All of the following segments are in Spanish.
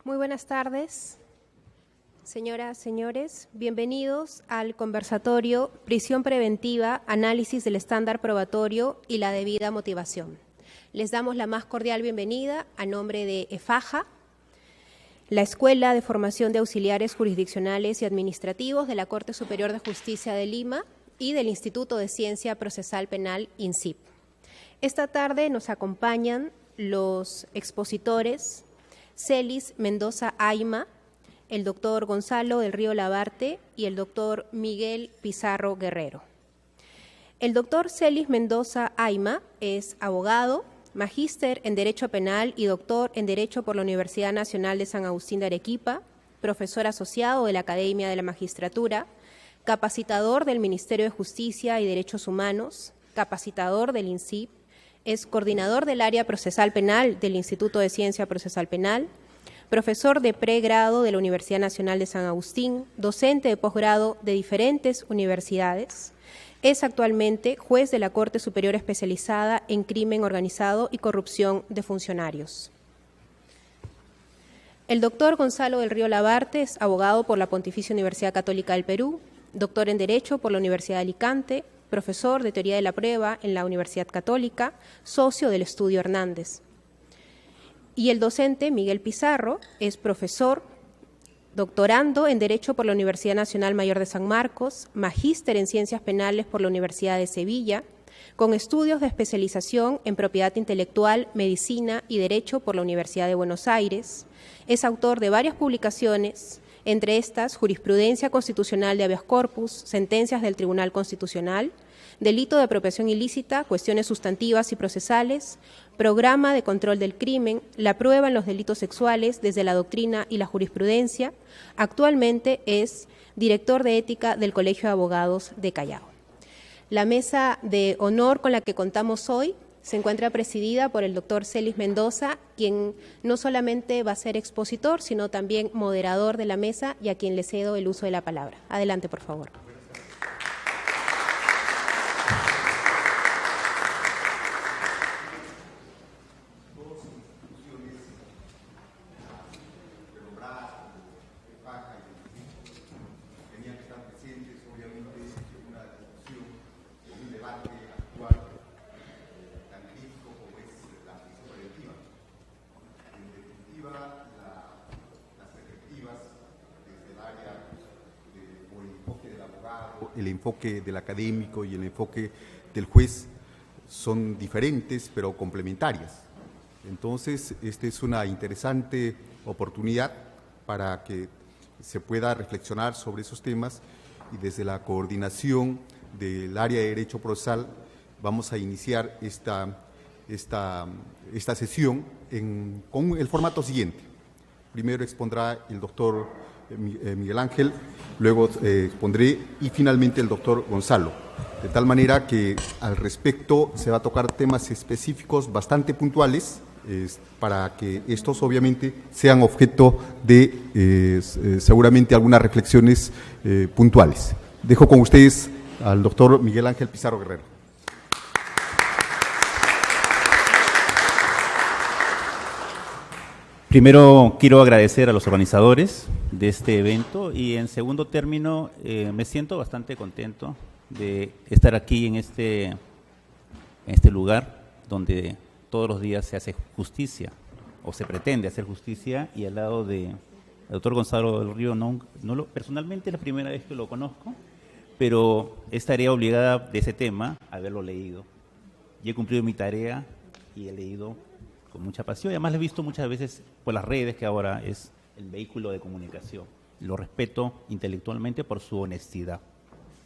Muy buenas tardes, señoras, señores. Bienvenidos al conversatorio Prisión Preventiva, Análisis del Estándar Probatorio y la Debida Motivación. Les damos la más cordial bienvenida a nombre de EFAJA, la Escuela de Formación de Auxiliares Jurisdiccionales y Administrativos de la Corte Superior de Justicia de Lima y del Instituto de Ciencia Procesal Penal, INCIP. Esta tarde nos acompañan los expositores Celis Mendoza Ayma, el doctor Gonzalo del Río Labarte y el doctor Miguel Pizarro Guerrero. El doctor Celis Mendoza Ayma es abogado, magíster en Derecho Penal y doctor en Derecho por la Universidad Nacional de San Agustín de Arequipa, profesor asociado de la Academia de la Magistratura, capacitador del Ministerio de Justicia y Derechos Humanos, capacitador del INCIP, es coordinador del área procesal penal del Instituto de Ciencia Procesal Penal, profesor de pregrado de la Universidad Nacional de San Agustín, docente de posgrado de diferentes universidades. Es actualmente juez de la Corte Superior Especializada en Crimen Organizado y Corrupción de Funcionarios. El doctor Gonzalo del Río Labarte es abogado por la Pontificia Universidad Católica del Perú, doctor en Derecho por la Universidad de Alicante, profesor de Teoría de la Prueba en la Universidad Católica, socio del Estudio Hernández. Y el docente Miguel Pizarro es profesor, doctorando en Derecho por la Universidad Nacional Mayor de San Marcos, magíster en Ciencias Penales por la Universidad de Sevilla, con estudios de especialización en Propiedad Intelectual, Medicina y Derecho por la Universidad de Buenos Aires. Es autor de varias publicaciones, entre estas, Jurisprudencia Constitucional de Habeas Corpus, Sentencias del Tribunal Constitucional, Delito de apropiación ilícita, Cuestiones sustantivas y procesales, Programa de control del crimen, La prueba en los delitos sexuales desde la doctrina y la jurisprudencia. Actualmente es director de ética del Colegio de Abogados de Callao. La mesa de honor con la que contamos hoy se encuentra presidida por el doctor Celis Mendoza, quien no solamente va a ser expositor, sino también moderador de la mesa y a quien le cedo el uso de la palabra. Adelante, por favor. El enfoque del académico y el enfoque del juez son diferentes, pero complementarias. Entonces, esta es una interesante oportunidad para que se pueda reflexionar sobre esos temas y desde la coordinación del área de Derecho Procesal vamos a iniciar esta sesión con el formato siguiente. Primero expondrá el doctor Miguel Ángel, luego expondré y finalmente el doctor Gonzalo. De tal manera que al respecto se va a tocar temas específicos bastante puntuales para que estos obviamente sean objeto de seguramente algunas reflexiones puntuales. Dejo con ustedes al doctor Miguel Ángel Pizarro Guerrero. Primero quiero agradecer a los organizadores de este evento y en segundo término me siento bastante contento de estar aquí en este lugar donde todos los días se hace justicia o se pretende hacer justicia y al lado del doctor Gonzalo del Río personalmente es la primera vez que lo conozco, pero es tarea obligada de ese tema haberlo leído. Y he cumplido mi tarea y he leído con mucha pasión y además lo he visto muchas veces por las redes, que ahora es el vehículo de comunicación. Lo respeto intelectualmente por su honestidad,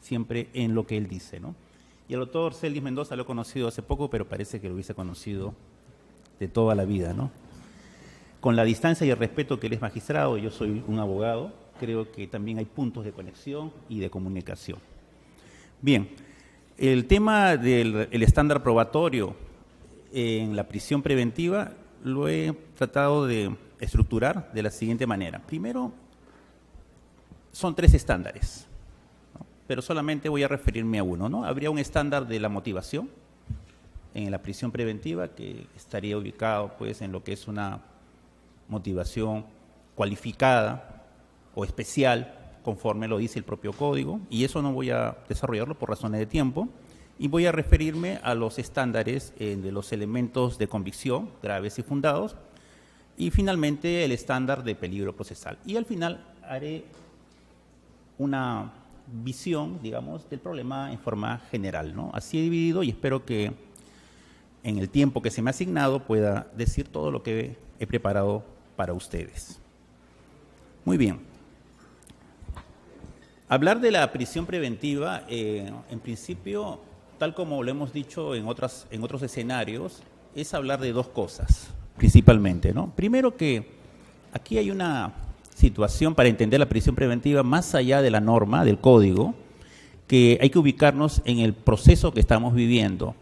siempre en lo que él dice, ¿no? Y el doctor Celis Mendoza lo he conocido hace poco, pero parece que lo hubiese conocido de toda la vida, ¿no? Con la distancia y el respeto que él es magistrado, yo soy un abogado, creo que también hay puntos de conexión y de comunicación. Bien, el tema del estándar probatorio en la prisión preventiva lo he tratado de estructurar de la siguiente manera. Primero, son 3 estándares, ¿no? Pero solamente voy a referirme a uno, ¿no? Habría un estándar de la motivación en la prisión preventiva que estaría ubicado pues en lo que es una motivación cualificada o especial, conforme lo dice el propio código, y eso no voy a desarrollarlo por razones de tiempo, y voy a referirme a los estándares de los elementos de convicción graves y fundados, y finalmente el estándar de peligro procesal. Y al final haré una visión, digamos, del problema en forma general, ¿no? Así he dividido, y espero que en el tiempo que se me ha asignado pueda decir todo lo que he preparado para ustedes. Muy bien. Hablar de la prisión preventiva, en principio, tal como lo hemos dicho en otros escenarios, es hablar de dos cosas, principalmente, ¿no? Primero, que aquí hay una situación para entender la prisión preventiva más allá de la norma, del código, que hay que ubicarnos en el proceso que estamos viviendo,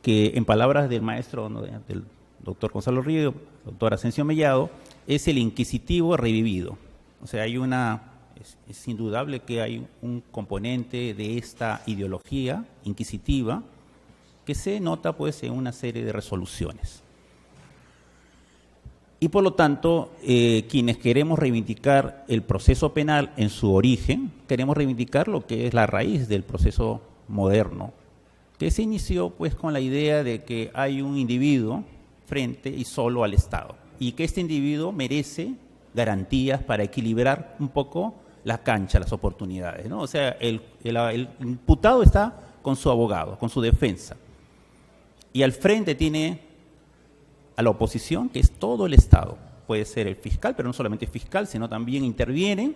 que en palabras del maestro, ¿no?, del doctor Gonzalo Río, doctor Asensio Mellado, es el inquisitivo revivido. O sea, es indudable que hay un componente de esta ideología inquisitiva que se nota pues en una serie de resoluciones. Y por lo tanto, quienes queremos reivindicar el proceso penal en su origen, queremos reivindicar lo que es la raíz del proceso moderno, que se inició pues con la idea de que hay un individuo frente y solo al Estado, y que este individuo merece garantías para equilibrar un poco la cancha, las oportunidades, ¿no? O sea, el imputado está con su abogado, con su defensa, y al frente tiene a la oposición, que es todo el Estado. Puede ser el fiscal, pero no solamente el fiscal, sino también intervienen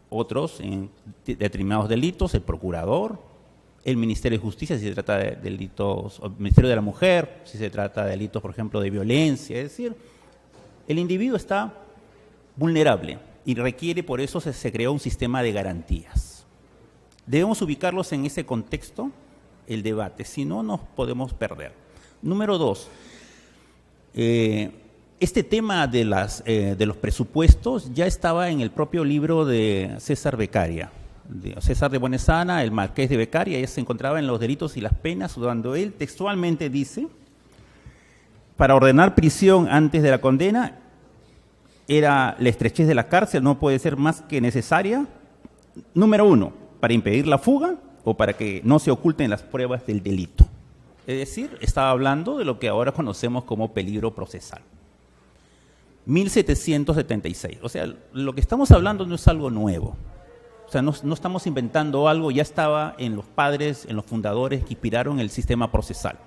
otros en determinados delitos, el procurador, el Ministerio de Justicia, si se trata de delitos, el Ministerio de la Mujer, si se trata de delitos, por ejemplo, de violencia. Es decir, el individuo está vulnerable y requiere, por eso se creó un sistema de garantías. Debemos ubicarlos en ese contexto, el debate, si no nos podemos perder. Número 2, este tema de los presupuestos ya estaba en el propio libro de César Beccaria, César de Bonesana, el Marqués de Beccaria. Ya se encontraba en Los delitos y las penas, cuando él textualmente dice: para ordenar prisión antes de la condena, era la estrechez de la cárcel, no puede ser más que necesaria. Número 1, para impedir la fuga o para que no se oculten las pruebas del delito. Es decir, estaba hablando de lo que ahora conocemos como peligro procesal. 1776. O sea, lo que estamos hablando no es algo nuevo. O sea, no estamos inventando algo, ya estaba en los padres, en los fundadores que inspiraron el sistema procesal.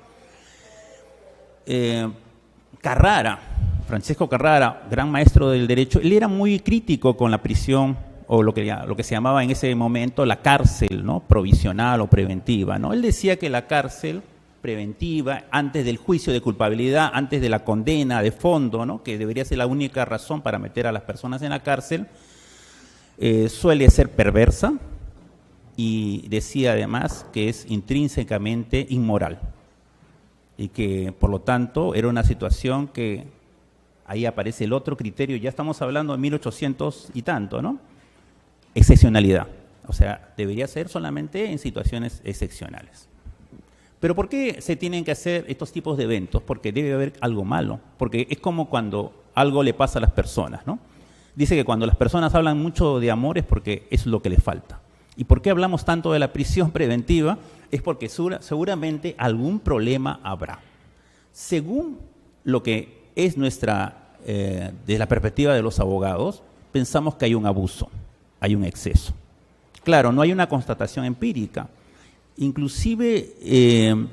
Carrara, Francesco Carrara, gran maestro del derecho, él era muy crítico con la prisión, o lo que se llamaba en ese momento la cárcel, ¿no?, provisional o preventiva, ¿no? Él decía que la cárcel preventiva, antes del juicio de culpabilidad, antes de la condena de fondo, ¿no?, que debería ser la única razón para meter a las personas en la cárcel, suele ser perversa, y decía además que es intrínsecamente inmoral y que por lo tanto era una situación que ahí aparece el otro criterio. Ya estamos hablando de 1800 y tanto, ¿no? Excepcionalidad. O sea, debería ser solamente en situaciones excepcionales. Pero ¿por qué se tienen que hacer estos tipos de eventos? Porque debe haber algo malo, porque es como cuando algo le pasa a las personas, ¿no? Dice que cuando las personas hablan mucho de amor es porque es lo que les falta. ¿Y por qué hablamos tanto de la prisión preventiva? Es porque seguramente algún problema habrá. Según lo que es nuestra, desde la perspectiva de los abogados, pensamos que hay un abuso, hay un exceso. Claro, no hay una constatación empírica. Inclusive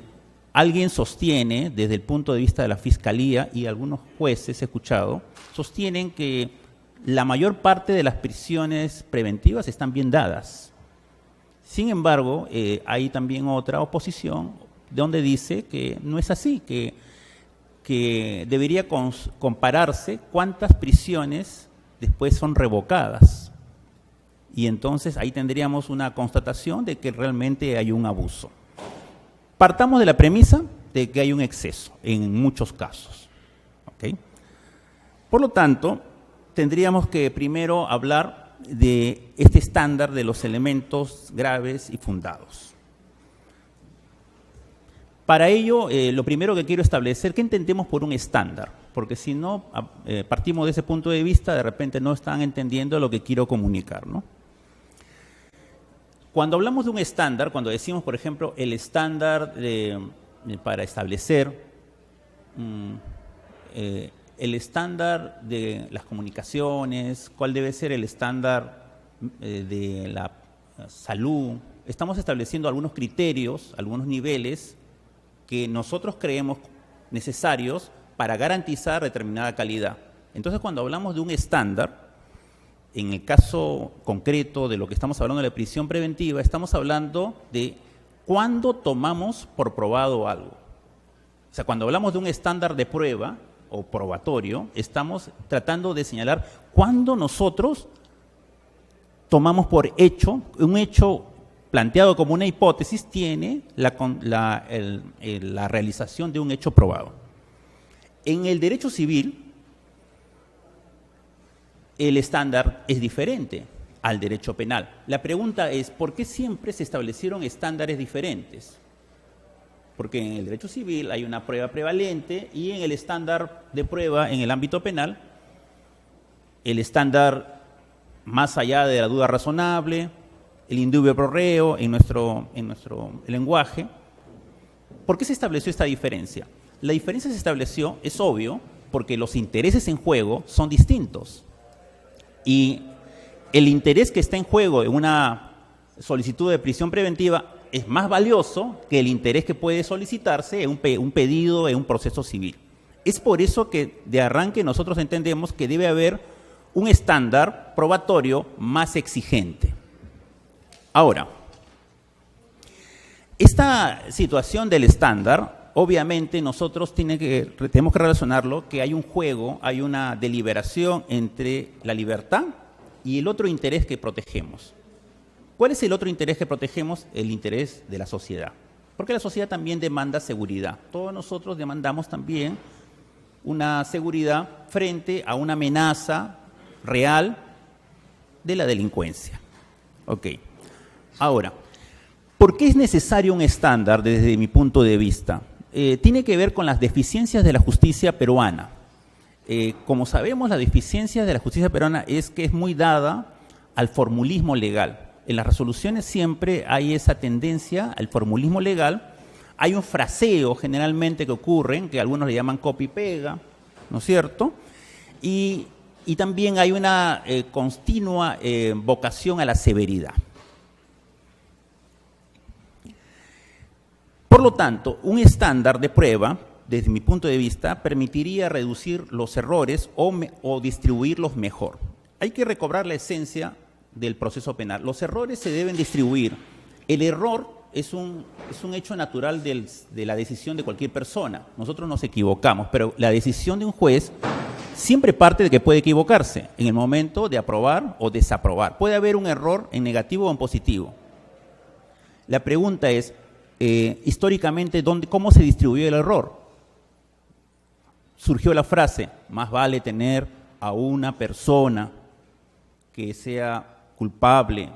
alguien sostiene, desde el punto de vista de la Fiscalía y algunos jueces, he escuchado, sostienen que la mayor parte de las prisiones preventivas están bien dadas. Sin embargo, hay también otra oposición donde dice que no es así, que debería compararse cuántas prisiones después son revocadas. Y entonces ahí tendríamos una constatación de que realmente hay un abuso. Partamos de la premisa de que hay un exceso en muchos casos. ¿Okay? Por lo tanto, tendríamos que primero hablar de este estándar de los elementos graves y fundados. Para ello, lo primero que quiero establecer, ¿qué entendemos por un estándar? porque si no partimos de ese punto de vista, de repente no están entendiendo lo que quiero comunicar, ¿no? Cuando hablamos de un estándar, cuando decimos, por ejemplo, el estándar para establecer el estándar de las comunicaciones, cuál debe ser el estándar de la salud, estamos estableciendo algunos criterios, algunos niveles que nosotros creemos necesarios para garantizar determinada calidad. Entonces, cuando hablamos de un estándar, en el caso concreto de lo que estamos hablando de la prisión preventiva, estamos hablando de cuándo tomamos por probado algo. O sea, cuando hablamos de un estándar de prueba o probatorio, estamos tratando de señalar cuándo nosotros tomamos por hecho, un hecho planteado como una hipótesis tiene la realización de un hecho probado. En el derecho civil, el estándar es diferente al derecho penal. La pregunta es, ¿por qué siempre se establecieron estándares diferentes? Porque en el derecho civil hay una prueba prevalente y en el estándar de prueba en el ámbito penal, el estándar más allá de la duda razonable, el indubio pro reo en nuestro lenguaje. ¿Por qué se estableció esta diferencia? La diferencia se estableció, es obvio, porque los intereses en juego son distintos. Y el interés que está en juego en una solicitud de prisión preventiva es más valioso que el interés que puede solicitarse en un pedido en un proceso civil. Es por eso que de arranque nosotros entendemos que debe haber un estándar probatorio más exigente. Ahora, esta situación del estándar, obviamente nosotros tenemos que relacionarlo que hay un juego, hay una deliberación entre la libertad y el otro interés que protegemos. ¿Cuál es el otro interés que protegemos? El interés de la sociedad. Porque la sociedad también demanda seguridad. Todos nosotros demandamos también una seguridad frente a una amenaza real de la delincuencia. Ok. Ahora, ¿por qué es necesario un estándar desde mi punto de vista? Tiene que ver con las deficiencias de la justicia peruana. Como sabemos, la deficiencia de la justicia peruana es que es muy dada al formulismo legal. En las resoluciones siempre hay esa tendencia al formulismo legal. Hay un fraseo generalmente que ocurre, que algunos le llaman copy-pega, ¿no es cierto? Y también hay una continua vocación a la severidad. Por lo tanto, un estándar de prueba, desde mi punto de vista, permitiría reducir los errores o distribuirlos mejor. Hay que recobrar la esencia del proceso penal. Los errores se deben distribuir. El error es un hecho natural de la decisión de cualquier persona. Nosotros nos equivocamos, pero la decisión de un juez siempre parte de que puede equivocarse en el momento de aprobar o desaprobar. Puede haber un error en negativo o en positivo. La pregunta es, históricamente, ¿cómo se distribuyó el error? Surgió la frase, más vale tener a una persona que sea culpable,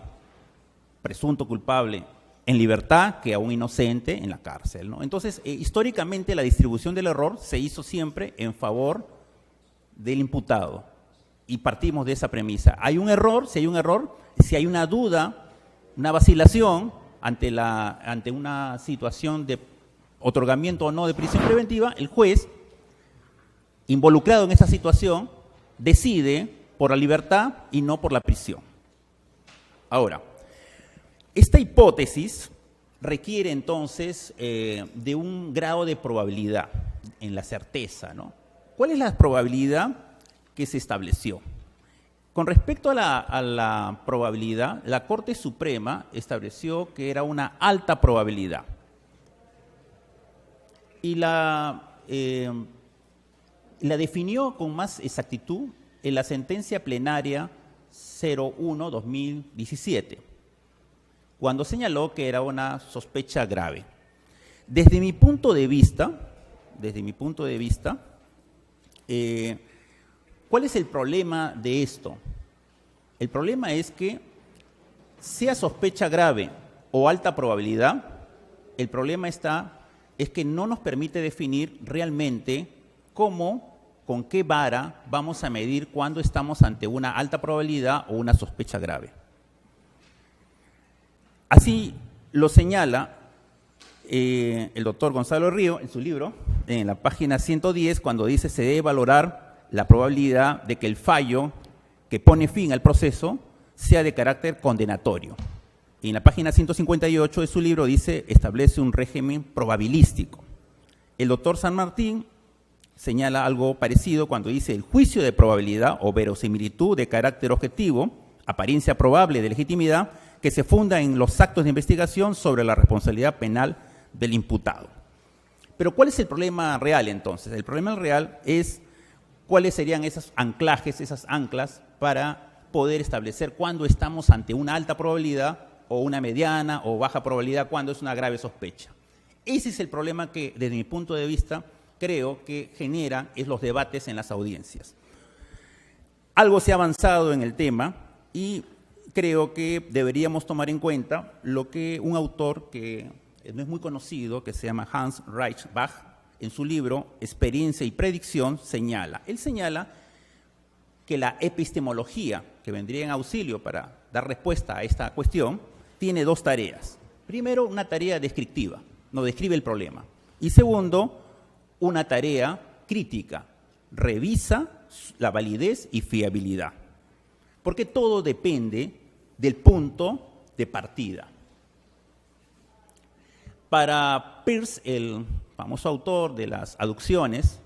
presunto culpable, en libertad que a un inocente en la cárcel, ¿no? Entonces, históricamente la distribución del error se hizo siempre en favor del imputado y partimos de esa premisa. Hay un error, si hay una duda, una vacilación ante una situación de otorgamiento o no de prisión preventiva, el juez, involucrado en esa situación, decide por la libertad y no por la prisión. Ahora, esta hipótesis requiere entonces de un grado de probabilidad en la certeza, ¿no? ¿Cuál es la probabilidad que se estableció? Con respecto a la probabilidad, la Corte Suprema estableció que era una alta probabilidad. Y la definió con más exactitud en la sentencia plenaria 01-2017, cuando señaló que era una sospecha grave. Desde mi punto de vista, ¿cuál es el problema de esto? El problema es que, sea sospecha grave o alta probabilidad, el problema es que no nos permite definir realmente cómo con qué vara vamos a medir cuando estamos ante una alta probabilidad o una sospecha grave. Así lo señala el doctor Gonzalo Río en su libro, en la página 110, cuando dice se debe valorar la probabilidad de que el fallo que pone fin al proceso sea de carácter condenatorio. Y en la página 158 de su libro dice, establece un régimen probabilístico. El doctor San Martín señala algo parecido cuando dice, el juicio de probabilidad o verosimilitud de carácter objetivo, apariencia probable de legitimidad, que se funda en los actos de investigación sobre la responsabilidad penal del imputado. Pero ¿cuál es el problema real entonces? El problema real es cuáles serían esos anclajes, esas anclas para poder establecer cuándo estamos ante una alta probabilidad o una mediana o baja probabilidad, cuándo es una grave sospecha. Ese es el problema que, desde mi punto de vista, creo que genera los debates en las audiencias. Algo se ha avanzado en el tema y creo que deberíamos tomar en cuenta lo que un autor que no es muy conocido, que se llama Hans Reichenbach, en su libro Experiencia y Predicción, señala. Él señala que la epistemología, que vendría en auxilio para dar respuesta a esta cuestión, tiene dos tareas. Primero, una tarea descriptiva, nos describe el problema. Y segundo, una tarea crítica, revisa la validez y fiabilidad. Porque todo depende del punto de partida. Para Peirce, el famoso autor de las aducciones,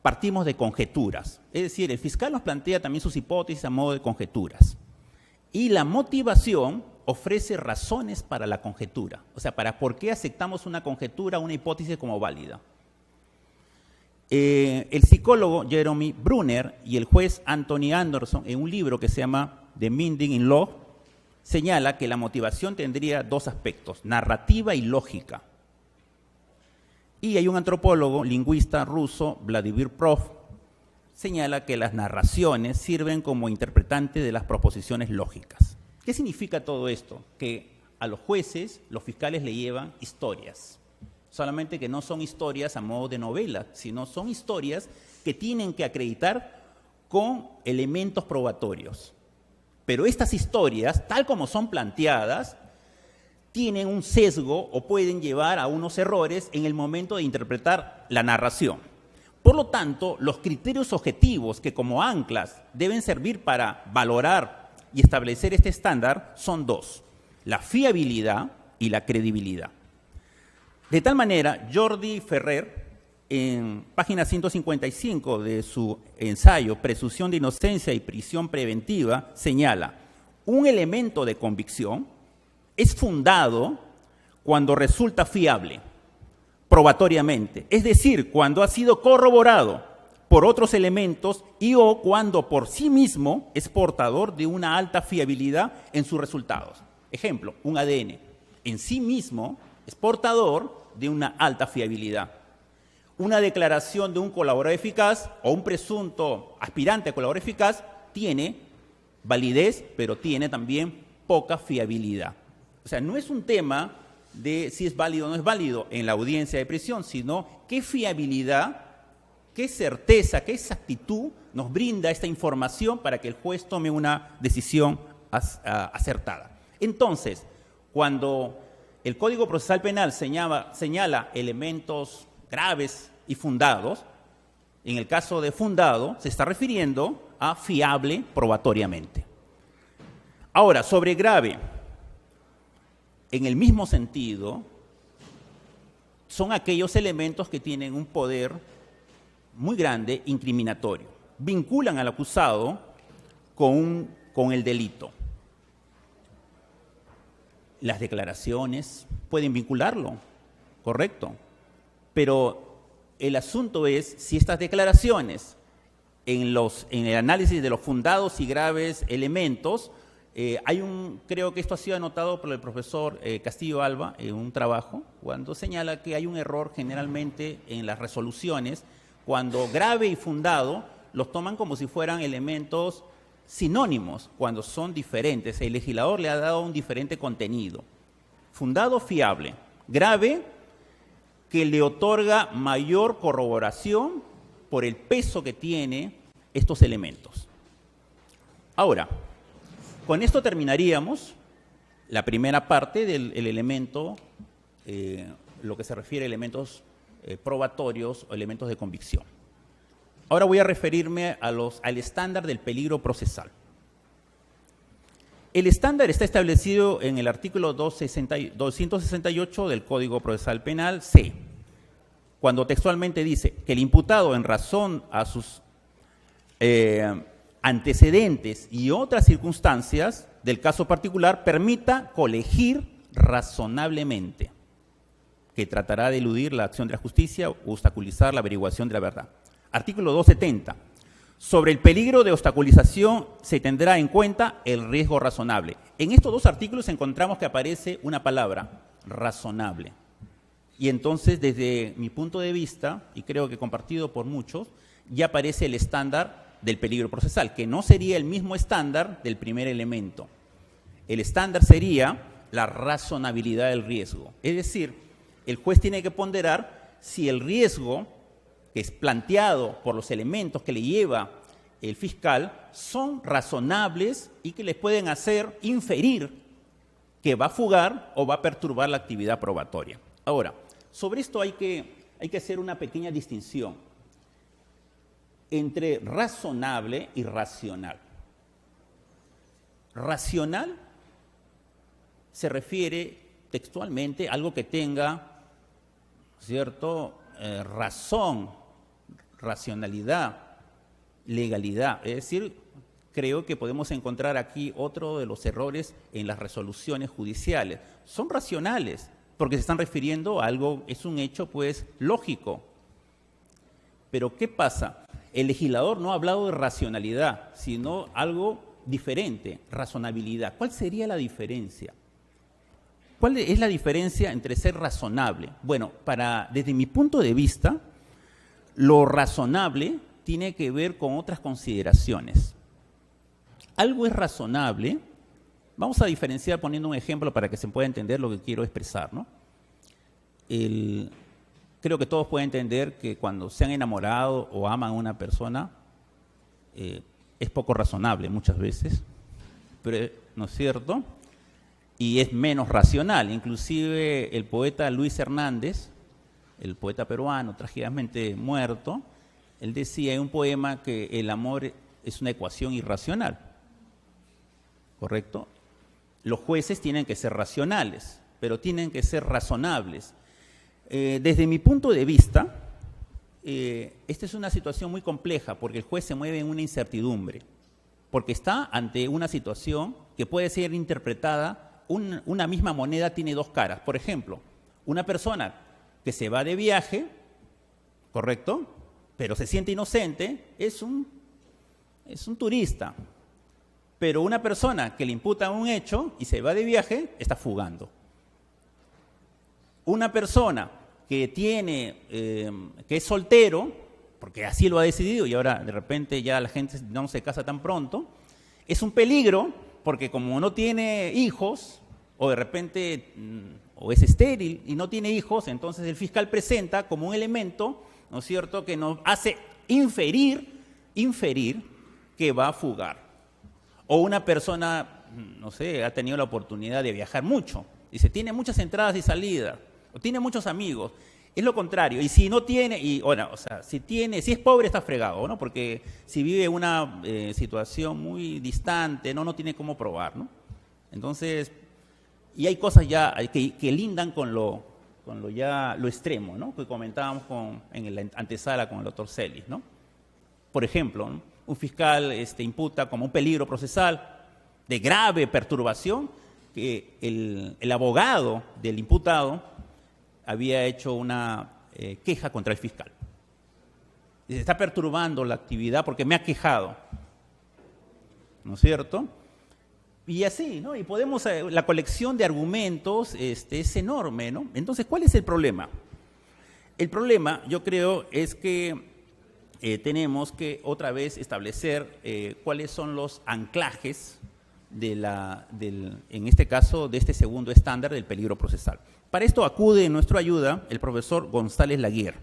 partimos de conjeturas. Es decir, el fiscal nos plantea también sus hipótesis a modo de conjeturas. Y la motivación ofrece razones para la conjetura. O sea, para por qué aceptamos una conjetura, una hipótesis como válida. El psicólogo Jeremy Brunner y el juez Anthony Anderson, en un libro que se llama The Meaning in Law, señala que la motivación tendría dos aspectos, narrativa y lógica. Y hay un antropólogo, lingüista ruso, Vladimir Prof, señala que las narraciones sirven como interpretantes de las proposiciones lógicas. ¿Qué significa todo esto? Que a los jueces, los fiscales le llevan historias. Solamente que no son historias a modo de novela, sino son historias que tienen que acreditar con elementos probatorios. Pero estas historias, tal como son planteadas, tienen un sesgo o pueden llevar a unos errores en el momento de interpretar la narración. Por lo tanto, los criterios objetivos que como anclas deben servir para valorar y establecer este estándar son dos, la fiabilidad y la credibilidad. De tal manera, Jordi Ferrer, en página 155 de su ensayo Presunción de inocencia y prisión preventiva, señala, un elemento de convicción es fundado cuando resulta fiable, probatoriamente, es decir, cuando ha sido corroborado por otros elementos y o cuando por sí mismo es portador de una alta fiabilidad en sus resultados. Ejemplo, un ADN en sí mismo es portador de una alta fiabilidad. Una declaración de un colaborador eficaz o un presunto aspirante a colaborador eficaz tiene validez, pero tiene también poca fiabilidad. O sea, no es un tema de si es válido o no es válido en la audiencia de prisión, sino qué fiabilidad, qué certeza, qué exactitud nos brinda esta información para que el juez tome una decisión acertada. Entonces, cuando el Código Procesal Penal señala elementos graves y fundados, en el caso de fundado se está refiriendo a fiable probatoriamente. Ahora, sobre grave, en el mismo sentido, son aquellos elementos que tienen un poder muy grande incriminatorio. Vinculan al acusado con el delito. Las declaraciones pueden vincularlo, correcto. Pero el asunto es si estas declaraciones, en el análisis de los fundados y graves elementos, creo que esto ha sido anotado por el profesor Castillo Alba en un trabajo, cuando señala que hay un error generalmente en las resoluciones, cuando grave y fundado los toman como si fueran elementos sinónimos, cuando son diferentes. El legislador le ha dado un diferente contenido. Fundado, fiable. Grave, que le otorga mayor corroboración por el peso que tiene estos elementos. Ahora, con esto terminaríamos la primera parte del elemento, lo que se refiere a elementos probatorios o elementos de convicción. Ahora voy a referirme al estándar del peligro procesal. El estándar está establecido en el artículo 268 del Código Procesal Penal C, cuando textualmente dice que el imputado, en razón a sus antecedentes y otras circunstancias del caso particular, permita colegir razonablemente, que tratará de eludir la acción de la justicia o obstaculizar la averiguación de la verdad. Artículo 270. Sobre el peligro de obstaculización se tendrá en cuenta el riesgo razonable. En estos dos artículos encontramos que aparece una palabra, razonable. Y entonces, desde mi punto de vista, y creo que compartido por muchos, ya aparece el estándar del peligro procesal, que no sería el mismo estándar del primer elemento. El estándar sería la razonabilidad del riesgo. Es decir, el juez tiene que ponderar si el riesgo que es planteado por los elementos que le lleva el fiscal son razonables y que les pueden hacer inferir que va a fugar o va a perturbar la actividad probatoria. Ahora, sobre esto hay que hacer una pequeña distinción entre razonable y racional. Racional se refiere textualmente a algo que tenga, ¿cierto?, razón, racionalidad, legalidad. Es decir, creo que podemos encontrar aquí otro de los errores en las resoluciones judiciales. Son racionales, porque se están refiriendo a algo, es un hecho pues lógico. Pero ¿qué pasa? El legislador no ha hablado de racionalidad, sino algo diferente, razonabilidad. ¿Cuál sería la diferencia? ¿Cuál es la diferencia entre ser razonable? Bueno, desde mi punto de vista, lo razonable tiene que ver con otras consideraciones. Algo es razonable, vamos a diferenciar poniendo un ejemplo para que se pueda entender lo que quiero expresar, ¿no? Creo que todos pueden entender que cuando se han enamorado o aman a una persona, es poco razonable muchas veces, pero, ¿no es cierto?, y es menos racional. Inclusive el poeta Luis Hernández, el poeta peruano trágicamente muerto, él decía en un poema que el amor es una ecuación irracional, ¿correcto? Los jueces tienen que ser racionales, pero tienen que ser razonables. Desde mi punto de vista, esta es una situación muy compleja porque el juez se mueve en una incertidumbre, porque está ante una situación que puede ser interpretada. Una misma moneda tiene dos caras. Por ejemplo, una persona que se va de viaje, ¿correcto?, pero se siente inocente, es un turista. Pero una persona que le imputa un hecho y se va de viaje, está fugando. Una persona que que es soltero, porque así lo ha decidido y ahora de repente ya la gente no se casa tan pronto, es un peligro porque como no tiene hijos, o de repente o es estéril y no tiene hijos, entonces el fiscal presenta como un elemento, ¿no es cierto?, que nos hace inferir que va a fugar. O una persona, no sé, ha tenido la oportunidad de viajar mucho, dice, tiene muchas entradas y salidas, o tiene muchos amigos. Es lo contrario, y si no tiene, si es pobre está fregado, ¿no?, porque si vive una situación muy distante, no tiene cómo probar, ¿no? Entonces, y hay cosas ya que lindan con lo extremo, ¿no?, que comentábamos en la antesala con el doctor Celis, ¿no? Por ejemplo, ¿no?, un fiscal imputa como un peligro procesal de grave perturbación que el abogado del imputado había hecho una queja contra el fiscal. Dice, está perturbando la actividad porque me ha quejado, ¿no es cierto? Y así, ¿no? Y podemos, la colección de argumentos es enorme, ¿no? Entonces, ¿cuál es el problema? El problema, yo creo, es que tenemos que otra vez establecer cuáles son los anclajes en este caso, de este segundo estándar del peligro procesal. Para esto acude en nuestra ayuda el profesor González Laguerre.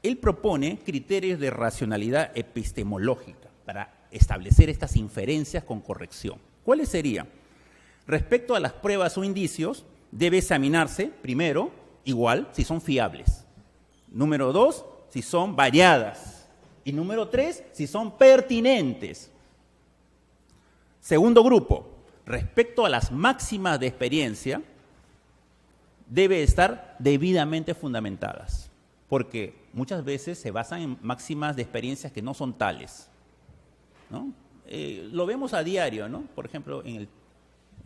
él propone criterios de racionalidad epistemológica para establecer estas inferencias con corrección. ¿Cuáles serían? Respecto a las pruebas o indicios, debe examinarse, primero, igual, si son fiables. Número 2, si son variadas. Y número 3, si son pertinentes. Segundo grupo, respecto a las máximas de experiencia, debe estar debidamente fundamentadas, porque muchas veces se basan en máximas de experiencias que no son tales, ¿no? Lo vemos a diario, ¿no? Por ejemplo,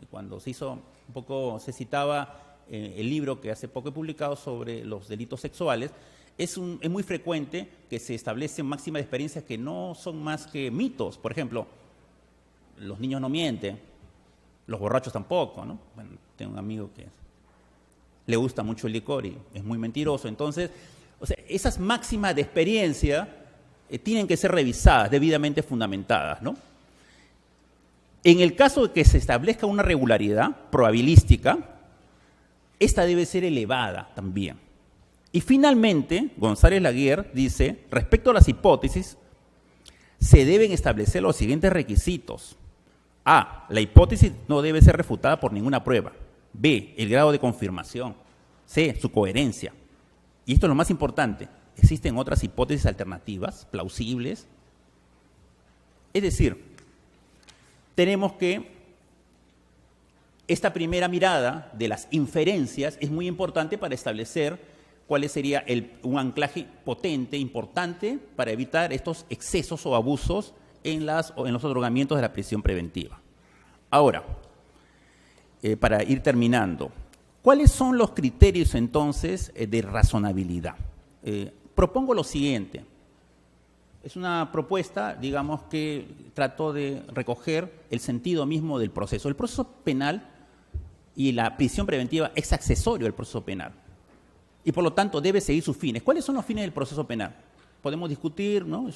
cuando se citaba el libro que hace poco he publicado sobre los delitos sexuales, es muy frecuente que se establecen máximas de experiencias que no son más que mitos. Por ejemplo, los niños no mienten, los borrachos tampoco, ¿no? Bueno, tengo un amigo que le gusta mucho el licor y es muy mentiroso. Entonces, o sea, esas máximas de experiencia tienen que ser revisadas, debidamente fundamentadas, ¿no? En el caso de que se establezca una regularidad probabilística, esta debe ser elevada también. Y finalmente, González Laguerre dice, respecto a las hipótesis, se deben establecer los siguientes requisitos. A, la hipótesis no debe ser refutada por ninguna prueba. B, el grado de confirmación. C, su coherencia. Y esto es lo más importante, ¿existen otras hipótesis alternativas, plausibles? Es decir, tenemos que esta primera mirada de las inferencias es muy importante para establecer cuál sería un anclaje potente, importante, para evitar estos excesos o abusos en los otorgamientos de la prisión preventiva. Ahora, para ir terminando, ¿cuáles son los criterios entonces de razonabilidad? Propongo lo siguiente. Es una propuesta, digamos, que trató de recoger el sentido mismo del proceso. El proceso penal y la prisión preventiva es accesorio al proceso penal y por lo tanto debe seguir sus fines. ¿Cuáles son los fines del proceso penal? Podemos discutir, ¿no?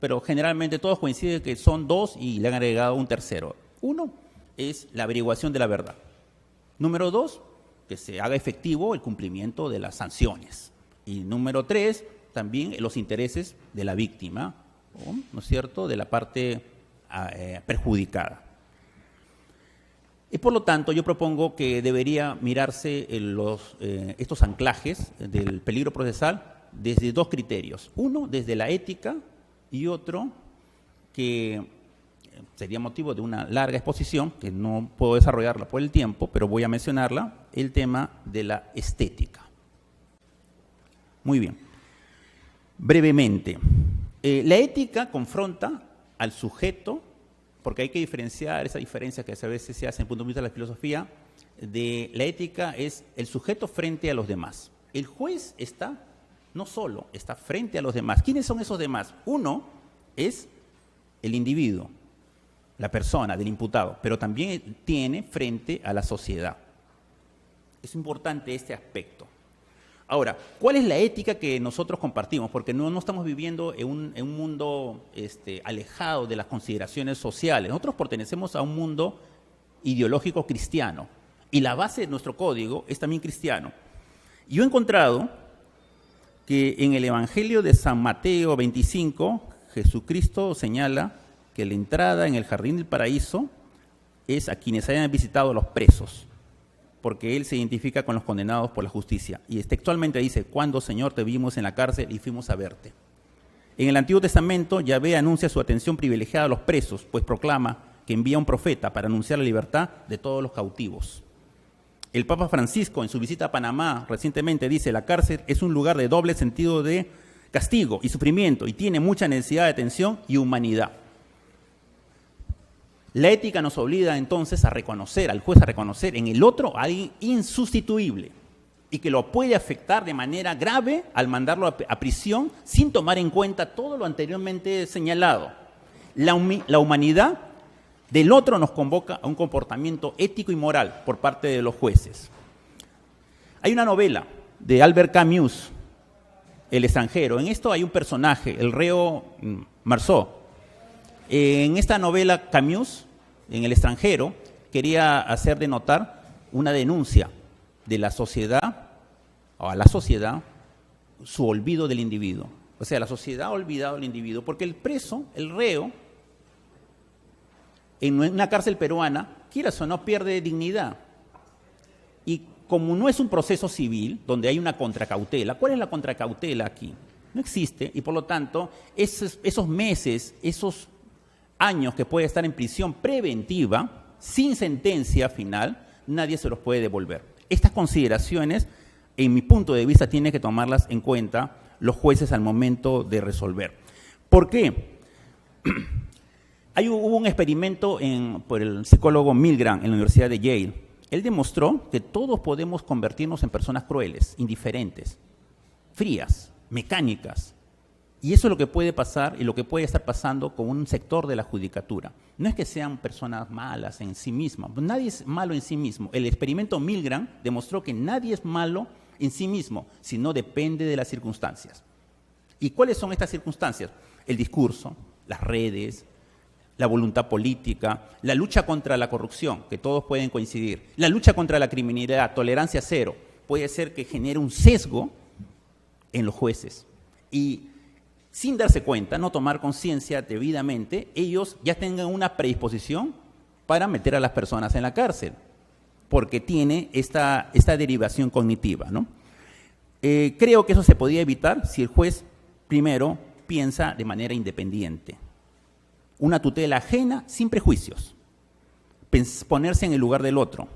Pero generalmente todos coinciden que son dos y le han agregado un tercero. Uno es la averiguación de la verdad. Número 2, que se haga efectivo el cumplimiento de las sanciones. Y número 3, también los intereses de la víctima, ¿no es cierto?, de la parte perjudicada. Y por lo tanto, yo propongo que debería mirarse estos anclajes del peligro procesal desde dos criterios. Uno, desde la ética, y otro, que sería motivo de una larga exposición, que no puedo desarrollarla por el tiempo, pero voy a mencionarla, el tema de la estética. Muy bien. Brevemente, la ética confronta al sujeto, porque hay que diferenciar esa diferencia que a veces se hace en el punto de vista de la filosofía, de la ética es el sujeto frente a los demás. El juez no solo está frente a los demás. ¿Quiénes son esos demás? Uno es el individuo, la persona del imputado, pero también tiene frente a la sociedad. Es importante este aspecto. Ahora, ¿cuál es la ética que nosotros compartimos? Porque no estamos viviendo en un mundo alejado de las consideraciones sociales. Nosotros pertenecemos a un mundo ideológico cristiano y la base de nuestro código es también cristiano. Yo he encontrado que en el Evangelio de San Mateo 25, Jesucristo señala que la entrada en el jardín del paraíso es a quienes hayan visitado a los presos, porque Él se identifica con los condenados por la justicia. Y textualmente dice, cuando, Señor, te vimos en la cárcel y fuimos a verte. En el Antiguo Testamento, Yahvé anuncia su atención privilegiada a los presos, pues proclama que envía un profeta para anunciar la libertad de todos los cautivos. El Papa Francisco, en su visita a Panamá recientemente, dice, la cárcel es un lugar de doble sentido de castigo y sufrimiento y tiene mucha necesidad de atención y humanidad. La ética nos obliga entonces al juez a reconocer en el otro a alguien insustituible y que lo puede afectar de manera grave al mandarlo a prisión sin tomar en cuenta todo lo anteriormente señalado. La humanidad del otro nos convoca a un comportamiento ético y moral por parte de los jueces. Hay una novela de Albert Camus, El extranjero. En esto hay un personaje, el reo Marceau. En esta novela, Camus, en El extranjero, quería hacer de notar una denuncia de la sociedad, o a la sociedad, su olvido del individuo. O sea, la sociedad ha olvidado al individuo porque el preso, el reo, en una cárcel peruana, quieras o no, pierde dignidad. Y como no es un proceso civil donde hay una contracautela, ¿cuál es la contracautela aquí? No existe, y por lo tanto, esos meses, esos años que puede estar en prisión preventiva, sin sentencia final, nadie se los puede devolver. Estas consideraciones, en mi punto de vista, tienen que tomarlas en cuenta los jueces al momento de resolver. ¿Por qué? Hubo un experimento por el psicólogo Milgram en la Universidad de Yale. Él demostró que todos podemos convertirnos en personas crueles, indiferentes, frías, mecánicas. Y eso es lo que puede pasar y lo que puede estar pasando con un sector de la judicatura. No es que sean personas malas en sí mismas, nadie es malo en sí mismo. El experimento Milgram demostró que nadie es malo en sí mismo, sino depende de las circunstancias. ¿Y cuáles son estas circunstancias? El discurso, las redes, la voluntad política, la lucha contra la corrupción, que todos pueden coincidir, la lucha contra la criminalidad, tolerancia cero, puede ser que genere un sesgo en los jueces. Y sin darse cuenta, no tomar conciencia debidamente, ellos ya tengan una predisposición para meter a las personas en la cárcel, porque tiene esta derivación cognitiva, ¿no? Creo que eso se podía evitar si el juez primero piensa de manera independiente. Una tutela ajena sin prejuicios, ponerse en el lugar del otro.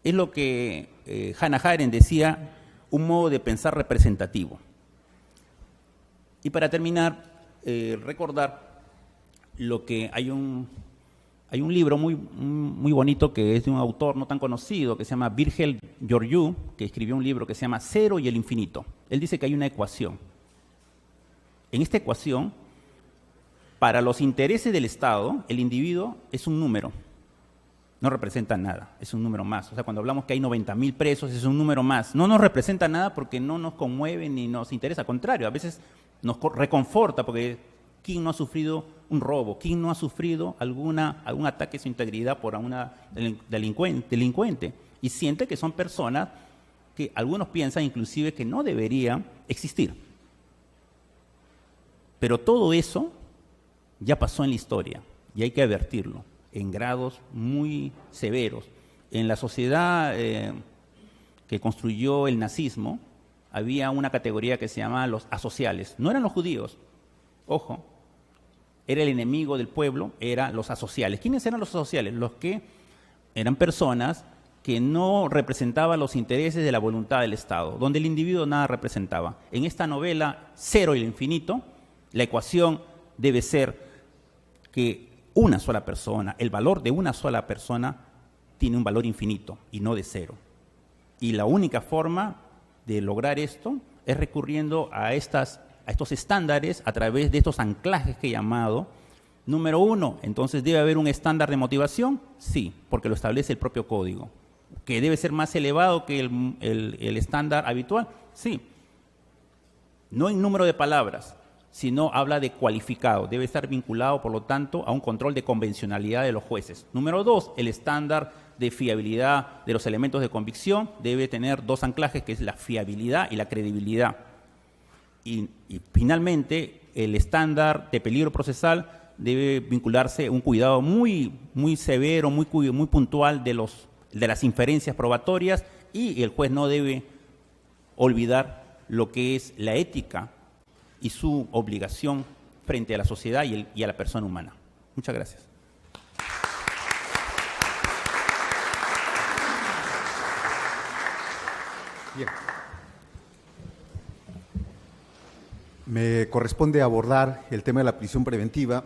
Es lo que Hannah Arendt decía, un modo de pensar representativo. Y para terminar, recordar lo que hay un libro muy bonito que es de un autor no tan conocido que se llama Virgil Georgiou, que escribió un libro que se llama Cero y el infinito. Él dice que hay una ecuación. En esta ecuación, para los intereses del Estado, el individuo es un número, no representa nada, es un número más. O sea, cuando hablamos que hay 90.000 presos, es un número más. No nos representa nada porque no nos conmueve ni nos interesa, al contrario, a veces nos reconforta porque ¿quién no ha sufrido un robo? ¿Quién no ha sufrido algún ataque a su integridad por una delincuente? Y siente que son personas que algunos piensan inclusive que no deberían existir. Pero todo eso ya pasó en la historia y hay que advertirlo en grados muy severos. En la sociedad que construyó el nazismo había una categoría que se llamaba los asociales. No eran los judíos, ojo, era el enemigo del pueblo, eran los asociales. ¿Quiénes eran los asociales? Los que eran personas que no representaban los intereses de la voluntad del Estado, donde el individuo nada representaba. En esta novela, Cero y el infinito, la ecuación debe ser que una sola persona, el valor de una sola persona tiene un valor infinito y no de cero. Y la única forma de lograr esto es recurriendo a estos estándares a través de estos anclajes que he llamado. Número uno, entonces, ¿debe haber un estándar de motivación? Sí, porque lo establece el propio código. ¿Que debe ser más elevado que el estándar habitual? Sí. No en número de palabras, sino habla de cualificado. Debe estar vinculado, por lo tanto, a un control de convencionalidad de los jueces. Número dos, el estándar de fiabilidad de los elementos de convicción debe tener dos anclajes, que es la fiabilidad y la credibilidad. Y finalmente, el estándar de peligro procesal debe vincularse a un cuidado muy severo, muy puntual de las inferencias probatorias, y el juez no debe olvidar lo que es la ética y su obligación frente a la sociedad y a la persona humana. Muchas gracias. Bien. Me corresponde abordar el tema de la prisión preventiva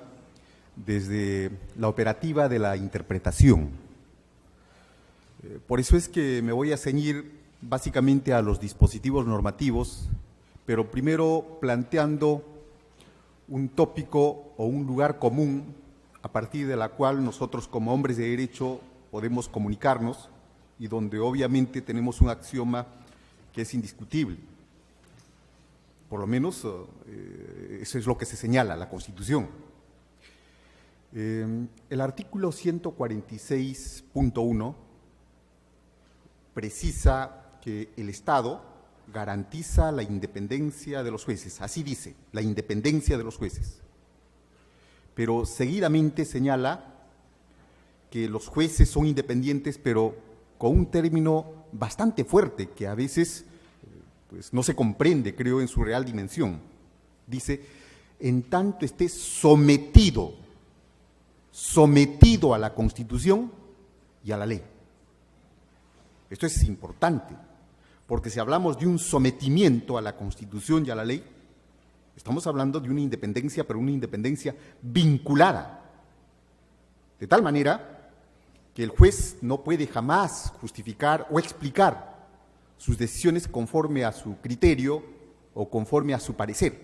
desde la operativa de la interpretación. Por eso es que me voy a ceñir básicamente a los dispositivos normativos, pero primero planteando un tópico o un lugar común a partir de la cual nosotros como hombres de derecho podemos comunicarnos y donde obviamente tenemos un axioma que es indiscutible. Por lo menos eso es lo que se señala, la Constitución. El artículo 146.1 precisa que el Estado garantiza la independencia de los jueces. Así dice, la independencia de los jueces. Pero seguidamente señala que los jueces son independientes, pero con un término bastante fuerte que a veces pues, no se comprende, creo, en su real dimensión. Dice, en tanto esté sometido a la Constitución y a la ley. Esto es importante, porque si hablamos de un sometimiento a la Constitución y a la ley, estamos hablando de una independencia, pero una independencia vinculada, de tal manera que el juez no puede jamás justificar o explicar sus decisiones conforme a su criterio o conforme a su parecer.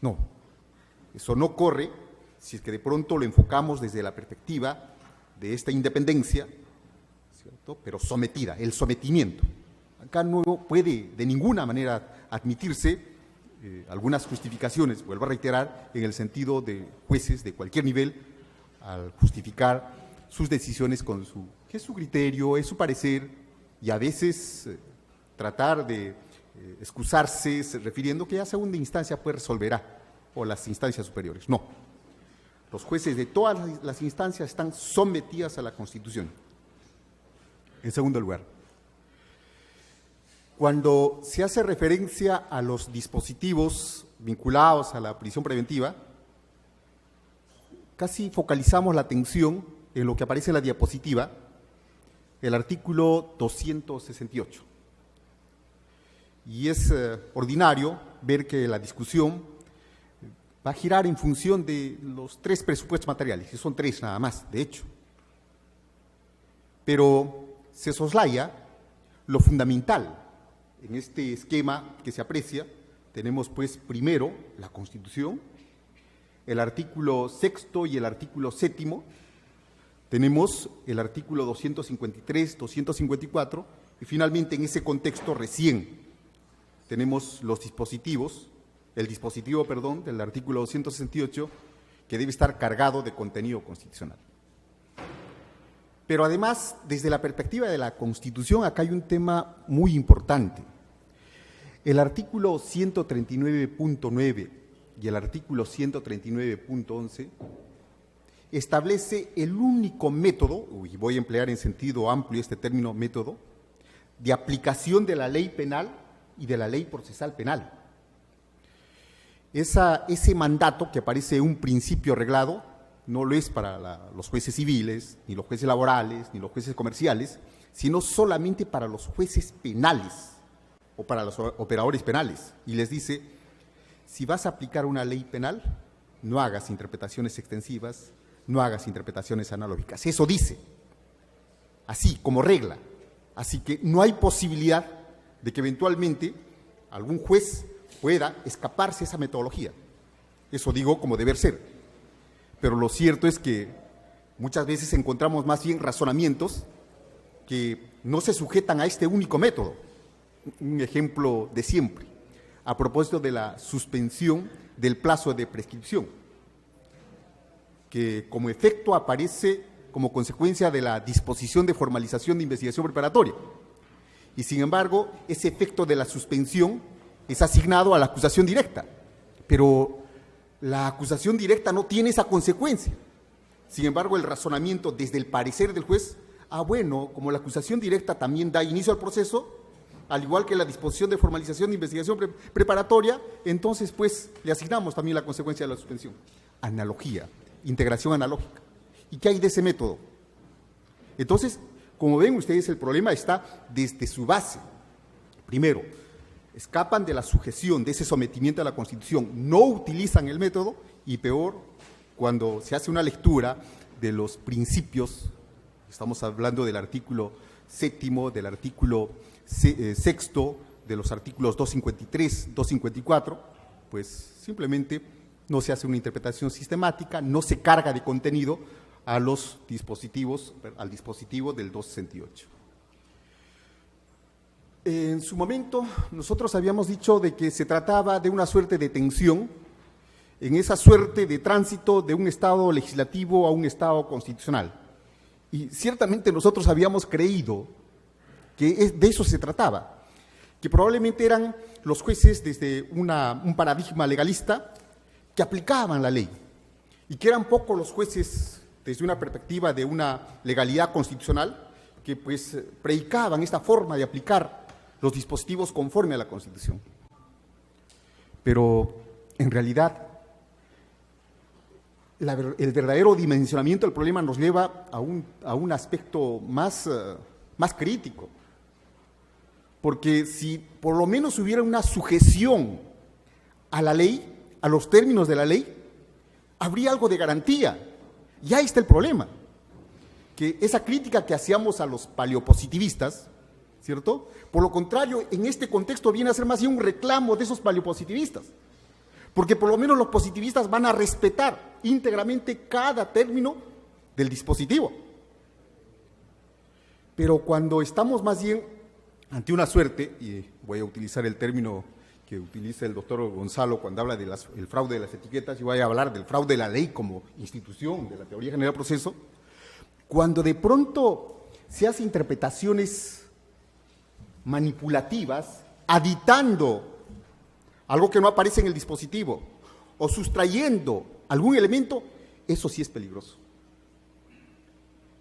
No, eso no corre si es que de pronto lo enfocamos desde la perspectiva de esta independencia, ¿cierto? Pero sometida, el sometimiento. Acá no puede de ninguna manera admitirse algunas justificaciones, vuelvo a reiterar, en el sentido de jueces de cualquier nivel, al justificar sus decisiones con que es su criterio, es su parecer, y a veces tratar de excusarse refiriendo que ya segunda instancia pues resolverá, o las instancias superiores. No, los jueces de todas las instancias están sometidas a la Constitución. En segundo lugar, cuando se hace referencia a los dispositivos vinculados a la prisión preventiva, casi focalizamos la atención en lo que aparece en la diapositiva, el artículo 268. Y es ordinario ver que la discusión va a girar en función de los tres presupuestos materiales, y son tres nada más, de hecho. Pero se soslaya lo fundamental en este esquema que se aprecia. Tenemos pues primero la Constitución, el artículo 6º y el artículo 7º, tenemos el artículo 253, 254, y finalmente en ese contexto recién tenemos los dispositivos, el dispositivo, perdón, del artículo 268, que debe estar cargado de contenido constitucional. Pero además, desde la perspectiva de la Constitución, acá hay un tema muy importante. El artículo 139.9 y el artículo 139.11 establece el único método, y voy a emplear en sentido amplio este término método, de aplicación de la ley penal y de la ley procesal penal. Ese mandato, que parece un principio reglado, no lo es para los jueces civiles, ni los jueces laborales, ni los jueces comerciales, sino solamente para los jueces penales o para los operadores penales. Y les dice, si vas a aplicar una ley penal, no hagas interpretaciones extensivas, no hagas interpretaciones analógicas. Eso dice, así como regla. Así que no hay posibilidad de que eventualmente algún juez pueda escaparse esa metodología. Eso digo como deber ser. Pero lo cierto es que muchas veces encontramos más bien razonamientos que no se sujetan a este único método. Un ejemplo de siempre, a propósito de la suspensión del plazo de prescripción, que como efecto aparece como consecuencia de la disposición de formalización de investigación preparatoria. Y sin embargo, ese efecto de la suspensión es asignado a la acusación directa, pero la acusación directa no tiene esa consecuencia. Sin embargo, el razonamiento desde el parecer del juez, bueno, como la acusación directa también da inicio al proceso, al igual que la disposición de formalización de investigación preparatoria, entonces pues le asignamos también la consecuencia de la suspensión. Analogía, integración analógica. ¿Y qué hay de ese método? Entonces, como ven ustedes, el problema está desde su base. Primero, escapan de la sujeción, de ese sometimiento a la Constitución, no utilizan el método, y peor, cuando se hace una lectura de los principios, estamos hablando del artículo 7º, del artículo 6º, de los artículos 253, 254, pues simplemente no se hace una interpretación sistemática, no se carga de contenido a los dispositivos, al dispositivo del 268. En su momento, nosotros habíamos dicho de que se trataba de una suerte de tensión en esa suerte de tránsito de un Estado legislativo a un Estado constitucional. Y ciertamente nosotros habíamos creído que de eso se trataba, que probablemente eran los jueces desde un paradigma legalista que aplicaban la ley y que eran pocos los jueces desde una perspectiva de una legalidad constitucional que pues predicaban esta forma de aplicar los dispositivos conforme a la Constitución. Pero en realidad el verdadero dimensionamiento del problema nos lleva a un aspecto más crítico. Porque si por lo menos hubiera una sujeción a la ley, a los términos de la ley, habría algo de garantía. Y ahí está el problema, que esa crítica que hacíamos a los paleopositivistas, ¿cierto? Por lo contrario, en este contexto viene a ser más bien un reclamo de esos paleopositivistas, porque por lo menos los positivistas van a respetar íntegramente cada término del dispositivo. Pero cuando estamos más bien ante una suerte, y voy a utilizar el término que utiliza el doctor Gonzalo cuando habla del fraude de las etiquetas, y voy a hablar del fraude de la ley como institución de la teoría general del proceso, cuando de pronto se hacen interpretaciones manipulativas, aditando algo que no aparece en el dispositivo o sustrayendo algún elemento, eso sí es peligroso.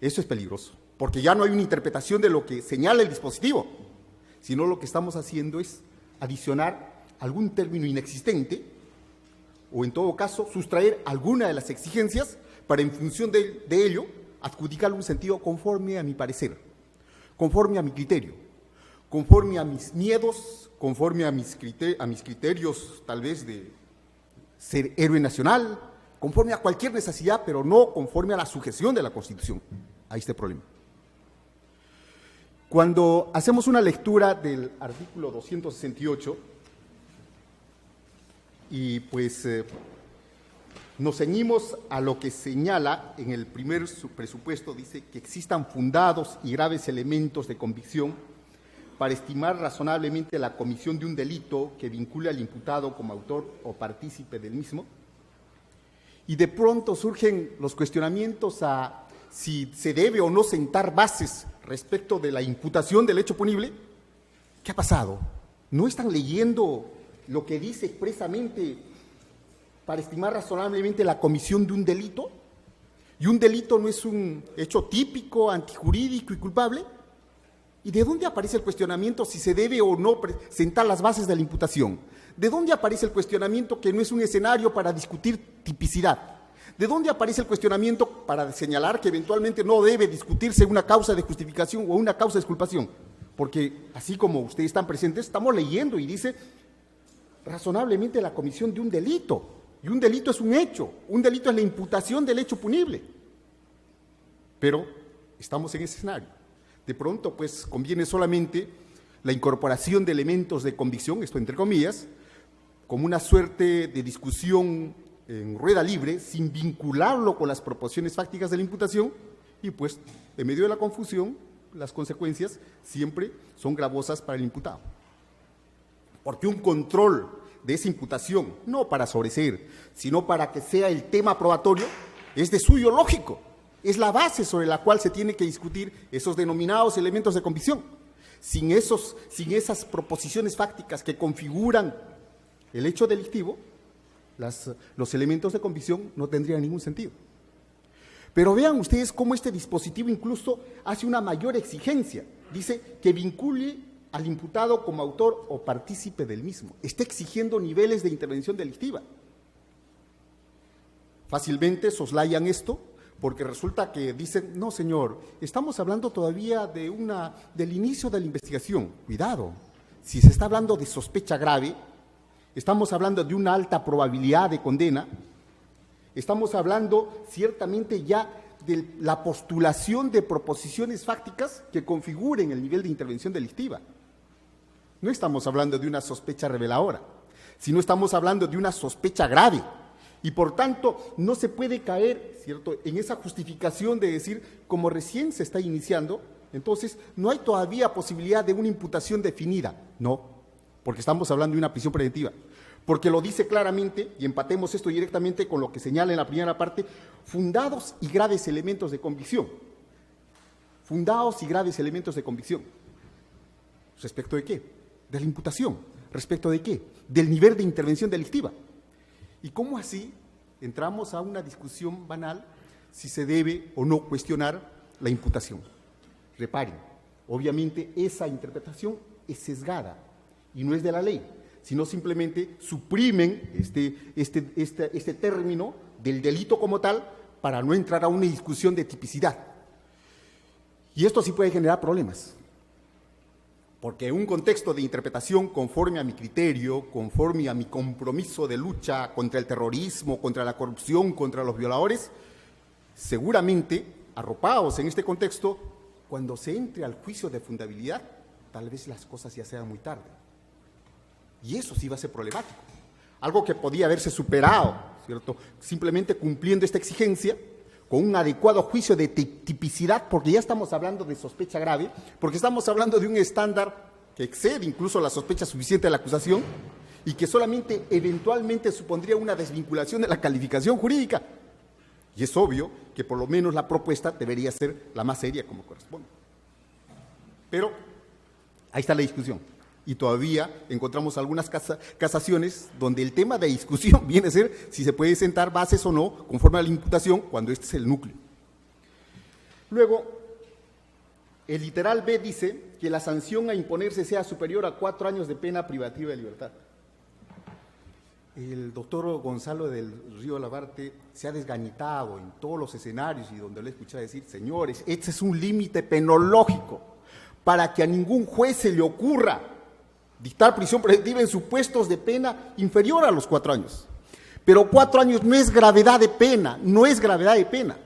Eso es peligroso, porque ya no hay una interpretación de lo que señala el dispositivo, sino lo que estamos haciendo es adicionar algún término inexistente o en todo caso sustraer alguna de las exigencias para en función de ello adjudicarle un sentido conforme a mi parecer, conforme a mi criterio, conforme a mis miedos, conforme a mis criterios tal vez de ser héroe nacional, conforme a cualquier necesidad, pero no conforme a la sujeción de la Constitución. Ahí está el problema. Cuando hacemos una lectura del artículo 268 y pues nos ceñimos a lo que señala en el primer presupuesto, dice que existan fundados y graves elementos de convicción para estimar razonablemente la comisión de un delito que vincule al imputado como autor o partícipe del mismo. Y de pronto surgen los cuestionamientos a si se debe o no sentar bases respecto de la imputación del hecho punible. ¿Qué ha pasado? ¿No están leyendo lo que dice expresamente para estimar razonablemente la comisión de un delito? ¿Y un delito no es un hecho típico, antijurídico y culpable? ¿Y de dónde aparece el cuestionamiento si se debe o no sentar las bases de la imputación? ¿De dónde aparece el cuestionamiento que no es un escenario para discutir tipicidad? ¿De dónde aparece el cuestionamiento para señalar que eventualmente no debe discutirse una causa de justificación o una causa de exculpación? Porque así como ustedes están presentes, estamos leyendo y dice razonablemente la comisión de un delito. Y un delito es un hecho, un delito es la imputación del hecho punible. Pero estamos en ese escenario. De pronto, pues, conviene solamente la incorporación de elementos de convicción, esto entre comillas, como una suerte de discusión en rueda libre, sin vincularlo con las proposiciones fácticas de la imputación, y pues, en medio de la confusión, las consecuencias siempre son gravosas para el imputado. Porque un control de esa imputación, no para sobreseer, sino para que sea el tema probatorio, es de suyo lógico. Es la base sobre la cual se tiene que discutir esos denominados elementos de convicción. Sin esas proposiciones fácticas que configuran el hecho delictivo, los elementos de convicción no tendrían ningún sentido. Pero vean ustedes cómo este dispositivo incluso hace una mayor exigencia. Dice que vincule al imputado como autor o partícipe del mismo. Está exigiendo niveles de intervención delictiva. Fácilmente soslayan esto, porque resulta que dicen, no señor, estamos hablando todavía del inicio de la investigación. Cuidado, si se está hablando de sospecha grave, estamos hablando de una alta probabilidad de condena, estamos hablando ciertamente ya de la postulación de proposiciones fácticas que configuren el nivel de intervención delictiva. No estamos hablando de una sospecha reveladora, sino estamos hablando de una sospecha grave. Y por tanto, no se puede caer, ¿cierto?, en esa justificación de decir, como recién se está iniciando, entonces no hay todavía posibilidad de una imputación definida. No, porque estamos hablando de una prisión preventiva. Porque lo dice claramente, y empatemos esto directamente con lo que señala en la primera parte, fundados y graves elementos de convicción. Fundados y graves elementos de convicción. ¿Respecto de qué? de la imputación. ¿Respecto de qué? Del nivel de intervención delictiva. ¿Y cómo así entramos a una discusión banal si se debe o no cuestionar la imputación? Reparen, obviamente esa interpretación es sesgada y no es de la ley, sino simplemente suprimen este término del delito como tal para no entrar a una discusión de tipicidad. Y esto sí puede generar problemas, porque en un contexto de interpretación conforme a mi criterio, conforme a mi compromiso de lucha contra el terrorismo, contra la corrupción, contra los violadores, seguramente, arropados en este contexto, cuando se entre al juicio de fundabilidad, tal vez las cosas ya sean muy tarde. Y eso sí va a ser problemático. Algo que podía haberse superado, ¿cierto? Simplemente cumpliendo esta exigencia, con un adecuado juicio de tipicidad, porque ya estamos hablando de sospecha grave, porque estamos hablando de un estándar que excede incluso la sospecha suficiente de la acusación y que solamente eventualmente supondría una desvinculación de la calificación jurídica. Y es obvio que por lo menos la propuesta debería ser la más seria como corresponde. Pero ahí está la discusión. Y todavía encontramos algunas casaciones donde el tema de discusión viene a ser si se puede sentar bases o no conforme a la imputación cuando este es el núcleo. Luego, el literal B dice que la sanción a imponerse sea superior a 4 años de pena privativa de libertad. El doctor Gonzalo del Río Labarte se ha desgañitado en todos los escenarios y donde le he escuchado decir, señores, este es un límite penológico para que a ningún juez se le ocurra dictar prisión preventiva en supuestos de pena inferior a los 4 años. Pero 4 años no es gravedad de pena, no es gravedad de pena.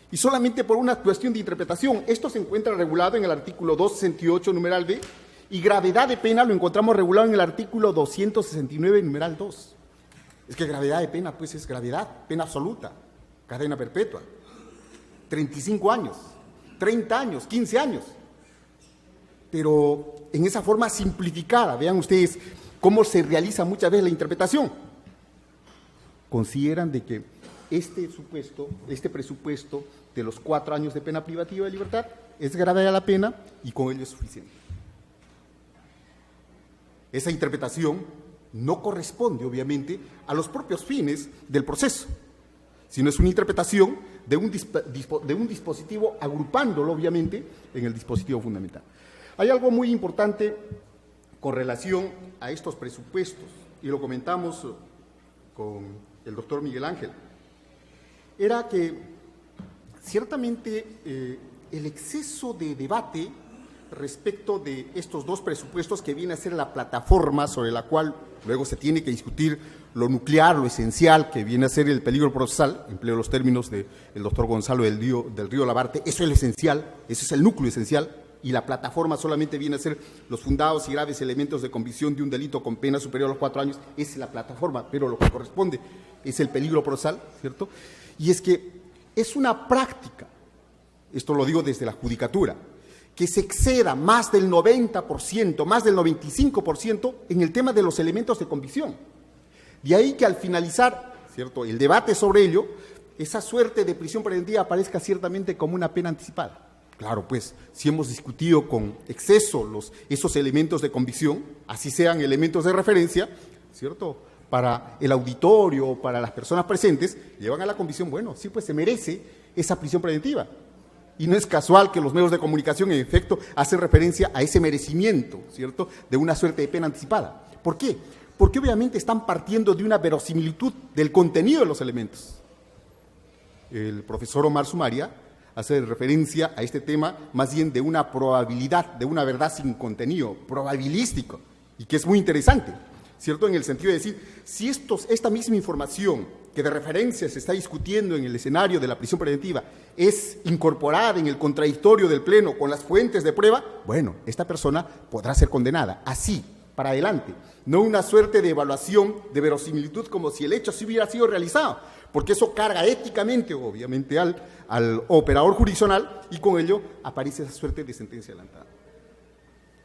Y solamente por una cuestión de interpretación. Esto se encuentra regulado en el artículo 268, numeral B, y gravedad de pena lo encontramos regulado en el artículo 269, numeral 2. Es que gravedad de pena, pues es gravedad, pena absoluta, cadena perpetua, 35 años, 30 años, 15 años. Pero en esa forma simplificada, vean ustedes cómo se realiza muchas veces la interpretación. Consideran de que este presupuesto de los 4 años de pena privativa de libertad es gravedad de la pena y con ello es suficiente. Esa interpretación no corresponde, obviamente, a los propios fines del proceso, sino es una interpretación de un dispositivo agrupándolo, obviamente, en el dispositivo fundamental. Hay algo muy importante con relación a estos presupuestos, y lo comentamos con el doctor Miguel Ángel, era que ciertamente el exceso de debate respecto de estos dos presupuestos que viene a ser la plataforma sobre la cual luego se tiene que discutir lo nuclear, lo esencial, que viene a ser el peligro procesal, empleo los términos del doctor Gonzalo del Río Labarte, eso es lo esencial, ese es el núcleo esencial, y la plataforma solamente viene a ser los fundados y graves elementos de convicción de un delito con pena superior a los 4 años, esa es la plataforma, pero lo que corresponde es el peligro procesal, ¿cierto? Y es que es una práctica, esto lo digo desde la judicatura, que se exceda más del 90%, más del 95% en el tema de los elementos de convicción. De ahí que al finalizar, ¿cierto?, el debate sobre ello, esa suerte de prisión preventiva aparezca ciertamente como una pena anticipada. Claro, pues, si hemos discutido con exceso esos elementos de convicción, así sean elementos de referencia, ¿cierto?, para el auditorio o para las personas presentes, llevan a la convicción, bueno, sí, pues se merece esa prisión preventiva. Y no es casual que los medios de comunicación, en efecto, hacen referencia a ese merecimiento, ¿cierto?, de una suerte de pena anticipada. ¿Por qué? Porque obviamente están partiendo de una verosimilitud del contenido de los elementos. El profesor Omar Sumaria hace referencia a este tema más bien de una probabilidad, de una verdad sin contenido, probabilístico, y que es muy interesante, ¿cierto?, en el sentido de decir, si esta misma información que de referencia se está discutiendo en el escenario de la prisión preventiva es incorporada en el contradictorio del Pleno con las fuentes de prueba, bueno, esta persona podrá ser condenada, así, para adelante, no una suerte de evaluación de verosimilitud como si el hecho sí hubiera sido realizado, porque eso carga éticamente, obviamente, al operador jurisdiccional y con ello aparece esa suerte de sentencia adelantada.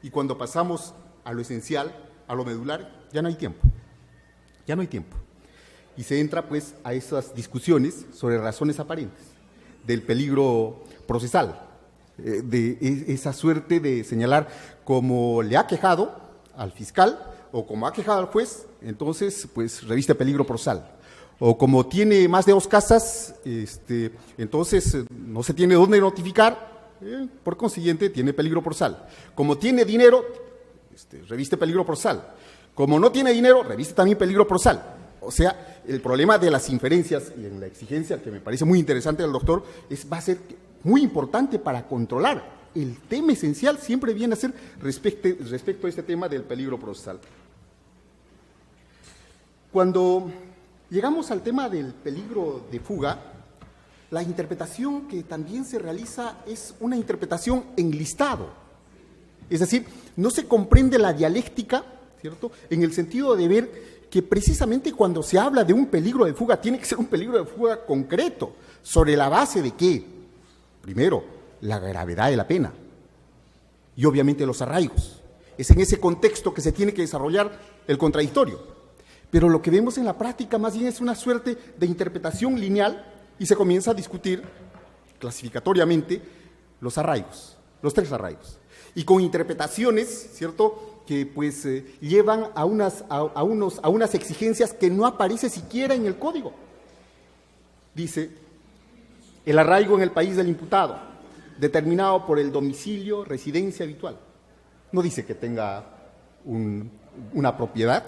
Y cuando pasamos a lo esencial, a lo medular, ya no hay tiempo, ya no hay tiempo. Y se entra pues a esas discusiones sobre razones aparentes del peligro procesal, de esa suerte de señalar como le ha quejado al fiscal o como ha quejado al juez, entonces pues reviste peligro procesal. O como tiene más de 2 casas, entonces no se tiene dónde notificar, por consiguiente tiene peligro procesal. Como tiene dinero, reviste peligro procesal. Como no tiene dinero, reviste también peligro procesal. O sea, el problema de las inferencias y en la exigencia, que me parece muy interesante del doctor, va a ser muy importante para controlar. El tema esencial siempre viene a ser respecto a este tema del peligro procesal. Cuando llegamos al tema del peligro de fuga, la interpretación que también se realiza es una interpretación en listado. Es decir, no se comprende la dialéctica, ¿cierto?, en el sentido de ver que precisamente cuando se habla de un peligro de fuga, tiene que ser un peligro de fuga concreto, sobre la base de ¿qué? Primero, la gravedad de la pena y obviamente los arraigos. Es en ese contexto que se tiene que desarrollar el contradictorio. Pero lo que vemos en la práctica más bien es una suerte de interpretación lineal y se comienza a discutir clasificatoriamente los arraigos, los 3 arraigos. Y con interpretaciones, ¿cierto?, que pues llevan a unas exigencias que no aparece siquiera en el código. Dice, el arraigo en el país del imputado, determinado por el domicilio, residencia habitual. No dice que tenga una propiedad,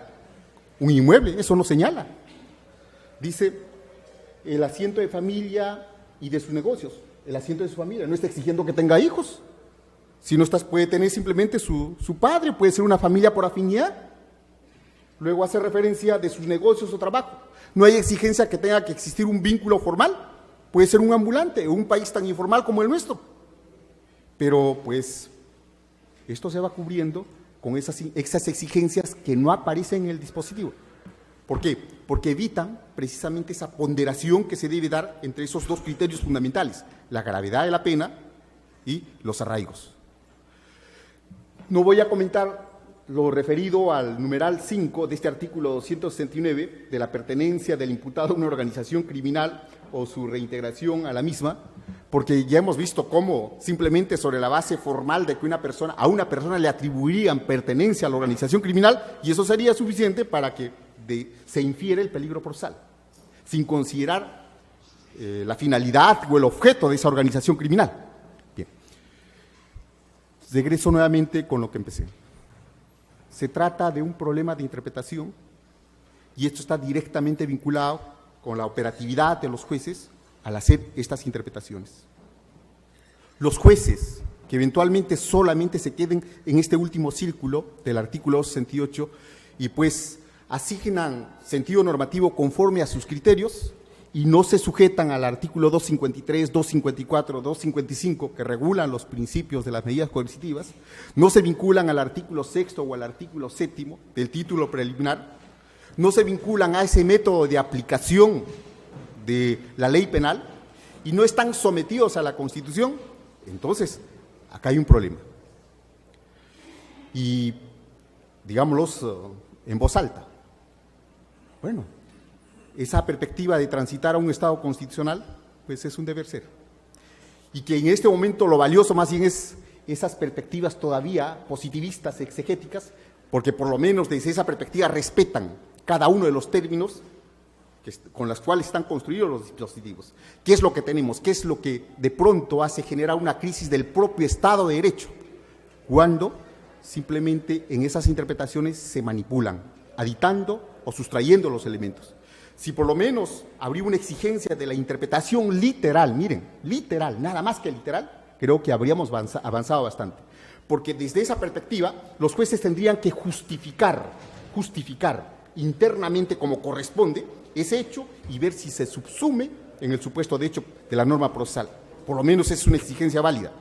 un inmueble, eso no señala. Dice, el asiento de familia y de sus negocios, el asiento de su familia, no está exigiendo que tenga hijos. Si no puede tener simplemente su padre, puede ser una familia por afinidad. Luego hace referencia de sus negocios o trabajo. No hay exigencia que tenga que existir un vínculo formal. Puede ser un ambulante o un país tan informal como el nuestro. Pero pues esto se va cubriendo con esas exigencias que no aparecen en el dispositivo. ¿Por qué? Porque evitan precisamente esa ponderación que se debe dar entre esos 2 criterios fundamentales, la gravedad de la pena y los arraigos. No voy a comentar lo referido al numeral 5 de este artículo 269 de la pertenencia del imputado a una organización criminal o su reintegración a la misma, porque ya hemos visto cómo simplemente sobre la base formal de que a una persona le atribuirían pertenencia a la organización criminal y eso sería suficiente para que se infiere el peligro procesal, sin considerar la finalidad o el objeto de esa organización criminal. Bien. Regreso nuevamente con lo que empecé. Se trata de un problema de interpretación y esto está directamente vinculado con la operatividad de los jueces al hacer estas interpretaciones. Los jueces que eventualmente solamente se queden en este último círculo del artículo 268 y pues asignan sentido normativo conforme a sus criterios y no se sujetan al artículo 253, 254, 255 que regulan los principios de las medidas coercitivas, no se vinculan al artículo 6 o al artículo 7 del título preliminar, no se vinculan a ese método de aplicación de la ley penal y no están sometidos a la Constitución, entonces acá hay un problema. Y digámoslo en voz alta. Bueno, esa perspectiva de transitar a un Estado constitucional, pues es un deber ser. Y que en este momento lo valioso más bien es esas perspectivas todavía positivistas, exegéticas, porque por lo menos desde esa perspectiva respetan cada uno de los términos con los cuales están construidos los dispositivos. ¿Qué es lo que tenemos? ¿Qué es lo que de pronto hace generar una crisis del propio Estado de Derecho? Cuando simplemente en esas interpretaciones se manipulan, aditando o sustrayendo los elementos. Si por lo menos habría una exigencia de la interpretación literal, miren, literal, nada más que literal, creo que habríamos avanzado bastante. Porque desde esa perspectiva, los jueces tendrían que justificar internamente como corresponde ese hecho y ver si se subsume en el supuesto de hecho de la norma procesal. Por lo menos es una exigencia válida.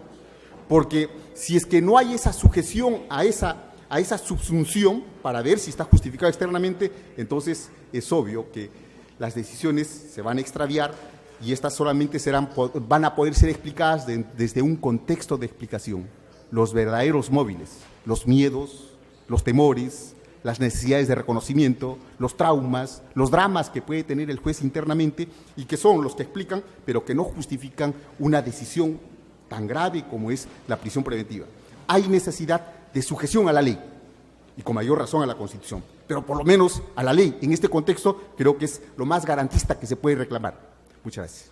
Porque si es que no hay esa sujeción a esa subsunción para ver si está justificado externamente, entonces es obvio que las decisiones se van a extraviar y estas solamente van a poder ser explicadas desde un contexto de explicación. Los verdaderos móviles, los miedos, los temores, las necesidades de reconocimiento, los traumas, los dramas que puede tener el juez internamente y que son los que explican, pero que no justifican una decisión tan grave como es la prisión preventiva. Hay necesidad de sujeción a la ley y con mayor razón a la Constitución, pero por lo menos a la ley. En este contexto creo que es lo más garantista que se puede reclamar. Muchas gracias.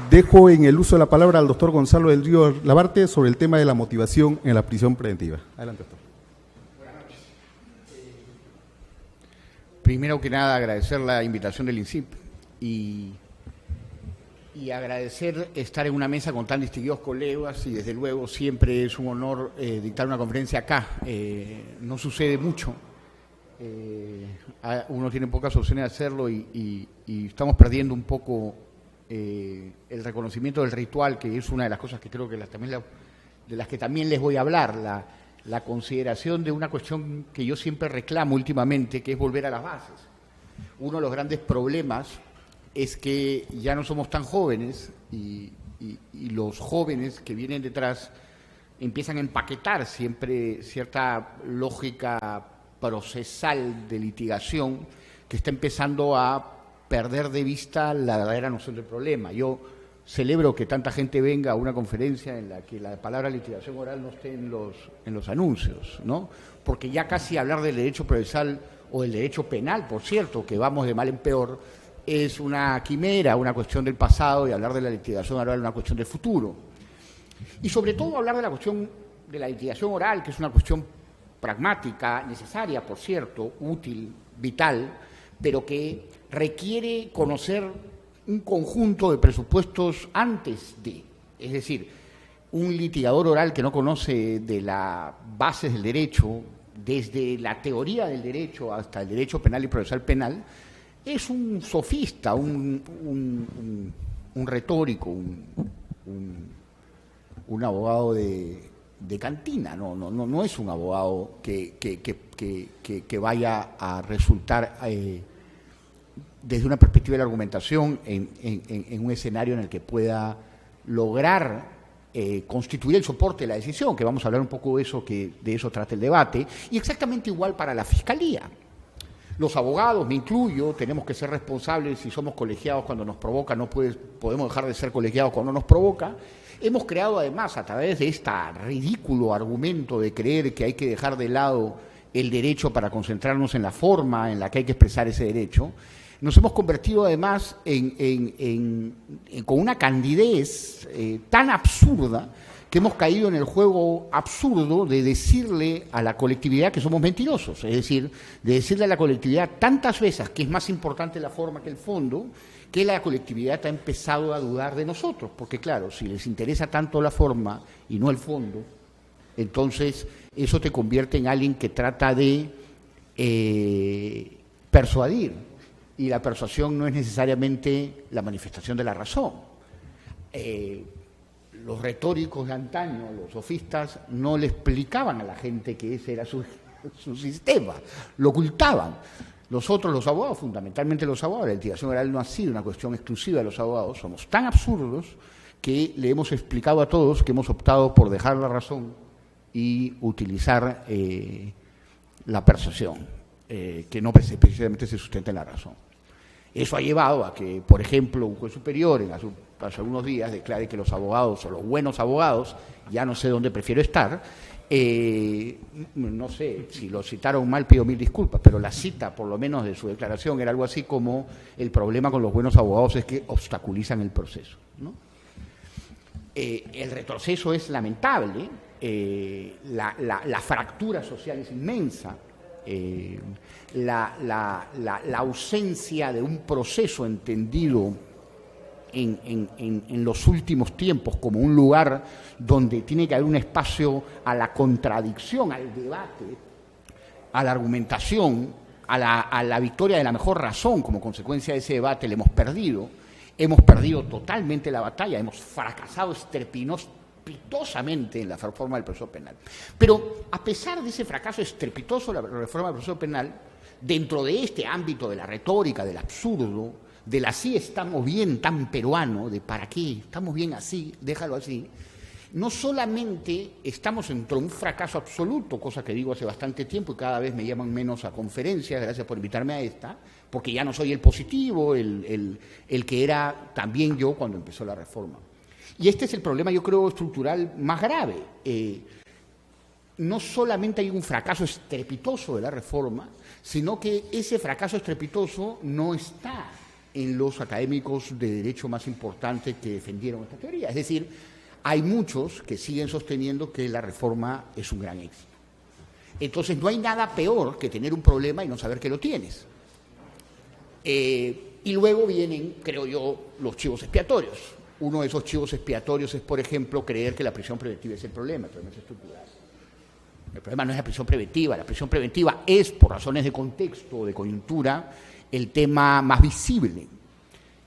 Dejo en el uso de la palabra al doctor Gonzalo del Río Labarte sobre el tema de la motivación en la prisión preventiva. Adelante, doctor. Primero que nada, agradecer la invitación del INSIP y agradecer estar en una mesa con tan distinguidos colegas y desde luego siempre es un honor dictar una conferencia acá. No sucede mucho, uno tiene pocas opciones de hacerlo y estamos perdiendo un poco el reconocimiento del ritual, que es una de las cosas que creo que de las que también les voy a hablar, la consideración de una cuestión que yo siempre reclamo últimamente, que es volver a las bases. Uno de los grandes problemas es que ya no somos tan jóvenes y los jóvenes que vienen detrás empiezan a empaquetar siempre cierta lógica procesal de litigación que está empezando a perder de vista la verdadera noción del problema. Yo celebro que tanta gente venga a una conferencia en la que la palabra litigación oral no esté en los anuncios, ¿no? Porque ya casi hablar del derecho procesal o del derecho penal, por cierto, que vamos de mal en peor, es una quimera, una cuestión del pasado, y hablar de la litigación oral es una cuestión del futuro. Y sobre todo hablar de la cuestión de la litigación oral, que es una cuestión pragmática, necesaria, por cierto, útil, vital, pero que requiere conocer un conjunto de presupuestos antes de, es decir, un litigador oral que no conoce de las bases del derecho, desde la teoría del derecho hasta el derecho penal y procesal penal, es un sofista, un retórico, un abogado de cantina, no es un abogado que vaya a resultar desde una perspectiva de la argumentación en un escenario en el que pueda lograr constituir el soporte de la decisión, que vamos a hablar un poco de eso, que de eso trata el debate, y exactamente igual para la Fiscalía. Los abogados, me incluyo, tenemos que ser responsables si somos colegiados cuando nos provoca, no podemos dejar de ser colegiados cuando nos provoca. Hemos creado además, a través de este ridículo argumento de creer que hay que dejar de lado el derecho para concentrarnos en la forma en la que hay que expresar ese derecho, nos hemos convertido además con una candidez tan absurda que hemos caído en el juego absurdo de decirle a la colectividad que somos mentirosos, es decir, de decirle a la colectividad tantas veces que es más importante la forma que el fondo, que la colectividad ha empezado a dudar de nosotros, porque claro, si les interesa tanto la forma y no el fondo, entonces eso te convierte en alguien que trata de persuadir, y la persuasión no es necesariamente la manifestación de la razón. Los retóricos de antaño, los sofistas, no le explicaban a la gente que ese era su sistema, lo ocultaban. Nosotros, los abogados, fundamentalmente los abogados, la litigación oral no ha sido una cuestión exclusiva de los abogados, somos tan absurdos que le hemos explicado a todos que hemos optado por dejar la razón y utilizar la persuasión, que no precisamente se sustenta en la razón. Eso ha llevado a que, por ejemplo, un juez superior hace algunos días declare que los abogados, o los buenos abogados, ya no sé dónde prefiero estar, no sé, si lo citaron mal pido mil disculpas, pero la cita, por lo menos de su declaración, era algo así como: el problema con los buenos abogados es que obstaculizan el proceso, ¿no? El retroceso es lamentable, la fractura social es inmensa, la ausencia de un proceso entendido en los últimos tiempos como un lugar donde tiene que haber un espacio a la contradicción, al debate, a la argumentación, a la victoria de la mejor razón. Como consecuencia de ese debate le hemos perdido totalmente la batalla, hemos fracasado estrepitosamente en la reforma del proceso penal. Pero a pesar de ese fracaso estrepitoso de la reforma del proceso penal, dentro de este ámbito de la retórica, del absurdo, del así estamos bien tan peruano, de para qué, estamos bien así, déjalo así, no solamente estamos entre un fracaso absoluto, cosa que digo hace bastante tiempo y cada vez me llaman menos a conferencias, gracias por invitarme a esta, porque ya no soy el positivo, el que era también yo cuando empezó la reforma, Y este es el problema, yo creo, estructural más grave. No solamente hay un fracaso estrepitoso de la reforma, sino que ese fracaso estrepitoso no está en los académicos de derecho más importantes que defendieron esta teoría. Es decir, hay muchos que siguen sosteniendo que la reforma es un gran éxito. Entonces, no hay nada peor que tener un problema y no saber que lo tienes. Y luego vienen, creo yo, los chivos expiatorios. Uno de esos chivos expiatorios es, por ejemplo, creer que la prisión preventiva es el problema es estructural. El problema no es la prisión preventiva es, por razones de contexto, de coyuntura, el tema más visible.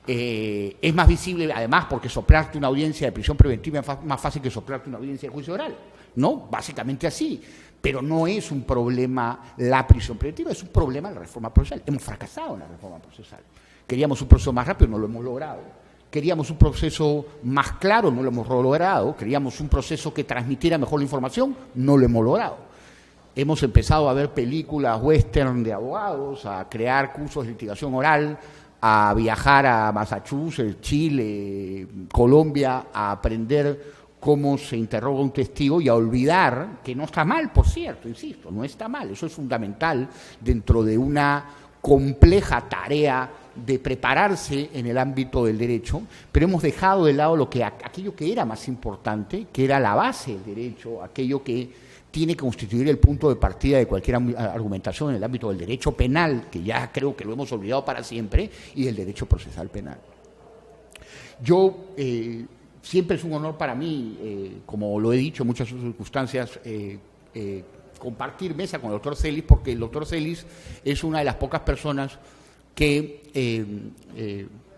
Es más visible, además, porque soplarte una audiencia de prisión preventiva es más fácil que soplarte una audiencia de juicio oral, ¿no? Básicamente así. Pero no es un problema la prisión preventiva, es un problema la reforma procesal. Hemos fracasado en la reforma procesal. Queríamos un proceso más rápido, no lo hemos logrado. Queríamos un proceso más claro, no lo hemos logrado. Queríamos un proceso que transmitiera mejor la información, no lo hemos logrado. Hemos empezado a ver películas western de abogados, a crear cursos de litigación oral, a viajar a Massachusetts, Chile, Colombia, a aprender cómo se interroga un testigo y a olvidar, que no está mal, por cierto, insisto, no está mal, eso es fundamental dentro de una compleja tarea de prepararse en el ámbito del derecho, pero hemos dejado de lado aquello que era más importante, que era la base del derecho, aquello que tiene que constituir el punto de partida de cualquier argumentación en el ámbito del derecho penal, que ya creo que lo hemos olvidado para siempre, y del derecho procesal penal. Yo siempre es un honor para mí, como lo he dicho en muchas circunstancias, compartir mesa con el doctor Celis, porque el doctor Celis es una de las pocas personas que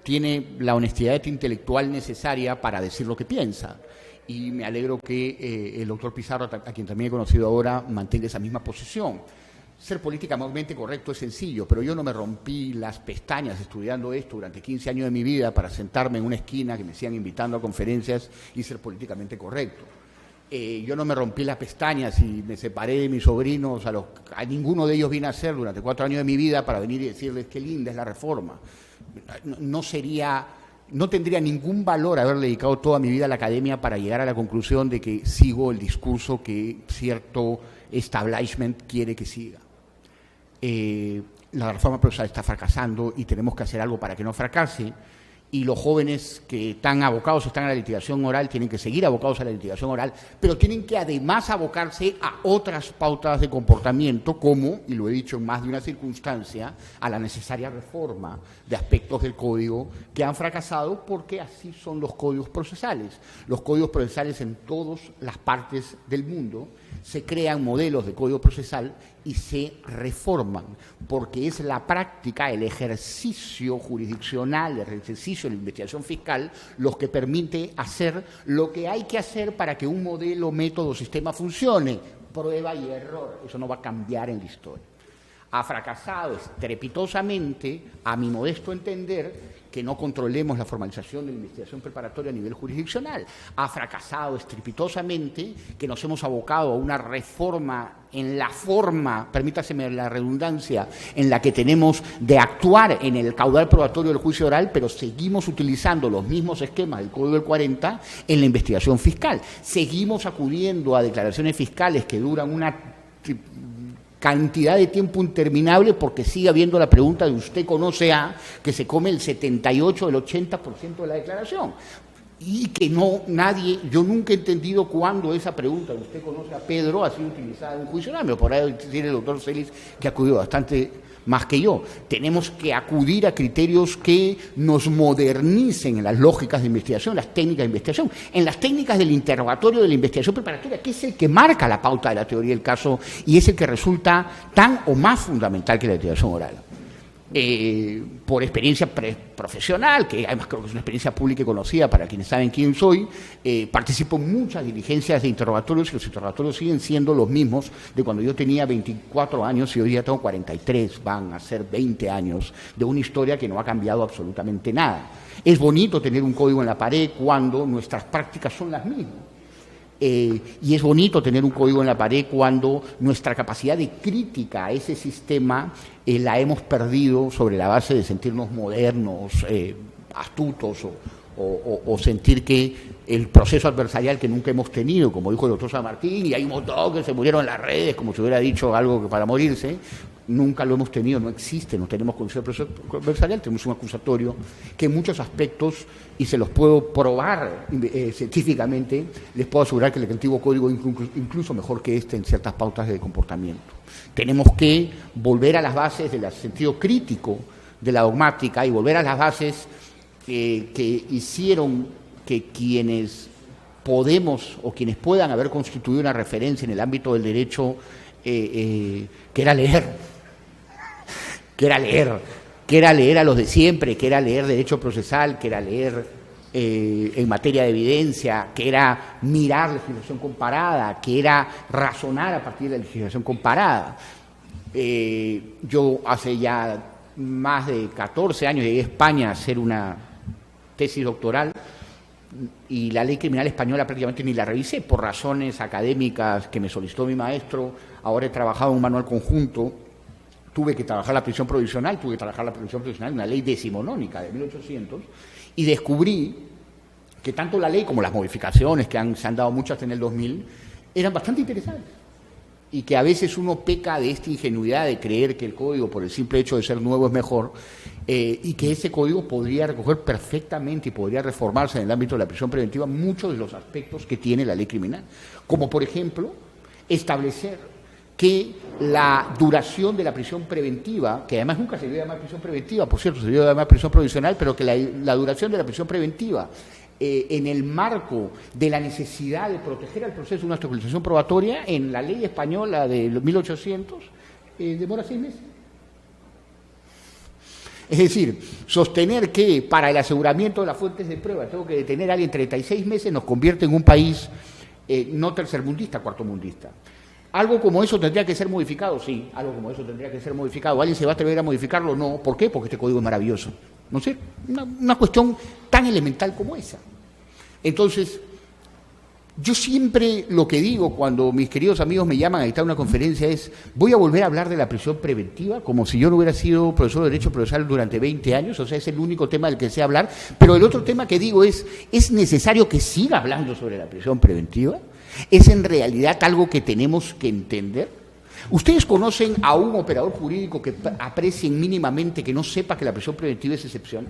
tiene la honestidad intelectual necesaria para decir lo que piensa. Y me alegro que el doctor Pizarro, a quien también he conocido ahora, mantenga esa misma posición. Ser políticamente correcto es sencillo, pero yo no me rompí las pestañas estudiando esto durante 15 años de mi vida para sentarme en una esquina que me sigan invitando a conferencias y ser políticamente correcto. Yo no me rompí las pestañas y me separé de mis sobrinos, a ninguno de ellos vine a hacer durante 4 años de mi vida para venir y decirles qué linda es la reforma. No tendría ningún valor haberle dedicado toda mi vida a la academia para llegar a la conclusión de que sigo el discurso que cierto establishment quiere que siga. La reforma procesal está fracasando y tenemos que hacer algo para que no fracase. Y los jóvenes que están abocados a la litigación oral tienen que seguir abocados a la litigación oral, pero tienen que además abocarse a otras pautas de comportamiento, como, y lo he dicho en más de una circunstancia, a la necesaria reforma de aspectos del código que han fracasado porque así son los códigos procesales. Los códigos procesales en todas las partes del mundo se crean modelos de código procesal y se reforman, porque es la práctica, el ejercicio jurisdiccional, el ejercicio de la investigación fiscal, los que permite hacer lo que hay que hacer para que un modelo, método o sistema funcione. Prueba y error, eso no va a cambiar en la historia. Ha fracasado estrepitosamente, a mi modesto entender, que no controlemos la formalización de la investigación preparatoria a nivel jurisdiccional. Ha fracasado estrepitosamente que nos hemos abocado a una reforma en la forma, permítaseme la redundancia, en la que tenemos de actuar en el caudal probatorio del juicio oral, pero seguimos utilizando los mismos esquemas del Código del 40 en la investigación fiscal. Seguimos acudiendo a declaraciones fiscales que duran una cantidad de tiempo interminable porque sigue habiendo la pregunta de usted conoce a, que se come el 78, el 80% de la declaración. Y que yo nunca he entendido cuándo esa pregunta de usted conoce a Pedro ha sido utilizada en un juicio oral. Por ahí decir el doctor Celis que acudió bastante más que yo. Tenemos que acudir a criterios que nos modernicen en las lógicas de investigación, las técnicas de investigación, en las técnicas del interrogatorio de la investigación preparatoria, que es el que marca la pauta de la teoría del caso y es el que resulta tan o más fundamental que la investigación oral. Por experiencia profesional, que además creo que es una experiencia pública y conocida para quienes saben quién soy, participo en muchas diligencias de interrogatorios y los interrogatorios siguen siendo los mismos de cuando yo tenía 24 años y hoy día tengo 43, van a ser 20 años de una historia que no ha cambiado absolutamente nada. Es bonito tener un código en la pared cuando nuestras prácticas son las mismas. Y es bonito tener un código en la pared cuando nuestra capacidad de crítica a ese sistema la hemos perdido sobre la base de sentirnos modernos, astutos o sentir que el proceso adversarial que nunca hemos tenido, como dijo el doctor San Martín, y hay un montón que se murieron en las redes, como si hubiera dicho algo que para morirse, nunca lo hemos tenido, no existe, no tenemos concepto de proceso adversarial, tenemos un acusatorio que en muchos aspectos, y se los puedo probar científicamente, les puedo asegurar que el antiguo código incluso mejor que este en ciertas pautas de comportamiento. Tenemos que volver a las bases del sentido crítico de la dogmática y volver a las bases que hicieron que quienes podemos o quienes puedan haber constituido una referencia en el ámbito del derecho, que era leer a los de siempre, que era leer derecho procesal, que era leer en materia de evidencia, que era mirar legislación comparada, que era razonar a partir de la legislación comparada. Yo hace ya más de 14 años llegué a España a hacer una tesis doctoral y la ley criminal española prácticamente ni la revisé por razones académicas que me solicitó mi maestro. Ahora he trabajado en un manual conjunto, tuve que trabajar la prisión provisional, una ley decimonónica de 1800, y descubrí que tanto la ley como las modificaciones, que se han dado muchas en el 2000, eran bastante interesantes. Y que a veces uno peca de esta ingenuidad de creer que el código, por el simple hecho de ser nuevo, es mejor, y que ese código podría recoger perfectamente y podría reformarse en el ámbito de la prisión preventiva muchos de los aspectos que tiene la ley criminal. Como, por ejemplo, establecer que la duración de la prisión preventiva, que además nunca se debió llamar prisión preventiva, por cierto, se debió llamar prisión provisional, pero que la duración de la prisión preventiva en el marco de la necesidad de proteger al proceso de una obstaculización probatoria, en la ley española de 1800, demora 6 meses. Es decir, sostener que para el aseguramiento de las fuentes de prueba tengo que detener a alguien 36 meses nos convierte en un país no tercermundista, cuartomundista. ¿Algo como eso tendría que ser modificado? Sí, algo como eso tendría que ser modificado. ¿Alguien se va a atrever a modificarlo? No. ¿Por qué? Porque este código es maravilloso. No sé, una cuestión tan elemental como esa. Entonces, yo siempre lo que digo cuando mis queridos amigos me llaman a dictar una conferencia es: voy a volver a hablar de la prisión preventiva como si yo no hubiera sido profesor de Derecho Procesal durante 20 años, o sea, es el único tema del que sé hablar, pero el otro tema que digo es necesario que siga hablando sobre la prisión preventiva. ¿Es en realidad algo que tenemos que entender? ¿Ustedes conocen a un operador jurídico que aprecien mínimamente que no sepa que la prisión preventiva es excepción?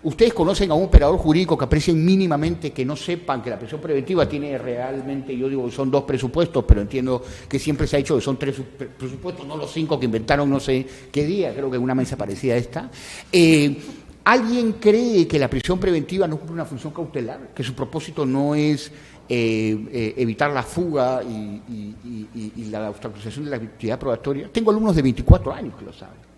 ¿Ustedes conocen a un operador jurídico que aprecien mínimamente que no sepan que la prisión preventiva tiene realmente, yo digo que son 2 presupuestos, pero entiendo que siempre se ha dicho que son 3 presupuestos, no los 5 que inventaron no sé qué día, creo que en una mesa parecida a esta? ¿Alguien cree que la prisión preventiva no cumple una función cautelar? ¿Que su propósito no es evitar la fuga y la obstaculización de la actividad probatoria? Tengo alumnos de 24 años que lo saben.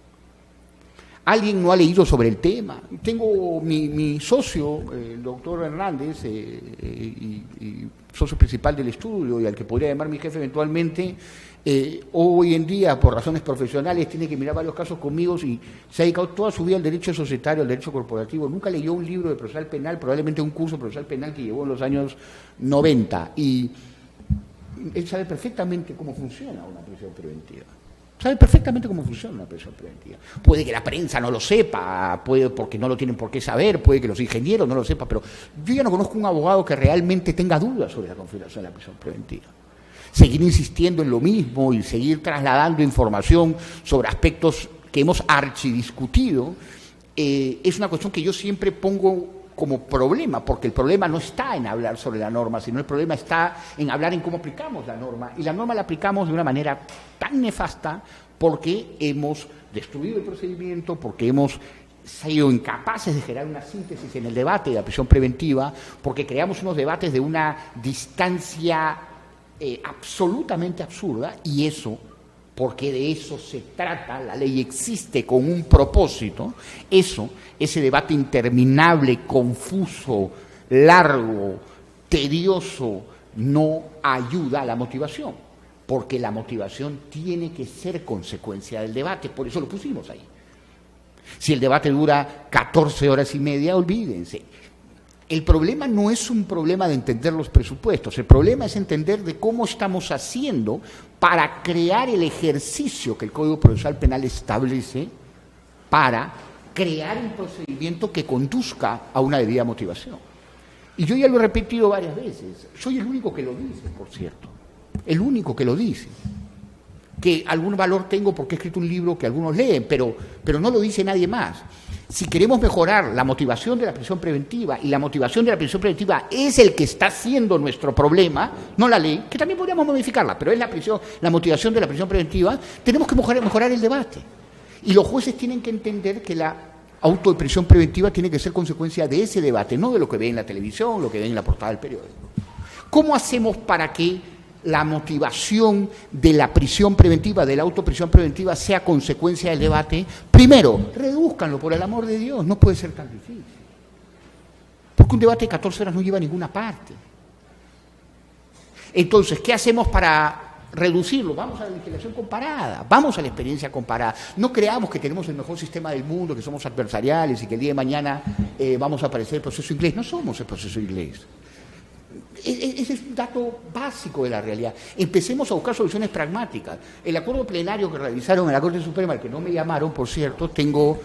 ¿Alguien no ha leído sobre el tema? Tengo mi socio, el doctor Hernández, y socio principal del estudio, y al que podría llamar mi jefe eventualmente, hoy en día, por razones profesionales, tiene que mirar varios casos conmigo y se ha dedicado toda su vida al derecho societario, al derecho corporativo. Nunca leyó un libro de procesal penal, probablemente un curso de procesal penal que llevó en los años 90. Y él sabe perfectamente cómo funciona una prisión preventiva. Sabe perfectamente cómo funciona una prisión preventiva. Puede que la prensa no lo sepa, puede porque no lo tienen por qué saber, puede que los ingenieros no lo sepan, pero yo ya no conozco un abogado que realmente tenga dudas sobre la configuración de la prisión preventiva. Seguir insistiendo en lo mismo y seguir trasladando información sobre aspectos que hemos archidiscutido es una cuestión que yo siempre pongo como problema, porque el problema no está en hablar sobre la norma, sino el problema está en hablar en cómo aplicamos la norma. Y la norma la aplicamos de una manera tan nefasta porque hemos destruido el procedimiento, porque hemos sido incapaces de generar una síntesis en el debate de la prisión preventiva, porque creamos unos debates de una distancia absolutamente absurda, y eso, porque de eso se trata, la ley existe con un propósito, ese debate interminable, confuso, largo, tedioso, no ayuda a la motivación, porque la motivación tiene que ser consecuencia del debate, por eso lo pusimos ahí. Si el debate dura 14 horas y media, olvídense. El problema no es un problema de entender los presupuestos, el problema es entender de cómo estamos haciendo para crear el ejercicio que el Código Procesal Penal establece para crear un procedimiento que conduzca a una debida motivación. Y yo ya lo he repetido varias veces. Soy el único que lo dice, por cierto. El único que lo dice. Que algún valor tengo porque he escrito un libro que algunos leen, pero no lo dice nadie más. Si queremos mejorar la motivación de la prisión preventiva, y la motivación de la prisión preventiva es el que está siendo nuestro problema, no la ley, que también podríamos modificarla, pero es la motivación de la prisión preventiva, tenemos que mejorar el debate. Y los jueces tienen que entender que la auto de prisión preventiva tiene que ser consecuencia de ese debate, no de lo que ven en la televisión, lo que ven en la portada del periódico. ¿Cómo hacemos para que la motivación de la prisión preventiva, de la autoprisión preventiva, sea consecuencia del debate? Primero, redúzcanlo, por el amor de Dios, no puede ser tan difícil. Porque un debate de 14 horas no lleva a ninguna parte. Entonces, ¿qué hacemos para reducirlo? Vamos a la legislación comparada, vamos a la experiencia comparada. No creamos que tenemos el mejor sistema del mundo, que somos adversariales y que el día de mañana vamos a aparecer el proceso inglés. No somos el proceso inglés. Ese es un dato básico de la realidad. Empecemos a buscar soluciones pragmáticas. El acuerdo plenario que realizaron en la Corte Suprema, al que no me llamaron, por cierto, tengo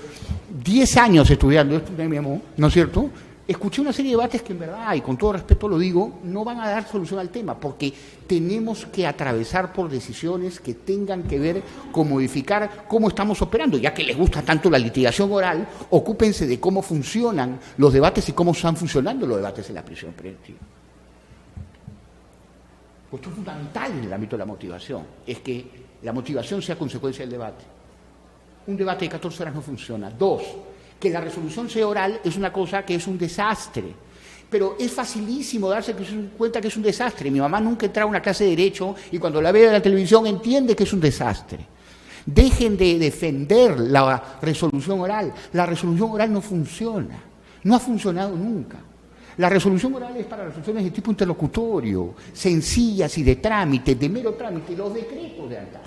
10 años estudiando esto, me llamó, ¿no es cierto? Escuché una serie de debates que en verdad, y con todo respeto lo digo, no van a dar solución al tema, porque tenemos que atravesar por decisiones que tengan que ver con modificar cómo estamos operando. Ya que les gusta tanto la litigación oral, ocúpense de cómo funcionan los debates y cómo están funcionando los debates en la prisión preventiva. Esto es fundamental en el ámbito de la motivación, es que la motivación sea consecuencia del debate. Un debate de 14 horas no funciona. 2, que la resolución sea oral es una cosa que es un desastre. Pero es facilísimo darse cuenta que es un desastre. Mi mamá nunca entraba a una clase de Derecho y cuando la ve en la televisión entiende que es un desastre. Dejen de defender la resolución oral. La resolución oral no funciona. No ha funcionado nunca. La resolución oral es para resoluciones de tipo interlocutorio, sencillas y de trámite, de mero trámite, los decretos de antaño.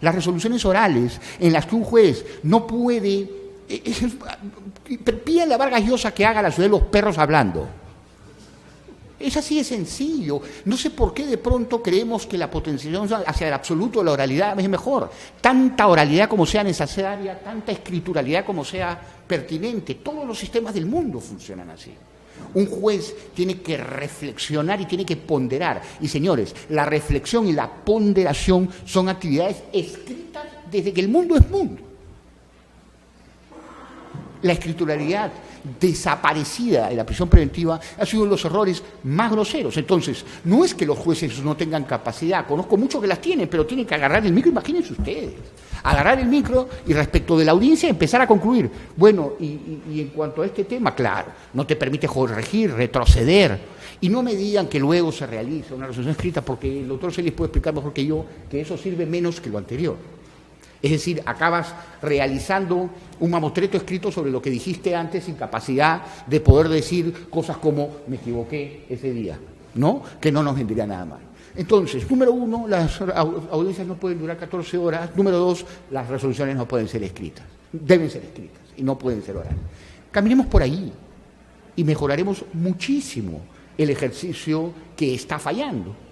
Las resoluciones orales en las que un juez no puede... Pídale a Vargas Llosa que haga la ciudad de los perros hablando. Es así de sencillo. No sé por qué de pronto creemos que la potenciación hacia el absoluto de la oralidad es mejor. Tanta oralidad como sea necesaria, tanta escrituralidad como sea pertinente. Todos los sistemas del mundo funcionan así. Un juez tiene que reflexionar y tiene que ponderar. Y señores, la reflexión y la ponderación son actividades escritas desde que el mundo es mundo. La escrituralidad desaparecida en la prisión preventiva ha sido uno de los errores más groseros. Entonces, no es que los jueces no tengan capacidad, conozco muchos que las tienen, pero tienen que agarrar el micro, imagínense ustedes, agarrar el micro y respecto de la audiencia empezar a concluir. Bueno, y en cuanto a este tema, claro, no te permite corregir, retroceder, y no me digan que luego se realiza una resolución escrita, porque el doctor Celis puede explicar mejor que yo que eso sirve menos que lo anterior. Es decir, acabas realizando un mamotreto escrito sobre lo que dijiste antes sin capacidad de poder decir cosas como me equivoqué ese día, ¿no? Que no nos vendría nada mal. Entonces, número 1, las audiencias no pueden durar 14 horas. Número 2, las resoluciones no pueden ser escritas. Deben ser escritas y no pueden ser orales. Caminemos por ahí y mejoraremos muchísimo el ejercicio que está fallando.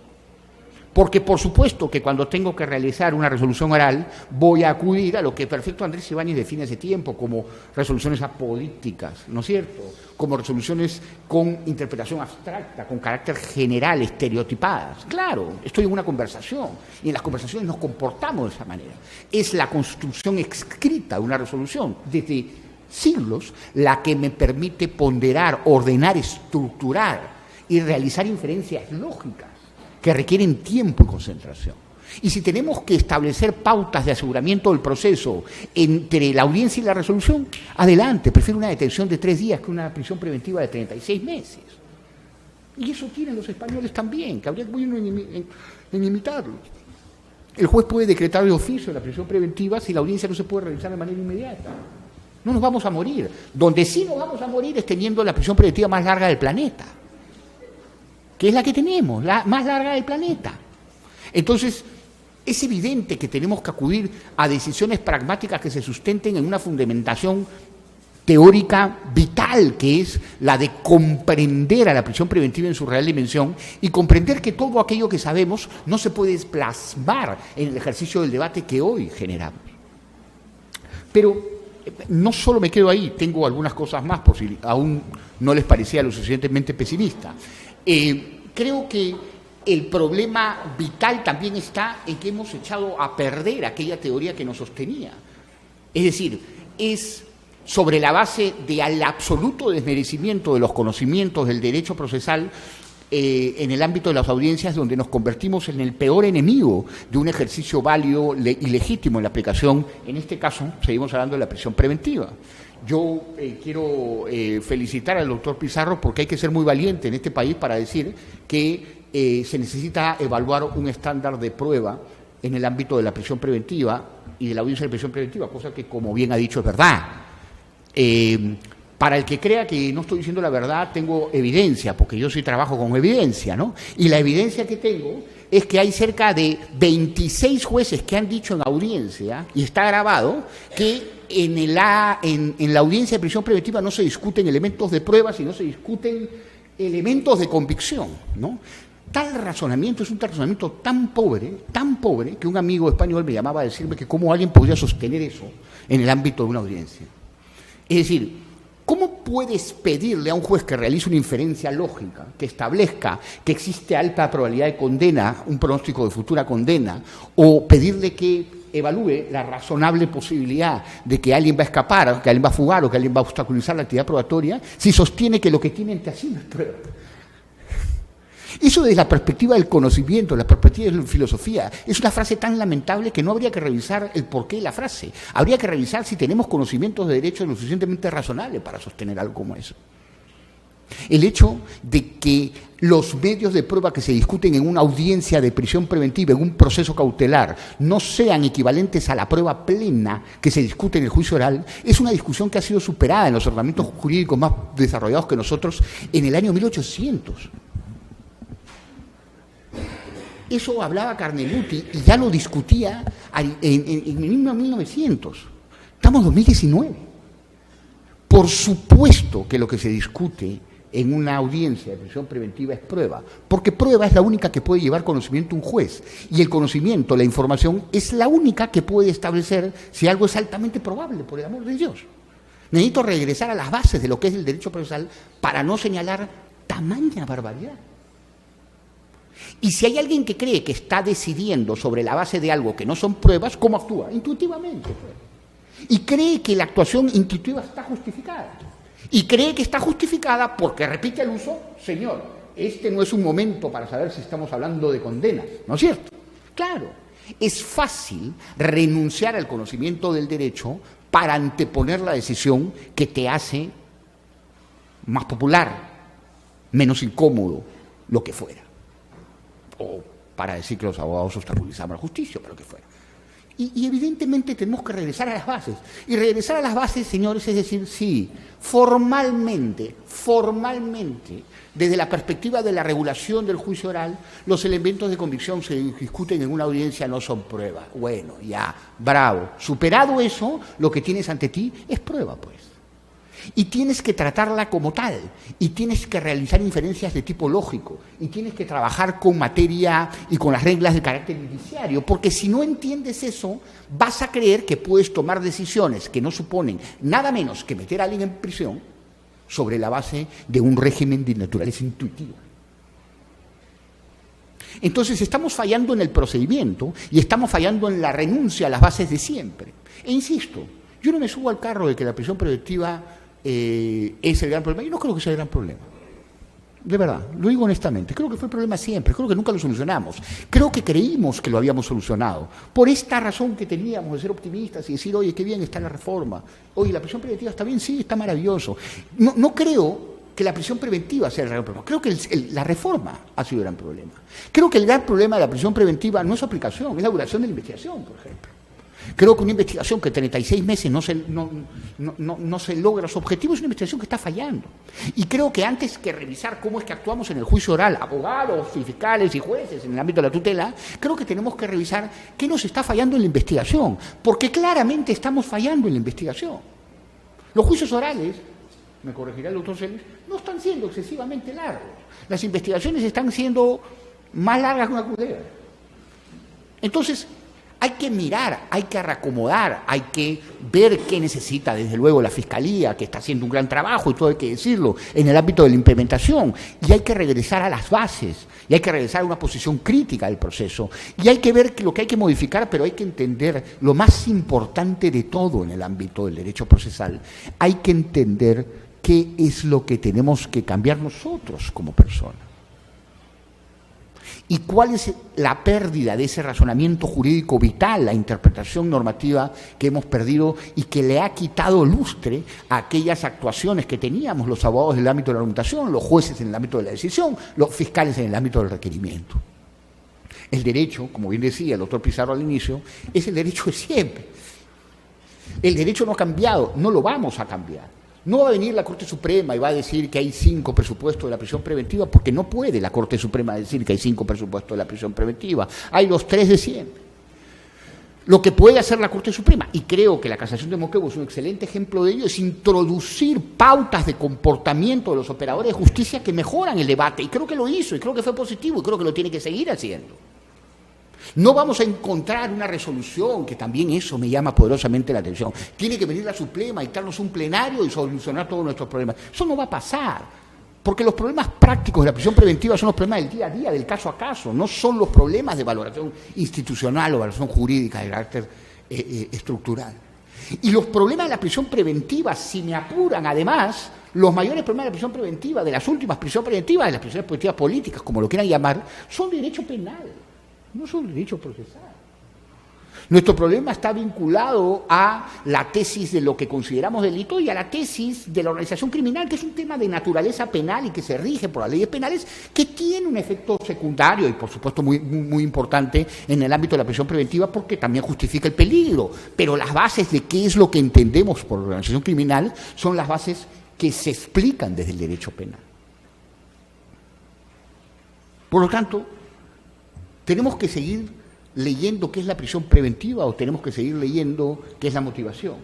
Porque, por supuesto, que cuando tengo que realizar una resolución oral, voy a acudir a lo que perfecto Andrés Ibáñez define hace tiempo como resoluciones apolíticas, ¿no es cierto? Como resoluciones con interpretación abstracta, con carácter general, estereotipadas. Claro, estoy en una conversación y en las conversaciones nos comportamos de esa manera. Es la construcción escrita de una resolución desde siglos la que me permite ponderar, ordenar, estructurar y realizar inferencias lógicas que requieren tiempo y concentración. Y si tenemos que establecer pautas de aseguramiento del proceso entre la audiencia y la resolución, adelante, prefiero una detención de 3 días que una prisión preventiva de 36 meses. Y eso tienen los españoles también, que habría que en imitarlos. El juez puede decretar de oficio la prisión preventiva si la audiencia no se puede realizar de manera inmediata. No nos vamos a morir. Donde sí nos vamos a morir es teniendo la prisión preventiva más larga del planeta, que es la que tenemos, la más larga del planeta. Entonces, es evidente que tenemos que acudir a decisiones pragmáticas que se sustenten en una fundamentación teórica vital, que es la de comprender a la prisión preventiva en su real dimensión y comprender que todo aquello que sabemos no se puede plasmar en el ejercicio del debate que hoy generamos. Pero no solo me quedo ahí, tengo algunas cosas más, por si aún no les parecía lo suficientemente pesimista. Creo que el problema vital también está en que hemos echado a perder aquella teoría que nos sostenía. Es decir, es sobre la base del absoluto desmerecimiento de los conocimientos del derecho procesal en el ámbito de las audiencias donde nos convertimos en el peor enemigo de un ejercicio válido y legítimo en la aplicación. En este caso, seguimos hablando de la prisión preventiva. Yo quiero felicitar al doctor Pizarro porque hay que ser muy valiente en este país para decir que se necesita evaluar un estándar de prueba en el ámbito de la prisión preventiva y de la audiencia de prisión preventiva, cosa que, como bien ha dicho, es verdad. Para el que crea que no estoy diciendo la verdad, tengo evidencia, porque yo sí trabajo con evidencia, ¿no? Y la evidencia que tengo es que hay cerca de 26 jueces que han dicho en audiencia, y está grabado, que en la audiencia de prisión preventiva no se discuten elementos de prueba, sino se discuten elementos de convicción, ¿no? Tal razonamiento es un razonamiento tan pobre, que un amigo español me llamaba a decirme que cómo alguien podría sostener eso en el ámbito de una audiencia. Es decir, ¿cómo puedes pedirle a un juez que realice una inferencia lógica, que establezca que existe alta probabilidad de condena, un pronóstico de futura condena, o pedirle que evalúe la razonable posibilidad de que alguien va a escapar, que alguien va a fugar o que alguien va a obstaculizar la actividad probatoria, si sostiene que lo que tiene ante sí no es prueba? Eso desde la perspectiva del conocimiento, la perspectiva de la filosofía, es una frase tan lamentable que no habría que revisar el porqué de la frase. Habría que revisar si tenemos conocimientos de derecho lo suficientemente razonables para sostener algo como eso. El hecho de que los medios de prueba que se discuten en una audiencia de prisión preventiva, en un proceso cautelar, no sean equivalentes a la prueba plena que se discute en el juicio oral, es una discusión que ha sido superada en los ordenamientos jurídicos más desarrollados que nosotros en el año 1800. Eso hablaba Carneluti y ya lo discutía en el mismo 1900. Estamos en 2019. Por supuesto que lo que se discute en una audiencia de prisión preventiva es prueba, porque prueba es la única que puede llevar conocimiento un juez, y el conocimiento, la información, es la única que puede establecer si algo es altamente probable, por el amor de Dios. Necesito regresar a las bases de lo que es el derecho procesal para no señalar tamaña barbaridad. Y si hay alguien que cree que está decidiendo sobre la base de algo que no son pruebas, ¿cómo actúa? Intuitivamente. Y cree que la actuación intuitiva está justificada. Y cree que está justificada porque repite al uso, señor, este no es un momento para saber si estamos hablando de condenas, ¿no es cierto? Claro, es fácil renunciar al conocimiento del derecho para anteponer la decisión que te hace más popular, menos incómodo, lo que fuera. O para decir que los abogados obstaculizamos la justicia, pero que fuera. Y evidentemente tenemos que regresar a las bases. Y regresar a las bases, señores, es decir, sí, formalmente, desde la perspectiva de la regulación del juicio oral, los elementos de convicción se discuten en una audiencia, no son prueba. Bueno, ya, bravo. Superado eso, lo que tienes ante ti es prueba, pues. Y tienes que tratarla como tal, y tienes que realizar inferencias de tipo lógico, y tienes que trabajar con materia y con las reglas de carácter indiciario, porque si no entiendes eso, vas a creer que puedes tomar decisiones que no suponen nada menos que meter a alguien en prisión sobre la base de un régimen de naturaleza intuitiva. Entonces estamos fallando en el procedimiento y estamos fallando en la renuncia a las bases de siempre. E insisto, yo no me subo al carro de que la prisión preventiva es el gran problema. Yo no creo que sea el gran problema. De verdad, lo digo honestamente. Creo que fue el problema siempre. Creo que nunca lo solucionamos. Creo que creímos que lo habíamos solucionado. Por esta razón que teníamos de ser optimistas y decir, oye, qué bien está la reforma. Oye, ¿la prisión preventiva está bien? Sí, está maravilloso. No creo que la prisión preventiva sea el gran problema. Creo que la reforma ha sido el gran problema. Creo que el gran problema de la prisión preventiva no es su aplicación, es la duración de la investigación, por ejemplo. Creo que una investigación que en 36 meses no se logra su objetivo es una investigación que está fallando. Y creo que antes que revisar cómo es que actuamos en el juicio oral, abogados, fiscales y jueces en el ámbito de la tutela, creo que tenemos que revisar qué nos está fallando en la investigación, porque claramente estamos fallando en la investigación. Los juicios orales, me corregirá el doctor Celis, no están siendo excesivamente largos. Las investigaciones están siendo más largas que una crudela. Entonces, Hay que mirar, hay que reacomodar, hay que ver qué necesita, desde luego, la Fiscalía, que está haciendo un gran trabajo, y todo hay que decirlo, en el ámbito de la implementación. Y hay que regresar a las bases, y hay que regresar a una posición crítica del proceso. Y hay que ver lo que hay que modificar, pero hay que entender lo más importante de todo en el ámbito del derecho procesal. Hay que entender qué es lo que tenemos que cambiar nosotros como personas. ¿Y cuál es la pérdida de ese razonamiento jurídico vital, la interpretación normativa que hemos perdido y que le ha quitado lustre a aquellas actuaciones que teníamos los abogados en el ámbito de la argumentación, los jueces en el ámbito de la decisión, los fiscales en el ámbito del requerimiento? El derecho, como bien decía el doctor Pizarro al inicio, es el derecho de siempre. El derecho no ha cambiado, no lo vamos a cambiar. No va a venir la Corte Suprema y va a decir que hay 5 presupuestos de la prisión preventiva, porque no puede la Corte Suprema decir que hay 5 presupuestos de la prisión preventiva. Hay los 3 de siempre. Lo que puede hacer la Corte Suprema, y creo que la casación de Moquegua es un excelente ejemplo de ello, es introducir pautas de comportamiento de los operadores de justicia que mejoran el debate. Y creo que lo hizo, y creo que fue positivo, y creo que lo tiene que seguir haciendo. No vamos a encontrar una resolución, que también eso me llama poderosamente la atención. Tiene que venir la Suprema, dictarnos un plenario y solucionar todos nuestros problemas. Eso no va a pasar, porque los problemas prácticos de la prisión preventiva son los problemas del día a día, del caso a caso, no son los problemas de valoración institucional o valoración jurídica de carácter estructural. Y los problemas de la prisión preventiva, si me apuran, además, los mayores problemas de la prisión preventiva, de las últimas prisiones preventivas, de las prisiones preventivas políticas, como lo quieran llamar, son de derecho penal. No son derecho procesal. Nuestro problema está vinculado a la tesis de lo que consideramos delito y a la tesis de la organización criminal, que es un tema de naturaleza penal y que se rige por las leyes penales, que tiene un efecto secundario y, por supuesto, muy importante en el ámbito de la prisión preventiva, porque también justifica el peligro. Pero las bases de qué es lo que entendemos por organización criminal son las bases que se explican desde el derecho penal. Por lo tanto, ¿tenemos que seguir leyendo qué es la prisión preventiva o tenemos que seguir leyendo qué es la motivación?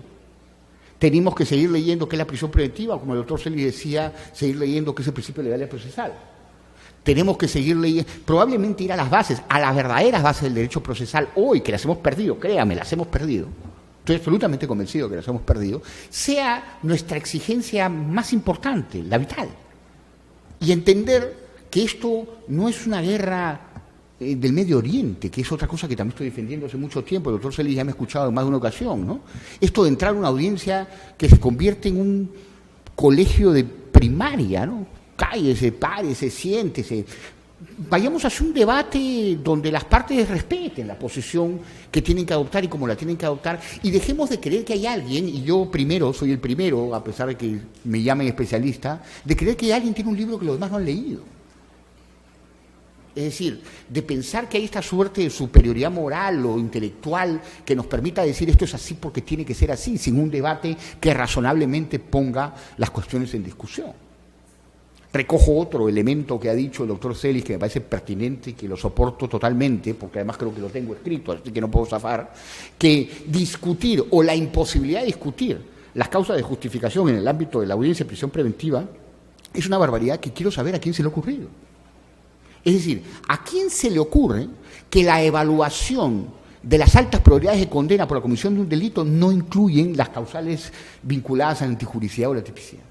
Tenemos que seguir leyendo qué es la prisión preventiva, o como el doctor Celis decía, seguir leyendo qué es el principio legal y procesal. Tenemos que seguir leyendo, probablemente ir a las bases, a las verdaderas bases del derecho procesal hoy, que las hemos perdido, créame, las hemos perdido. Estoy absolutamente convencido que las hemos perdido, sea nuestra exigencia más importante, la vital. Y entender que esto no es una guerra del Medio Oriente, que es otra cosa que también estoy defendiendo hace mucho tiempo, el doctor Celis ya me ha escuchado en más de una ocasión, ¿no? Esto de entrar a una audiencia que se convierte en un colegio de primaria, ¿no? Cállese, párese, siéntese. Vayamos hacia un debate donde las partes respeten la posición que tienen que adoptar y cómo la tienen que adoptar, y dejemos de creer que hay alguien, y yo primero, soy el primero, a pesar de que me llamen especialista, de creer que alguien tiene un libro que los demás no han leído. Es decir, de pensar que hay esta suerte de superioridad moral o intelectual que nos permita decir esto es así porque tiene que ser así, sin un debate que razonablemente ponga las cuestiones en discusión. Recojo otro elemento que ha dicho el doctor Celis que me parece pertinente y que lo soporto totalmente, porque además creo que lo tengo escrito, así que no puedo zafar, que discutir o la imposibilidad de discutir las causas de justificación en el ámbito de la audiencia de prisión preventiva es una barbaridad que quiero saber a quién se le ha ocurrido. Es decir, ¿a quién se le ocurre que la evaluación de las altas probabilidades de condena por la comisión de un delito no incluyen las causales vinculadas a la antijuricidad o la tipicidad?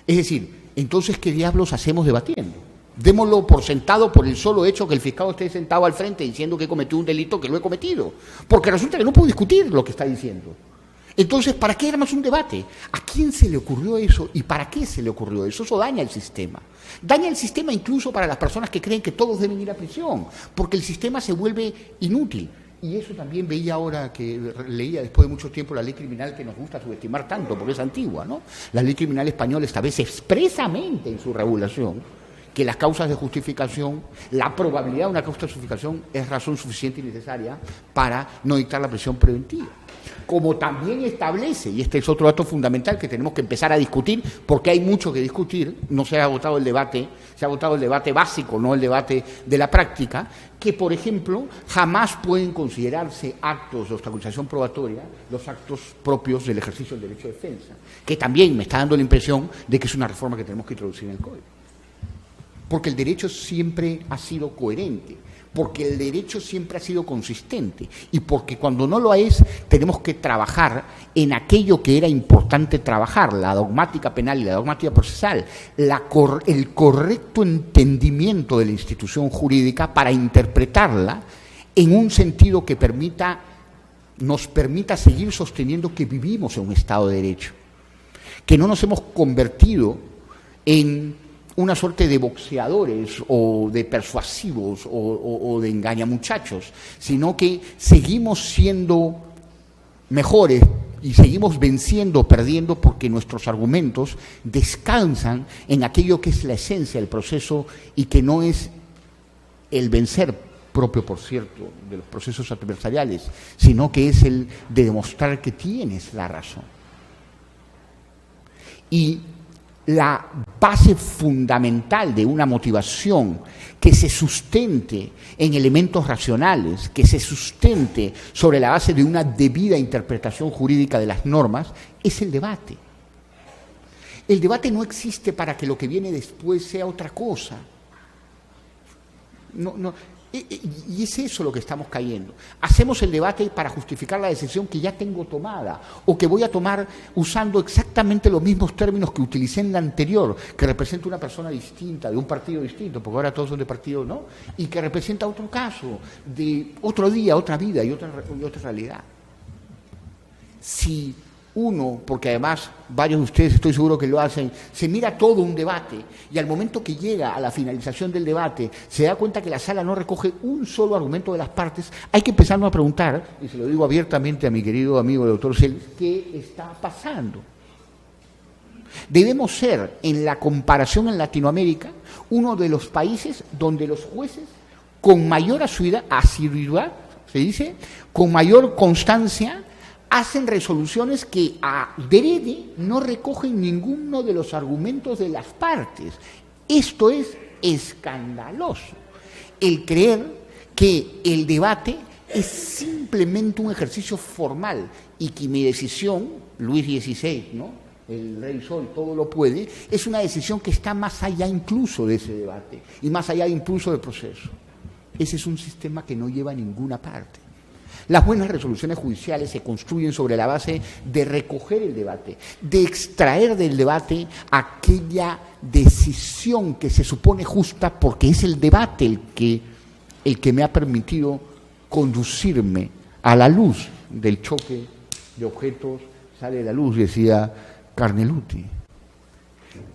Es decir, entonces, ¿qué diablos hacemos debatiendo? Démoslo por sentado por el solo hecho que el fiscal esté sentado al frente diciendo que he cometido un delito que lo he cometido. Porque resulta que no puedo discutir lo que está diciendo. Entonces, ¿para qué armas un debate? ¿A quién se le ocurrió eso y para qué se le ocurrió eso? Eso daña el sistema. Daña el sistema incluso para las personas que creen que todos deben ir a prisión, porque el sistema se vuelve inútil. Y eso también veía ahora que leía después de mucho tiempo la ley criminal que nos gusta subestimar tanto, porque es antigua, ¿no? La ley criminal española establece expresamente en su regulación que las causas de justificación, la probabilidad de una causa de justificación es razón suficiente y necesaria para no dictar la prisión preventiva. Como también establece, y este es otro dato fundamental que tenemos que empezar a discutir, porque hay mucho que discutir, no se ha agotado el debate, se ha agotado el debate básico, no el debate de la práctica, que, por ejemplo, jamás pueden considerarse actos de obstaculización probatoria los actos propios del ejercicio del derecho de defensa, que también me está dando la impresión de que es una reforma que tenemos que introducir en el Código. Porque el derecho siempre ha sido coherente. porque el derecho siempre ha sido consistente y porque cuando no lo es tenemos que trabajar en aquello que era importante trabajar, la dogmática penal y la dogmática procesal, el correcto entendimiento de la institución jurídica para interpretarla en un sentido que nos permita seguir sosteniendo que vivimos en un Estado de Derecho, que no nos hemos convertido en una suerte de boxeadores o de persuasivos o de engañamuchachos, sino que seguimos siendo mejores y seguimos venciendo o perdiendo porque nuestros argumentos descansan en aquello que es la esencia del proceso y que no es el vencer propio, por cierto, de los procesos adversariales, sino que es el de demostrar que tienes la razón. Y la base fundamental de una motivación que se sustente en elementos racionales, que se sustente sobre la base de una debida interpretación jurídica de las normas, es el debate. El debate no existe para que lo que viene después sea otra cosa. Y es eso lo que estamos cayendo. Hacemos el debate para justificar la decisión que ya tengo tomada o que voy a tomar usando exactamente los mismos términos que utilicé en la anterior, que representa una persona distinta, de un partido distinto, porque ahora todos son de partido, ¿no? Y que representa otro caso, de otro día, otra vida y otra realidad. Si uno, porque además varios de ustedes estoy seguro que lo hacen, se mira todo un debate y al momento que llega a la finalización del debate se da cuenta que la sala no recoge un solo argumento de las partes, hay que empezarnos a preguntar, y se lo digo abiertamente a mi querido amigo el doctor Celis, ¿qué está pasando? Debemos ser, en la comparación en Latinoamérica, uno de los países donde los jueces con mayor asiduidad, se dice, con mayor constancia, hacen resoluciones que adrede no recogen ninguno de los argumentos de las partes. Esto es escandaloso. El creer que el debate es simplemente un ejercicio formal y que mi decisión, Luis XVI, ¿no?, el Rey Sol, todo lo puede, es una decisión que está más allá incluso de ese debate y más allá incluso del proceso. Ese es un sistema que no lleva a ninguna parte. Las buenas resoluciones judiciales se construyen sobre la base de recoger el debate, de extraer del debate aquella decisión que se supone justa porque es el debate el que me ha permitido conducirme a la luz del choque de objetos, sale la luz, decía Carneluti.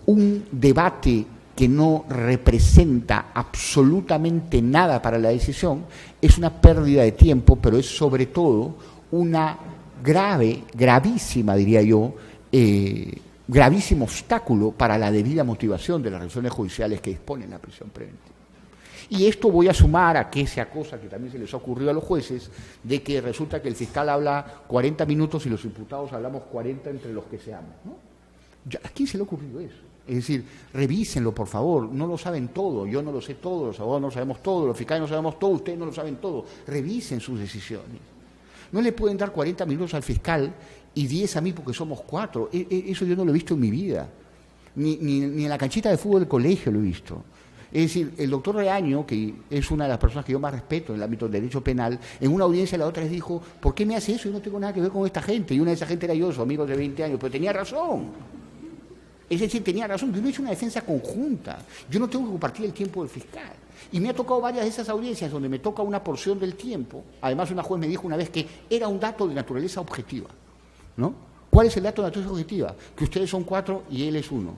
Un debate que no representa absolutamente nada para la decisión, es una pérdida de tiempo, pero es sobre todo una gravísima, diría yo, gravísimo obstáculo para la debida motivación de las resoluciones judiciales que disponen la prisión preventiva. Y esto voy a sumar a que esa cosa que también se les ha ocurrido a los jueces, de que resulta que el fiscal habla 40 minutos y los imputados hablamos 40 entre los que seamos, ¿no? ¿A quién se le ha ocurrido eso? Es decir, revísenlo, por favor, no lo saben todo, yo no lo sé todo, los abogados no lo sabemos todo, los fiscales no sabemos todo, ustedes no lo saben todo, revisen sus decisiones. No le pueden dar 40 minutos al fiscal y 10 a mí porque somos 4, eso yo no lo he visto en mi vida, ni en la canchita de fútbol del colegio lo he visto. Es decir, el doctor Reaño, que es una de las personas que yo más respeto en el ámbito del derecho penal, en una audiencia la otra vez dijo, ¿por qué me hace eso? Yo no tengo nada que ver con esta gente, y una de esa gente era yo, su amigo de 20 años, pero tenía razón. Es decir, tenía razón, yo no he hecho una defensa conjunta, yo no tengo que compartir el tiempo del fiscal. Y me ha tocado varias de esas audiencias donde me toca una porción del tiempo. Además, una juez me dijo una vez que era un dato de naturaleza objetiva, ¿no? ¿Cuál es el dato de naturaleza objetiva? Que ustedes son 4 y él es 1.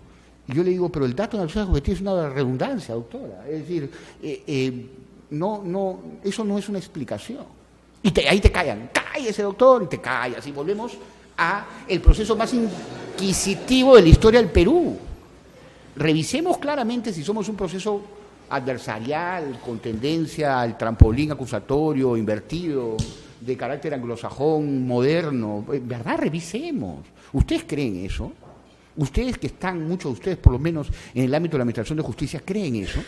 Y yo le digo, pero el dato de naturaleza objetiva es una redundancia, doctora. Es decir, eso no es una explicación. Y ahí te callan, cállese, doctor, y te callas. Y volvemos a el proceso más inquisitivo de la historia del Perú. Revisemos claramente si somos un proceso adversarial, con tendencia al trampolín acusatorio, invertido, de carácter anglosajón, moderno. ¿Verdad? Revisemos. ¿Ustedes creen eso? Ustedes que están, muchos de ustedes por lo menos en el ámbito de la administración de justicia, ¿creen eso?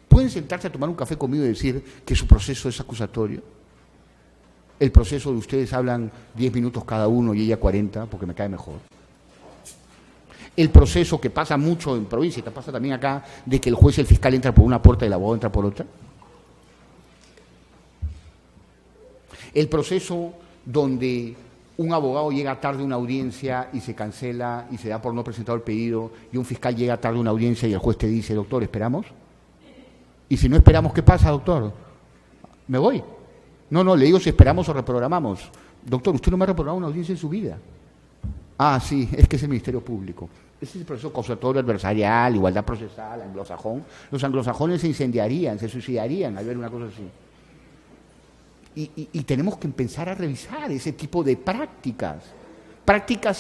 ¿Pueden sentarse a tomar un café conmigo y decir que su proceso es acusatorio? El proceso de ustedes hablan 10 minutos cada uno y ella 40, porque me cae mejor. El proceso que pasa mucho en provincia, que pasa también acá, de que el juez y el fiscal entran por una puerta y el abogado entra por otra. El proceso donde un abogado llega tarde a una audiencia y se cancela y se da por no presentado el pedido, y un fiscal llega tarde a una audiencia y el juez te dice, doctor, ¿esperamos? Y si no esperamos, ¿qué pasa, doctor? ¿Me voy? No, le digo si esperamos o reprogramamos. Doctor, usted no me ha reprogramado una audiencia en su vida. Ah, sí, es que es el Ministerio Público. Ese es el proceso causatorio adversarial, igualdad procesal, anglosajón. Los anglosajones se incendiarían, se suicidarían al ver una cosa así. Y tenemos que empezar a revisar ese tipo de prácticas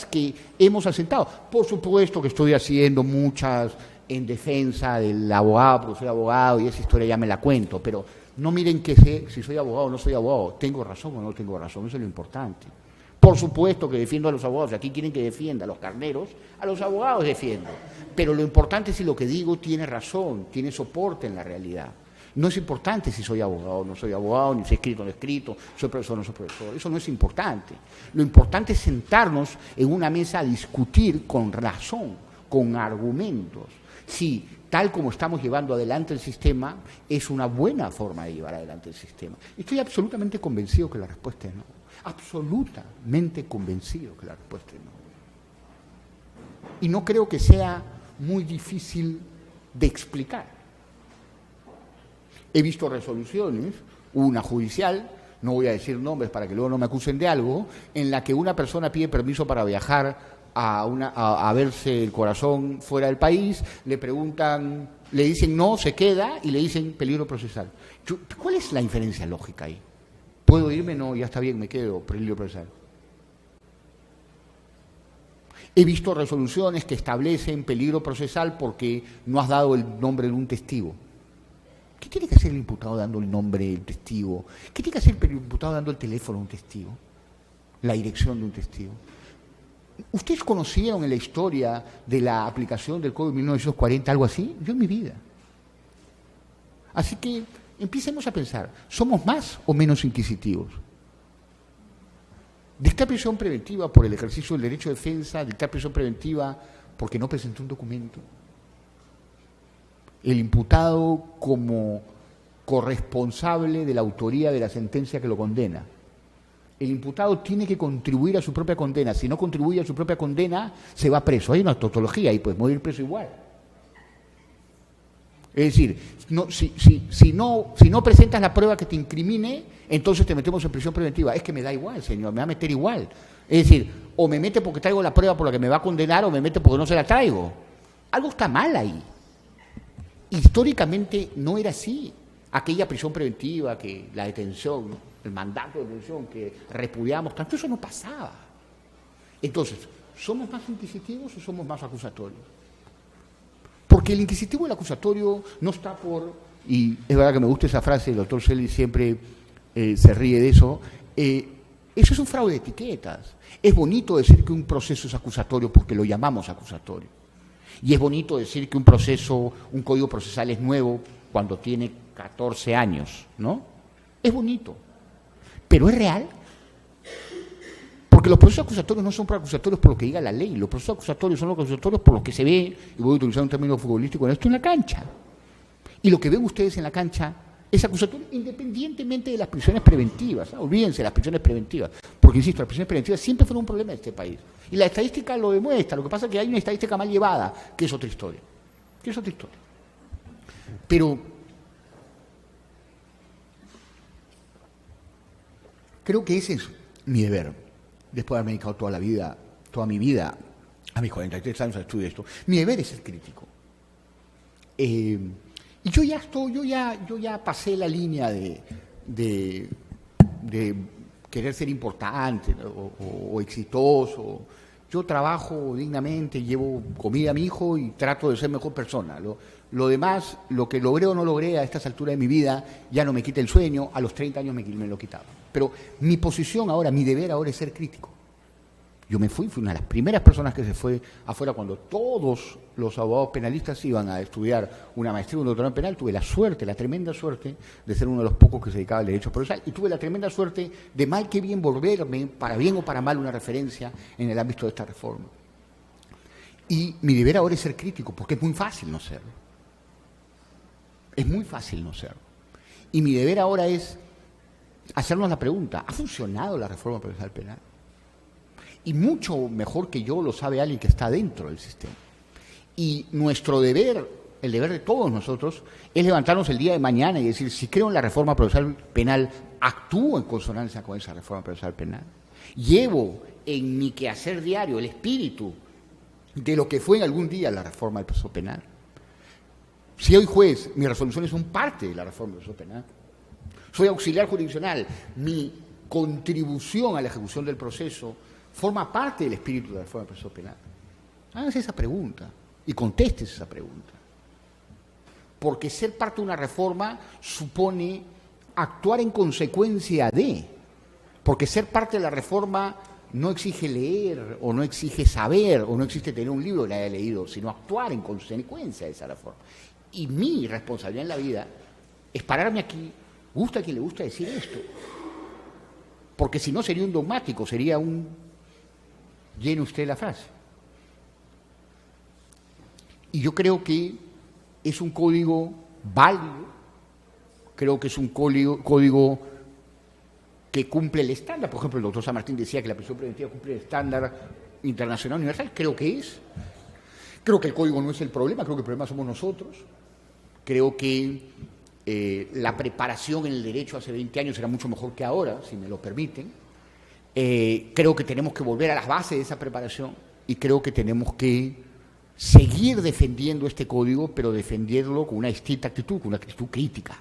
que hemos asentado. Por supuesto que estoy haciendo muchas en defensa del abogado, porque soy abogado y esa historia ya me la cuento, pero no miren que sé si soy abogado o no soy abogado, tengo razón o no tengo razón, eso es lo importante. Por supuesto que defiendo a los abogados, aquí quieren que defienda a los carneros, a los abogados defiendo, pero lo importante es si lo que digo tiene razón, tiene soporte en la realidad. No es importante si soy abogado o no soy abogado, ni si he escrito o no he escrito, soy profesor o no soy profesor. Eso no es importante. Lo importante es sentarnos en una mesa a discutir con razón, con argumentos. Si tal como estamos llevando adelante el sistema es una buena forma de llevar adelante el sistema. Estoy absolutamente convencido que la respuesta es no. Absolutamente convencido que la respuesta es no. Y no creo que sea muy difícil de explicar. He visto resoluciones, una judicial, no voy a decir nombres para que luego no me acusen de algo, en la que una persona pide permiso para viajar a verse el corazón fuera del país, le preguntan, le dicen no, se queda y le dicen peligro procesal. ¿Cuál es la inferencia lógica ahí? ¿Puedo irme? No, ya está bien, me quedo, peligro procesal. He visto resoluciones que establecen peligro procesal porque no has dado el nombre de un testigo. ¿Qué tiene que hacer el imputado dando el nombre del testigo? ¿Qué tiene que hacer el imputado dando el teléfono de un testigo? La dirección de un testigo. ¿Ustedes conocieron en la historia de la aplicación del Código de 1940 algo así? Yo en mi vida. Así que empecemos a pensar, ¿somos más o menos inquisitivos? Dictar prisión preventiva por el ejercicio del derecho de defensa, dictar prisión preventiva porque no presentó un documento. El imputado como corresponsable de la autoría de la sentencia que lo condena. El imputado tiene que contribuir a su propia condena. Si no contribuye a su propia condena, se va preso. Hay una tautología y pues morir preso igual. Es decir, si no presentas la prueba que te incrimine, entonces te metemos en prisión preventiva. Es que me da igual, señor, me va a meter igual. Es decir, o me mete porque traigo la prueba por la que me va a condenar o me mete porque no se la traigo. Algo está mal ahí. Históricamente no era así. Aquella prisión preventiva, que la detención, el mandato de detención que repudiamos tanto, eso no pasaba. Entonces, ¿somos más inquisitivos o somos más acusatorios? Porque el inquisitivo y el acusatorio no está por, y es verdad que me gusta esa frase, el doctor Shelley siempre se ríe de eso, eso es un fraude de etiquetas. Es bonito decir que un proceso es acusatorio porque lo llamamos acusatorio. Y es bonito decir que un proceso, un código procesal es nuevo cuando tiene 14 años, ¿no? Es bonito. ¿Pero es real? Porque los procesos acusatorios no son acusatorios por lo que diga la ley. Los procesos acusatorios son los acusatorios por lo que se ve, y voy a utilizar un término futbolístico en esto, en la cancha. Y lo que ven ustedes en la cancha es acusatorio independientemente de las prisiones preventivas. Olvídense de las prisiones preventivas. Porque, insisto, las prisiones preventivas siempre fueron un problema de este país. Y la estadística lo demuestra. Lo que pasa es que hay una estadística mal llevada, que es otra historia. Pero creo que ese es mi deber, después de haberme dedicado toda mi vida, a mis 43 años a estudiar esto. Mi deber es ser crítico. Y yo ya pasé la línea de querer ser importante o exitoso. Yo trabajo dignamente, llevo comida a mi hijo y trato de ser mejor persona. Lo demás, lo que logré o no logré a estas alturas de mi vida, ya no me quita el sueño. A los 30 años me lo quitaba. Pero mi posición ahora, mi deber ahora es ser crítico. Yo fui una de las primeras personas que se fue afuera cuando todos los abogados penalistas iban a estudiar una maestría, un doctorado en penal. Tuve la suerte, la tremenda suerte de ser uno de los pocos que se dedicaba al derecho procesal y tuve la tremenda suerte de mal que bien volverme, para bien o para mal, una referencia en el ámbito de esta reforma. Y mi deber ahora es ser crítico, porque es muy fácil no serlo. Es muy fácil no serlo. Y mi deber ahora es hacernos la pregunta, ¿ha funcionado la reforma procesal penal? Y mucho mejor que yo lo sabe alguien que está dentro del sistema. Y nuestro deber, el deber de todos nosotros, es levantarnos el día de mañana y decir, si creo en la reforma procesal penal, actúo en consonancia con esa reforma procesal penal. Llevo en mi quehacer diario el espíritu de lo que fue en algún día la reforma del proceso penal. Si hoy juez, mis resoluciones son parte de la reforma del proceso penal. Soy auxiliar jurisdiccional, mi contribución a la ejecución del proceso forma parte del espíritu de la reforma del proceso penal. Háganse esa pregunta y contestes esa pregunta. Porque ser parte de una reforma supone actuar en consecuencia de. Porque ser parte de la reforma no exige leer, o no exige saber, o no exige tener un libro que le haya leído, sino actuar en consecuencia de esa reforma. Y mi responsabilidad en la vida es pararme aquí, gusta a quien le gusta decir esto. Porque si no sería un dogmático, sería un... llene usted la frase. Y yo creo que es un código válido, creo que es un código que cumple el estándar. Por ejemplo, el doctor San Martín decía que la prisión preventiva cumple el estándar internacional universal. Creo que es. Creo que el código no es el problema, creo que el problema somos nosotros. Creo que la preparación en el derecho hace 20 años era mucho mejor que ahora, si me lo permiten. Creo que tenemos que volver a las bases de esa preparación y creo que tenemos que seguir defendiendo este código, pero defenderlo con una distinta actitud, con una actitud crítica,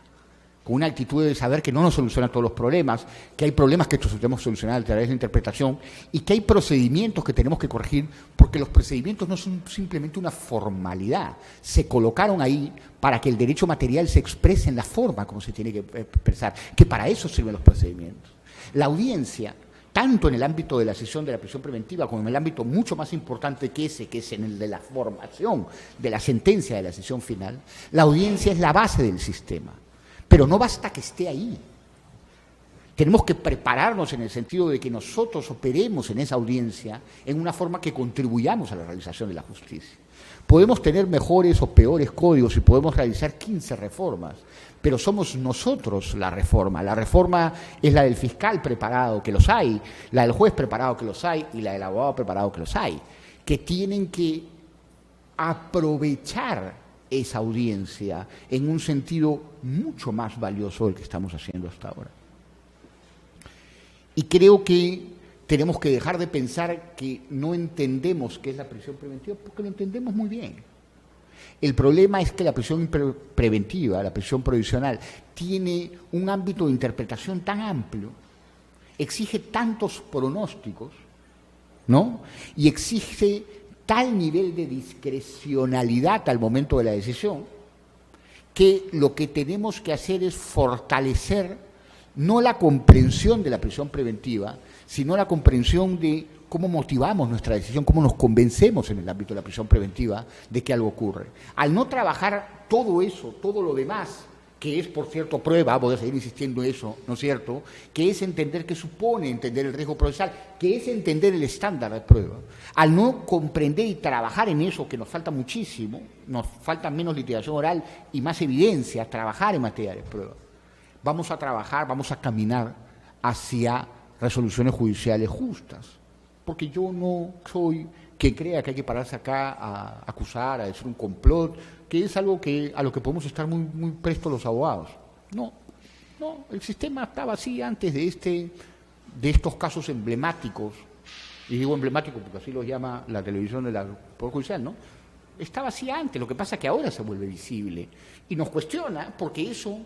con una actitud de saber que no nos soluciona todos los problemas, que hay problemas que estos tenemos que solucionar a través de la interpretación y que hay procedimientos que tenemos que corregir porque los procedimientos no son simplemente una formalidad, se colocaron ahí para que el derecho material se exprese en la forma como se tiene que expresar, que para eso sirven los procedimientos. La audiencia, tanto en el ámbito de la sesión de la prisión preventiva como en el ámbito mucho más importante que ese, que es en el de la formación de la sentencia de la sesión final, la audiencia es la base del sistema. Pero no basta que esté ahí. Tenemos que prepararnos en el sentido de que nosotros operemos en esa audiencia en una forma que contribuyamos a la realización de la justicia. Podemos tener mejores o peores códigos y podemos realizar 15 reformas, pero somos nosotros la reforma. La reforma es la del fiscal preparado, que los hay, la del juez preparado, que los hay, y la del abogado preparado, que los hay, que tienen que aprovechar esa audiencia en un sentido mucho más valioso del que estamos haciendo hasta ahora. Y creo que tenemos que dejar de pensar que no entendemos qué es la prisión preventiva, porque lo entendemos muy bien. El problema es que la prisión preventiva, la prisión provisional, tiene un ámbito de interpretación tan amplio, exige tantos pronósticos, ¿no? Y exige tal nivel de discrecionalidad al momento de la decisión, que lo que tenemos que hacer es fortalecer no la comprensión de la prisión preventiva, sino la comprensión de cómo motivamos nuestra decisión, cómo nos convencemos en el ámbito de la prisión preventiva de que algo ocurre. Al no trabajar todo eso, todo lo demás, que es, por cierto, prueba, voy a seguir insistiendo en eso, ¿no es cierto?, que es entender qué supone entender el riesgo procesal, que es entender el estándar de prueba. Al no comprender y trabajar en eso, que nos falta muchísimo, nos falta menos litigación oral y más evidencia, trabajar en materia de prueba. Vamos a trabajar, vamos a caminar hacia resoluciones judiciales justas, porque yo no soy quien crea que hay que pararse acá a acusar, a decir un complot, que es algo a lo que podemos estar muy prestos los abogados. No, el sistema estaba así antes de estos casos emblemáticos, y digo emblemáticos porque así los llama la televisión de la Poder Judicial, ¿no? Estaba así antes, lo que pasa es que ahora se vuelve visible y nos cuestiona porque eso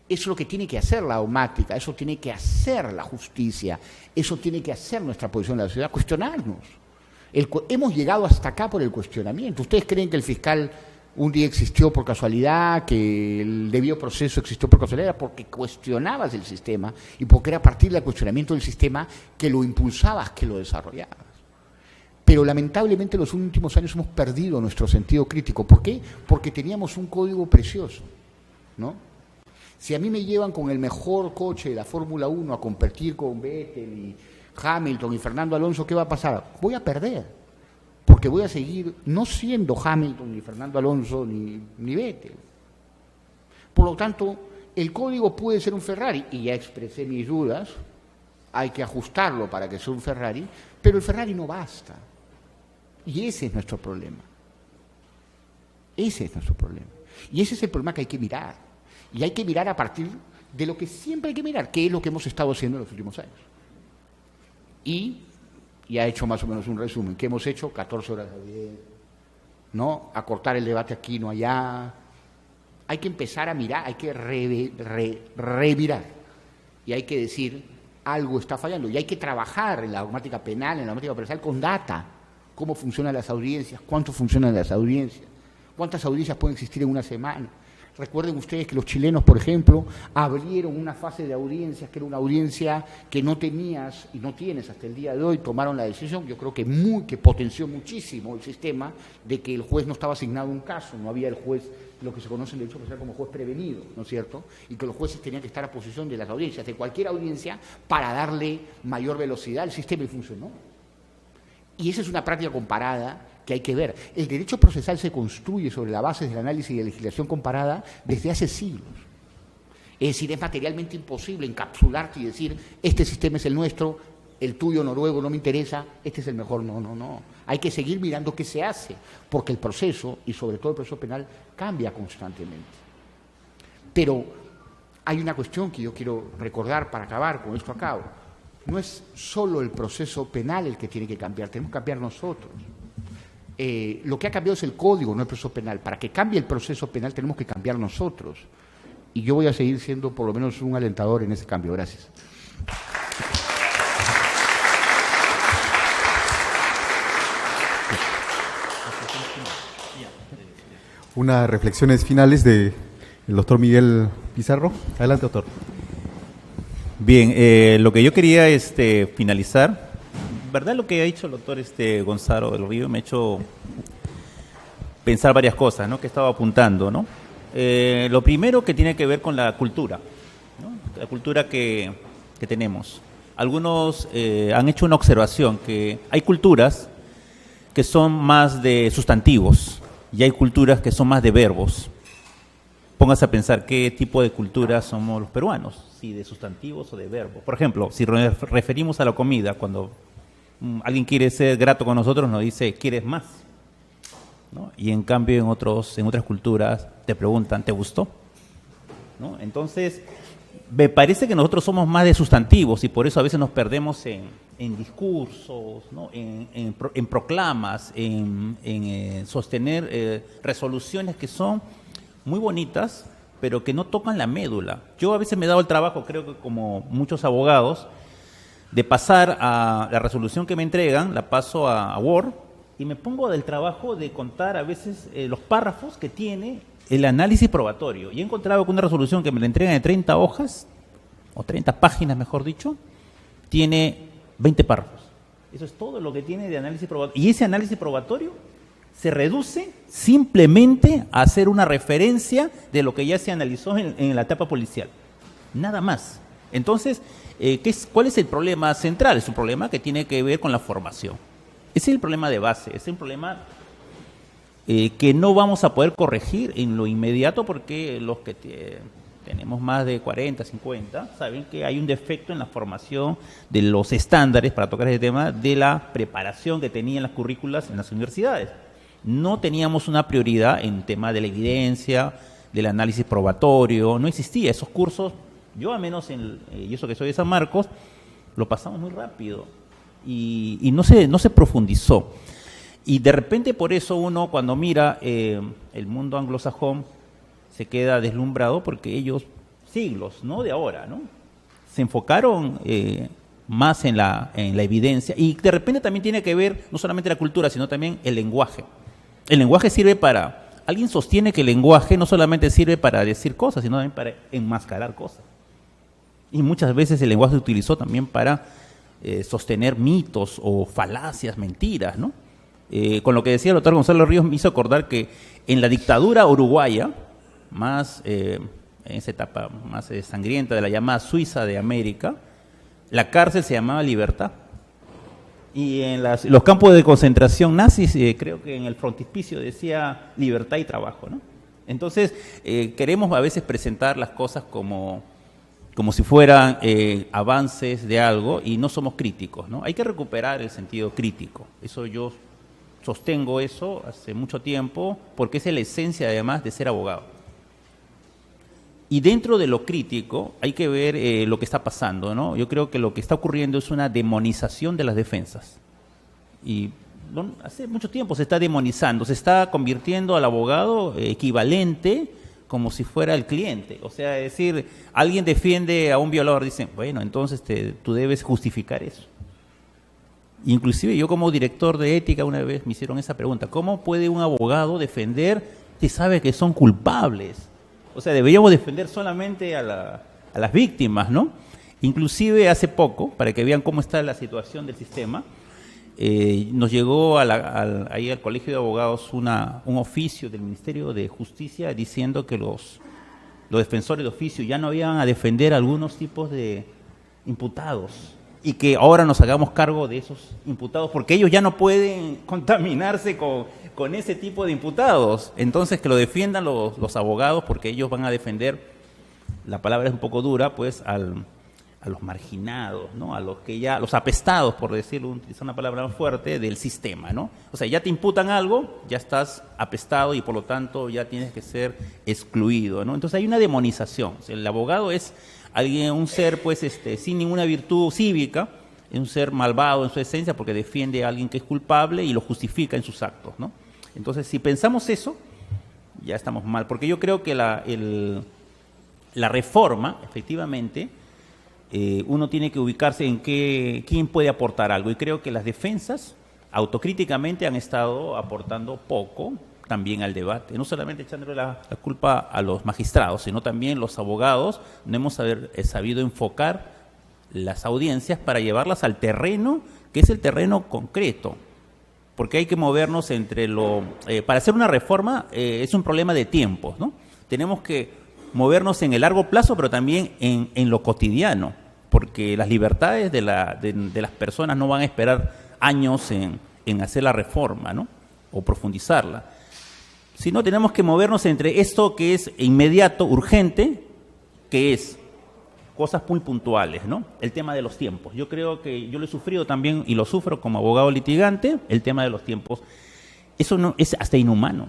es lo que tiene que hacer la dogmática, eso tiene que hacer la justicia, eso tiene que hacer nuestra posición en la sociedad, cuestionarnos. Hemos llegado hasta acá por el cuestionamiento. ¿Ustedes creen que el fiscal un día existió por casualidad, que el debido proceso existió por casualidad? Porque cuestionabas el sistema y porque era a partir del cuestionamiento del sistema que lo impulsabas, que lo desarrollabas. Pero lamentablemente en los últimos años hemos perdido nuestro sentido crítico. ¿Por qué? Porque teníamos un código precioso, ¿no? Si a mí me llevan con el mejor coche de la Fórmula 1 a competir con Vettel y Hamilton y Fernando Alonso, ¿qué va a pasar? Voy a perder, porque voy a seguir no siendo Hamilton, ni Fernando Alonso, ni Vettel. Por lo tanto, el código puede ser un Ferrari, y ya expresé mis dudas, hay que ajustarlo para que sea un Ferrari, pero el Ferrari no basta. Y ese es nuestro problema. Ese es nuestro problema. Y ese es el problema que hay que mirar. Y hay que mirar a partir de lo que siempre hay que mirar, que es lo que hemos estado haciendo en los últimos años. Y ya he hecho más o menos un resumen. ¿Qué hemos hecho? 14 horas de audiencia, ¿no? Acortar el debate aquí, no allá. Hay que empezar a mirar, hay que revirar. Y hay que decir, algo está fallando. Y hay que trabajar en la dogmática penal, en la dogmática procesal, con data. Cómo funcionan las audiencias, cuánto funcionan las audiencias, cuántas audiencias pueden existir en una semana. Recuerden ustedes que los chilenos, por ejemplo, abrieron una fase de audiencias, que era una audiencia que no tenías y no tienes hasta el día de hoy, tomaron la decisión, yo creo que potenció muchísimo el sistema de que el juez no estaba asignado a un caso, no había el juez, lo que se conoce en el derecho procesal como juez prevenido, ¿no es cierto? Y que los jueces tenían que estar a posición de las audiencias, de cualquier audiencia, para darle mayor velocidad al sistema, y funcionó. Y esa es una práctica comparada que hay que ver. El derecho procesal se construye sobre la base del análisis y de legislación comparada desde hace siglos. Es decir, es materialmente imposible encapsularte y decir, este sistema es el nuestro, el tuyo noruego no me interesa, este es el mejor. No. Hay que seguir mirando qué se hace, porque el proceso, y sobre todo el proceso penal, cambia constantemente. Pero hay una cuestión que yo quiero recordar para acabar, con esto acabo. No es solo el proceso penal el que tiene que cambiar, tenemos que cambiar nosotros. Lo que ha cambiado es el código, no el proceso penal. Para que cambie el proceso penal tenemos que cambiar nosotros. Y yo voy a seguir siendo por lo menos un alentador en ese cambio. Gracias. Unas reflexiones finales del doctor Miguel Pizarro. Adelante, doctor. Bien, lo que yo quería finalizar, ¿verdad? Lo que ha dicho el doctor Gonzalo del Río me ha hecho pensar varias cosas, ¿no? Que estaba apuntando, ¿no? Lo primero que tiene que ver con la cultura, ¿no? La cultura que tenemos. Algunos han hecho una observación que hay culturas que son más de sustantivos y hay culturas que son más de verbos. Póngase a pensar qué tipo de cultura somos los peruanos, si de sustantivos o de verbos. Por ejemplo, si nos referimos a la comida, cuando alguien quiere ser grato con nosotros, nos dice, ¿quieres más? ¿No? Y en cambio en otras culturas te preguntan, ¿te gustó? ¿No? Entonces, me parece que nosotros somos más de sustantivos y por eso a veces nos perdemos en discursos, ¿no? en proclamas, en sostener resoluciones que son muy bonitas, pero que no tocan la médula. Yo a veces me he dado el trabajo, creo que como muchos abogados, de pasar a la resolución que me entregan, la paso a Word y me pongo del trabajo de contar a veces los párrafos que tiene el análisis probatorio. Y he encontrado que una resolución que me la entregan de 30 hojas, o 30 páginas mejor dicho, tiene 20 párrafos. Eso es todo lo que tiene de análisis probatorio. Y ese análisis probatorio se reduce simplemente a hacer una referencia de lo que ya se analizó en la etapa policial. Nada más. Entonces, ¿cuál es el problema central? Es un problema que tiene que ver con la formación. Ese es el problema de base, es un problema que no vamos a poder corregir en lo inmediato porque los que tenemos más de 40, 50, saben que hay un defecto en la formación de los estándares, para tocar ese tema, de la preparación que tenían las currículas en las universidades. No teníamos una prioridad en tema de la evidencia, del análisis probatorio, no existía esos cursos. Yo al menos, y eso que soy de San Marcos, lo pasamos muy rápido y no se profundizó. Y de repente por eso uno cuando mira el mundo anglosajón se queda deslumbrado porque ellos, siglos, no de ahora, ¿no? Se enfocaron más en la evidencia y de repente también tiene que ver no solamente la cultura, sino también el lenguaje. El lenguaje sirve para... Alguien sostiene que el lenguaje no solamente sirve para decir cosas, sino también para enmascarar cosas. Y muchas veces el lenguaje se utilizó también para sostener mitos o falacias, mentiras, ¿no? Con lo que decía el doctor Gonzalo Ríos me hizo acordar que en la dictadura uruguaya, en esa etapa más sangrienta de la llamada Suiza de América, la cárcel se llamaba Libertad. Y en los campos de concentración nazis, creo que en el frontispicio decía libertad y trabajo, ¿no? Entonces, queremos a veces presentar las cosas como si fueran avances de algo y no somos críticos, ¿no? Hay que recuperar el sentido crítico. Eso yo sostengo eso hace mucho tiempo porque es la esencia además de ser abogado. Y dentro de lo crítico hay que ver lo que está pasando, ¿no? Yo creo que lo que está ocurriendo es una demonización de las defensas. Y hace mucho tiempo se está demonizando, se está convirtiendo al abogado equivalente como si fuera el cliente. O sea, es decir, alguien defiende a un violador, dicen, bueno, entonces tú debes justificar eso. Inclusive yo como director de ética una vez me hicieron esa pregunta, ¿cómo puede un abogado defender si sabe que son culpables? O sea, deberíamos defender solamente a las víctimas, ¿no? Inclusive hace poco, para que vean cómo está la situación del sistema, nos llegó ahí al Colegio de Abogados un oficio del Ministerio de Justicia diciendo que los defensores de oficio ya no iban a defender algunos tipos de imputados y que ahora nos hagamos cargo de esos imputados porque ellos ya no pueden contaminarse con ese tipo de imputados. Entonces que lo defiendan los abogados porque ellos van a defender, la palabra es un poco dura, pues a los marginados, ¿no? A los apestados, por decirlo, utilizar una palabra más fuerte, del sistema, ¿no? O sea, ya te imputan algo, ya estás apestado y por lo tanto ya tienes que ser excluido, ¿no? Entonces hay una demonización. O sea, el abogado es un ser, pues, sin ninguna virtud cívica, es un ser malvado en su esencia porque defiende a alguien que es culpable y lo justifica en sus actos, ¿no? Entonces, si pensamos eso, ya estamos mal, porque yo creo que la reforma, efectivamente, uno tiene que ubicarse en quién puede aportar algo. Y creo que las defensas autocríticamente han estado aportando poco también al debate. No solamente echándole la culpa a los magistrados, sino también los abogados. No hemos sabido enfocar las audiencias para llevarlas al terreno, que es el terreno concreto. Porque hay que movernos para hacer una reforma es un problema de tiempos, ¿no? Tenemos que movernos en el largo plazo, pero también en lo cotidiano, porque las libertades de las personas no van a esperar años en hacer la reforma, ¿no? O profundizarla. Sino tenemos que movernos entre esto que es inmediato, urgente, que es cosas muy puntuales, ¿no? El tema de los tiempos. Yo creo que yo lo he sufrido también y lo sufro como abogado litigante, el tema de los tiempos. Eso no es hasta inhumano.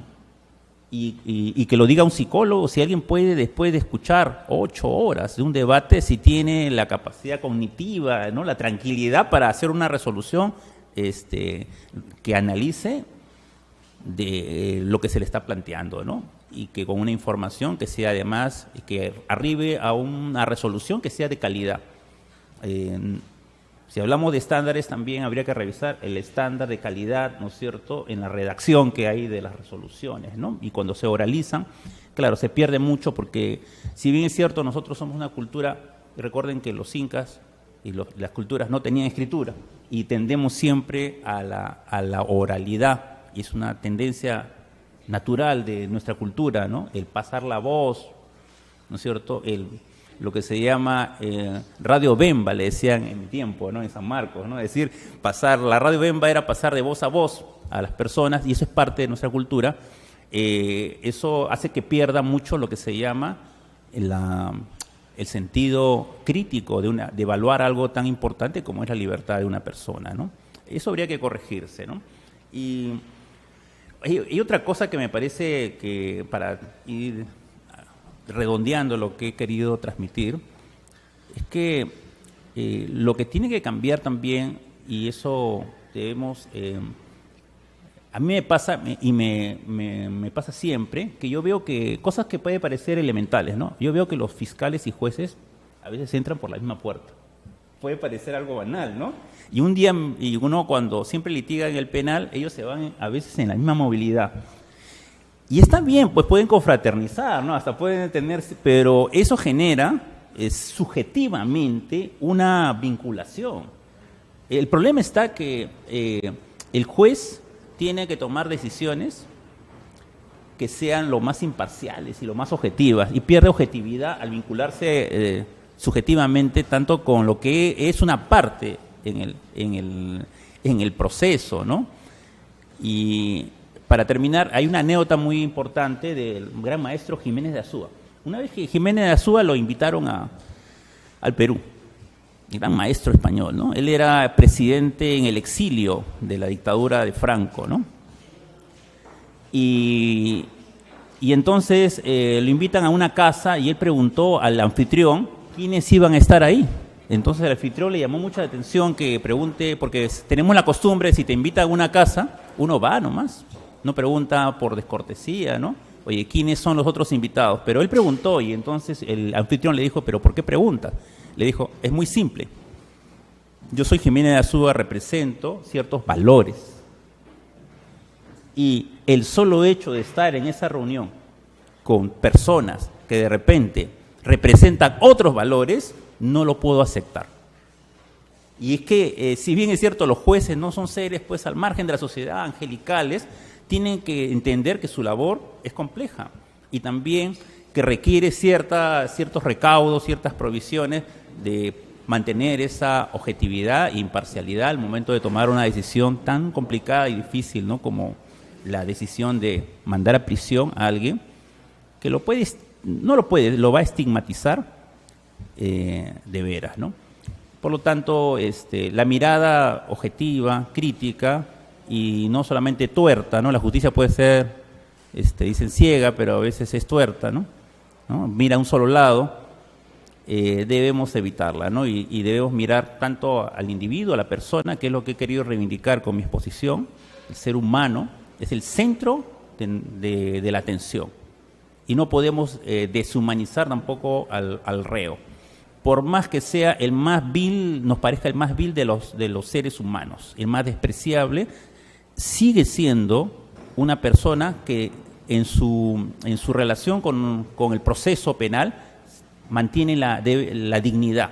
Y que lo diga un psicólogo, si alguien puede, después de escuchar 8 horas de un debate, si tiene la capacidad cognitiva, ¿no? La tranquilidad para hacer una resolución que analice de lo que se le está planteando, ¿no? Y que con una información que sea además, que arribe a una resolución que sea de calidad. Si hablamos de estándares, también habría que revisar el estándar de calidad, ¿no es cierto?, en la redacción que hay de las resoluciones, ¿no? Y cuando se oralizan, claro, se pierde mucho porque, si bien es cierto, nosotros somos una cultura, recuerden que los incas y las culturas no tenían escritura y tendemos siempre a la oralidad, y es una tendencia natural de nuestra cultura, ¿no? El pasar la voz, ¿no es cierto?, lo que se llama radio bemba, le decían en mi tiempo, ¿no? En San Marcos, ¿no? Es decir, la radio bemba era pasar de voz a las personas, y eso es parte de nuestra cultura. Eso hace que pierda mucho lo que se llama el sentido crítico de evaluar algo tan importante como es la libertad de una persona, ¿no? Eso habría que corregirse, ¿no? Y otra cosa que me parece que, para ir redondeando lo que he querido transmitir, es que lo que tiene que cambiar también, y eso debemos, a mí me pasa, y me pasa siempre, que yo veo que cosas que pueden parecer elementales, ¿no? Yo veo que los fiscales y jueces a veces entran por la misma puerta. Puede parecer algo banal, ¿no? Y uno cuando siempre litiga en el penal, ellos se van a veces en la misma movilidad. Y está bien, pues pueden confraternizar, ¿no? Hasta pueden tenerse, pero eso genera subjetivamente una vinculación. El problema está que el juez tiene que tomar decisiones que sean lo más imparciales y lo más objetivas, y pierde objetividad al vincularse subjetivamente tanto con lo que es una parte en el proceso, ¿no? Y para terminar, hay una anécdota muy importante del gran maestro Jiménez de Azúa. Una vez que Jiménez de Azúa lo invitaron al Perú, el gran maestro español, ¿no? Él era presidente en el exilio de la dictadura de Franco, ¿no? Y entonces lo invitan a una casa y él preguntó al anfitrión quiénes iban a estar ahí. Entonces el anfitrión le llamó mucha atención que pregunte, porque tenemos la costumbre, si te invitan a una casa, uno va nomás, no pregunta por descortesía, ¿no? Oye, ¿quiénes son los otros invitados? Pero él preguntó y entonces el anfitrión le dijo, ¿pero por qué pregunta? Le dijo, es muy simple. Yo soy Jiménez de Azúa, represento ciertos valores. Y el solo hecho de estar en esa reunión con personas que de repente representan otros valores, no lo puedo aceptar. Y es que, si bien es cierto, los jueces no son seres pues al margen de la sociedad, angelicales, tienen que entender que su labor es compleja y también que requiere ciertos recaudos, ciertas provisiones de mantener esa objetividad e imparcialidad al momento de tomar una decisión tan complicada y difícil, ¿no? Como la decisión de mandar a prisión a alguien que lo va a estigmatizar de veras, ¿no? Por lo tanto, la mirada objetiva, crítica y no solamente tuerta, ¿no? La justicia puede ser, dicen ciega, pero a veces es tuerta, ¿no? Mira a un solo lado, debemos evitarla, ¿no? Y debemos mirar tanto al individuo, a la persona, que es lo que he querido reivindicar con mi exposición. El ser humano es el centro de la atención y no podemos deshumanizar tampoco al reo. Por más que sea el más vil, nos parezca el más vil de los seres humanos, el más despreciable, sigue siendo una persona que en su relación con el proceso penal mantiene la dignidad.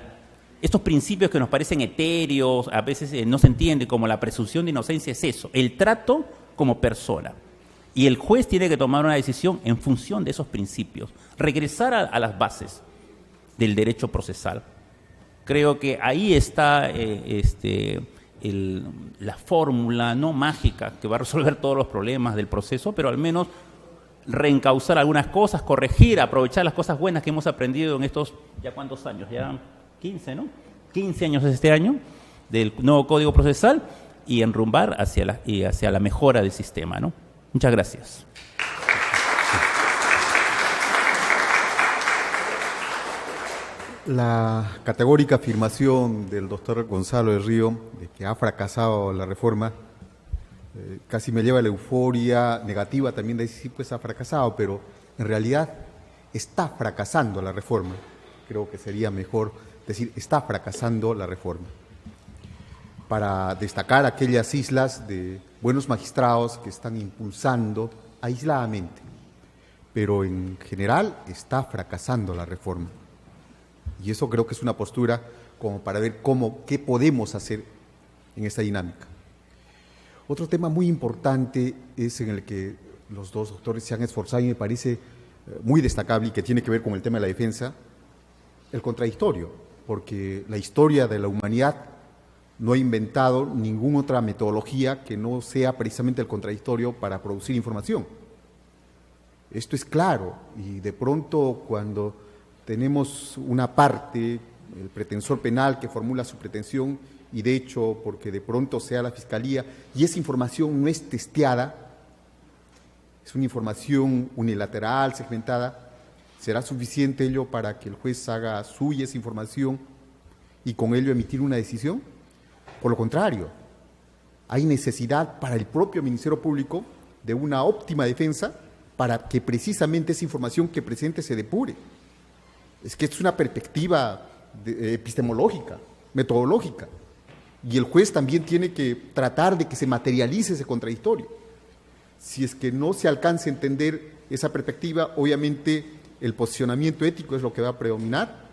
Estos principios que nos parecen etéreos, a veces no se entiende, como la presunción de inocencia, es eso, el trato como persona. Y el juez tiene que tomar una decisión en función de esos principios, regresar a las bases del derecho procesal. Creo que ahí está la fórmula no mágica que va a resolver todos los problemas del proceso, pero al menos reencauzar algunas cosas, corregir, aprovechar las cosas buenas que hemos aprendido en estos, ¿ya cuántos años? Ya 15, ¿no? 15 años este año del nuevo Código Procesal y enrumbar hacia la mejora del sistema, ¿no? Muchas gracias. La categórica afirmación del doctor Gonzalo del Río de que ha fracasado la reforma casi me lleva a la euforia negativa también de decir, sí, pues ha fracasado, pero en realidad está fracasando la reforma. Creo que sería mejor decir, está fracasando la reforma. Para destacar aquellas islas de buenos magistrados que están impulsando aisladamente, pero en general está fracasando la reforma. Y eso creo que es una postura como para ver qué podemos hacer en esta dinámica. Otro tema muy importante es en el que los dos doctores se han esforzado y me parece muy destacable y que tiene que ver con el tema de la defensa, el contradictorio, porque la historia de la humanidad no ha inventado ninguna otra metodología que no sea precisamente el contradictorio para producir información. Esto es claro y de pronto cuando tenemos una parte, el pretensor penal que formula su pretensión y de hecho porque de pronto sea la Fiscalía y esa información no es testeada, es una información unilateral, segmentada, ¿será suficiente ello para que el juez haga suya esa información y con ello emitir una decisión? Por lo contrario, hay necesidad para el propio Ministerio Público de una óptima defensa para que precisamente esa información que presente se depure. Es que es una perspectiva epistemológica, metodológica, y el juez también tiene que tratar de que se materialice ese contradictorio. Si es que no se alcanza a entender esa perspectiva, obviamente el posicionamiento ético es lo que va a predominar,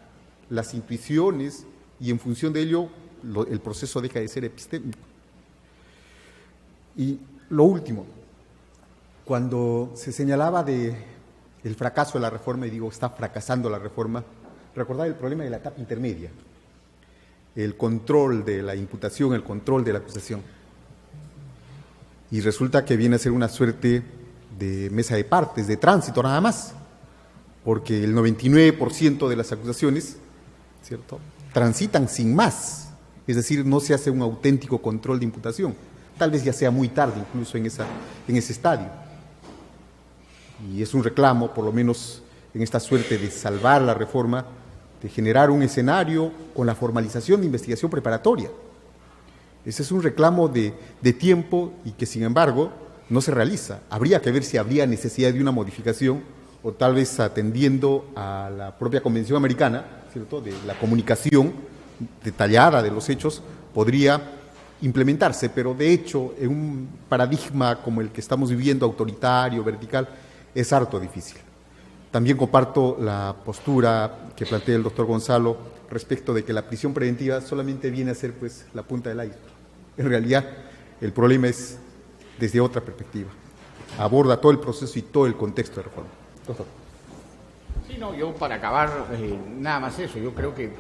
las intuiciones, y en función de ello el proceso deja de ser epistémico. Y lo último, cuando se señalaba de el fracaso de la reforma, y digo, está fracasando la reforma, recordar el problema de la etapa intermedia, el control de la imputación, el control de la acusación. y resulta que viene a ser una suerte de mesa de partes, de tránsito nada más, porque el 99% de las acusaciones, ¿cierto?, transitan sin más, es decir, no se hace un auténtico control de imputación, tal vez ya sea muy tarde incluso en ese estadio. Y es un reclamo, por lo menos en esta suerte de salvar la reforma, de generar un escenario con la formalización de investigación preparatoria. Ese es un reclamo de tiempo y que, sin embargo, no se realiza. Habría que ver si habría necesidad de una modificación o tal vez atendiendo a la propia Convención Americana, ¿cierto?, de la comunicación detallada de los hechos, podría implementarse, pero de hecho, en un paradigma como el que estamos viviendo, autoritario, vertical, es harto difícil. También comparto la postura que plantea el doctor Gonzalo respecto de que la prisión preventiva solamente viene a ser, pues, la punta del iceberg. En realidad, el problema es desde otra perspectiva. Aborda todo el proceso y todo el contexto de reforma. Doctor. Sí, no, yo para acabar, nada más eso. Yo creo que,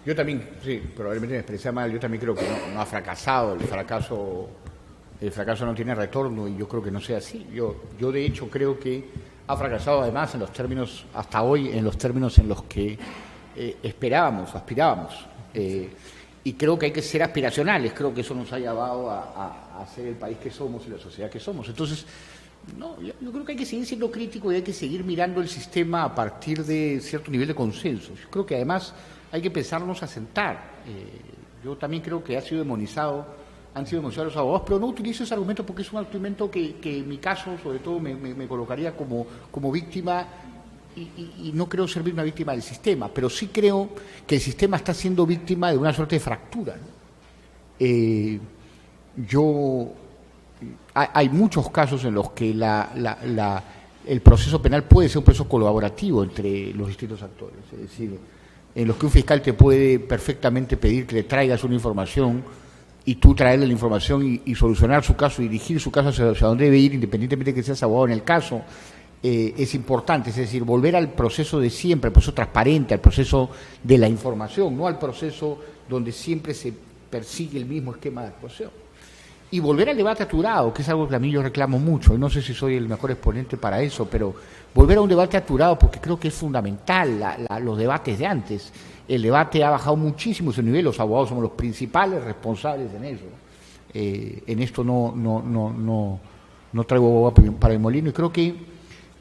yo también, sí, probablemente me expresé mal, yo también creo que no ha fracasado, el fracaso no tiene retorno y yo creo que no sea así. Yo de hecho creo que ha fracasado además en los términos, hasta hoy, en los términos en los que esperábamos, aspirábamos. Y creo que hay que ser aspiracionales, creo que eso nos ha llevado a ser el país que somos y la sociedad que somos. Entonces, no, yo creo que hay que seguir siendo crítico y hay que seguir mirando el sistema a partir de cierto nivel de consenso. Yo creo que además hay que empezarnos a sentar. Yo también creo que han sido demonizados los abogados, pero no utilizo ese argumento porque es un argumento que en mi caso, sobre todo, me colocaría como víctima y no creo ser una víctima del sistema, pero sí creo que el sistema está siendo víctima de una suerte de fractura, ¿no? Hay muchos casos en los que el proceso penal puede ser un proceso colaborativo entre los distintos actores, es decir, en los que un fiscal te puede perfectamente pedir que le traigas una información y tú traerle la información y solucionar su caso y dirigir su caso hacia donde debe ir, independientemente de que seas abogado en el caso, es importante, es decir, volver al proceso de siempre, al proceso transparente, al proceso de la información, no al proceso donde siempre se persigue el mismo esquema de actuación. Y volver al debate aturado, que es algo que a mí yo reclamo mucho, y no sé si soy el mejor exponente para eso, pero volver a un debate aturado porque creo que es fundamental los debates de antes. El debate ha bajado muchísimo su nivel, los abogados somos los principales responsables en eso. En esto no traigo agua para el molino y creo que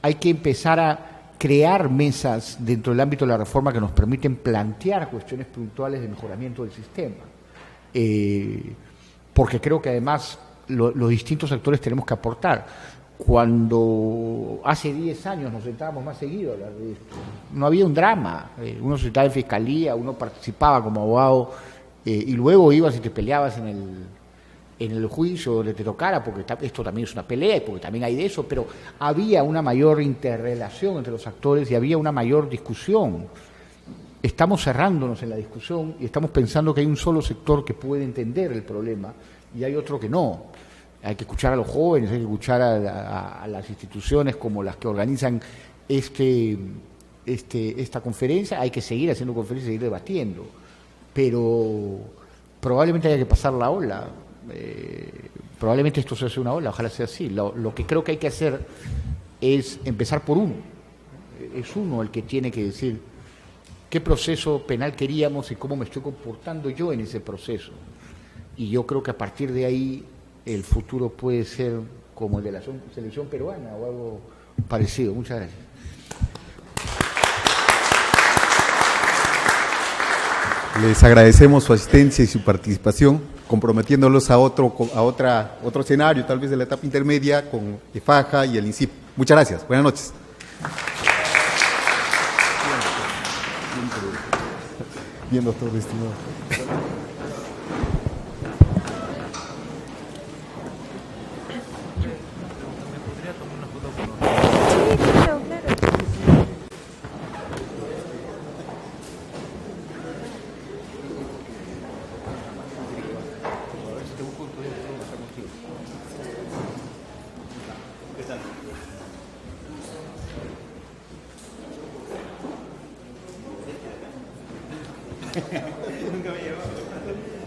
hay que empezar a crear mesas dentro del ámbito de la reforma que nos permiten plantear cuestiones puntuales de mejoramiento del sistema. Porque creo que además los distintos actores tenemos que aportar. Cuando hace 10 años nos sentábamos más seguido a hablar de esto, no había un drama. Uno se sentaba en fiscalía, uno participaba como abogado y luego ibas y te peleabas en el juicio donde te tocara, porque esto también es una pelea y porque también hay de eso, pero había una mayor interrelación entre los actores y había una mayor discusión. Estamos cerrándonos en la discusión y estamos pensando que hay un solo sector que puede entender el problema y hay otro que no. Hay que escuchar a los jóvenes, hay que escuchar a las instituciones como las que organizan esta conferencia, hay que seguir haciendo conferencias y seguir debatiendo, pero probablemente haya que pasar la ola. Probablemente esto sea una ola, ojalá sea así. Lo que creo que hay que hacer es empezar por uno. Es uno el que tiene que decir qué proceso penal queríamos y cómo me estoy comportando yo en ese proceso. Y yo creo que a partir de ahí el futuro puede ser como el de la selección peruana o algo parecido. Muchas gracias. Les agradecemos su asistencia y su participación, comprometiéndolos a otro escenario, tal vez de la etapa intermedia, con EFAJA y el INCIP. Muchas gracias. Buenas noches. Bien, doctor, estimado. Nunca me llevaba.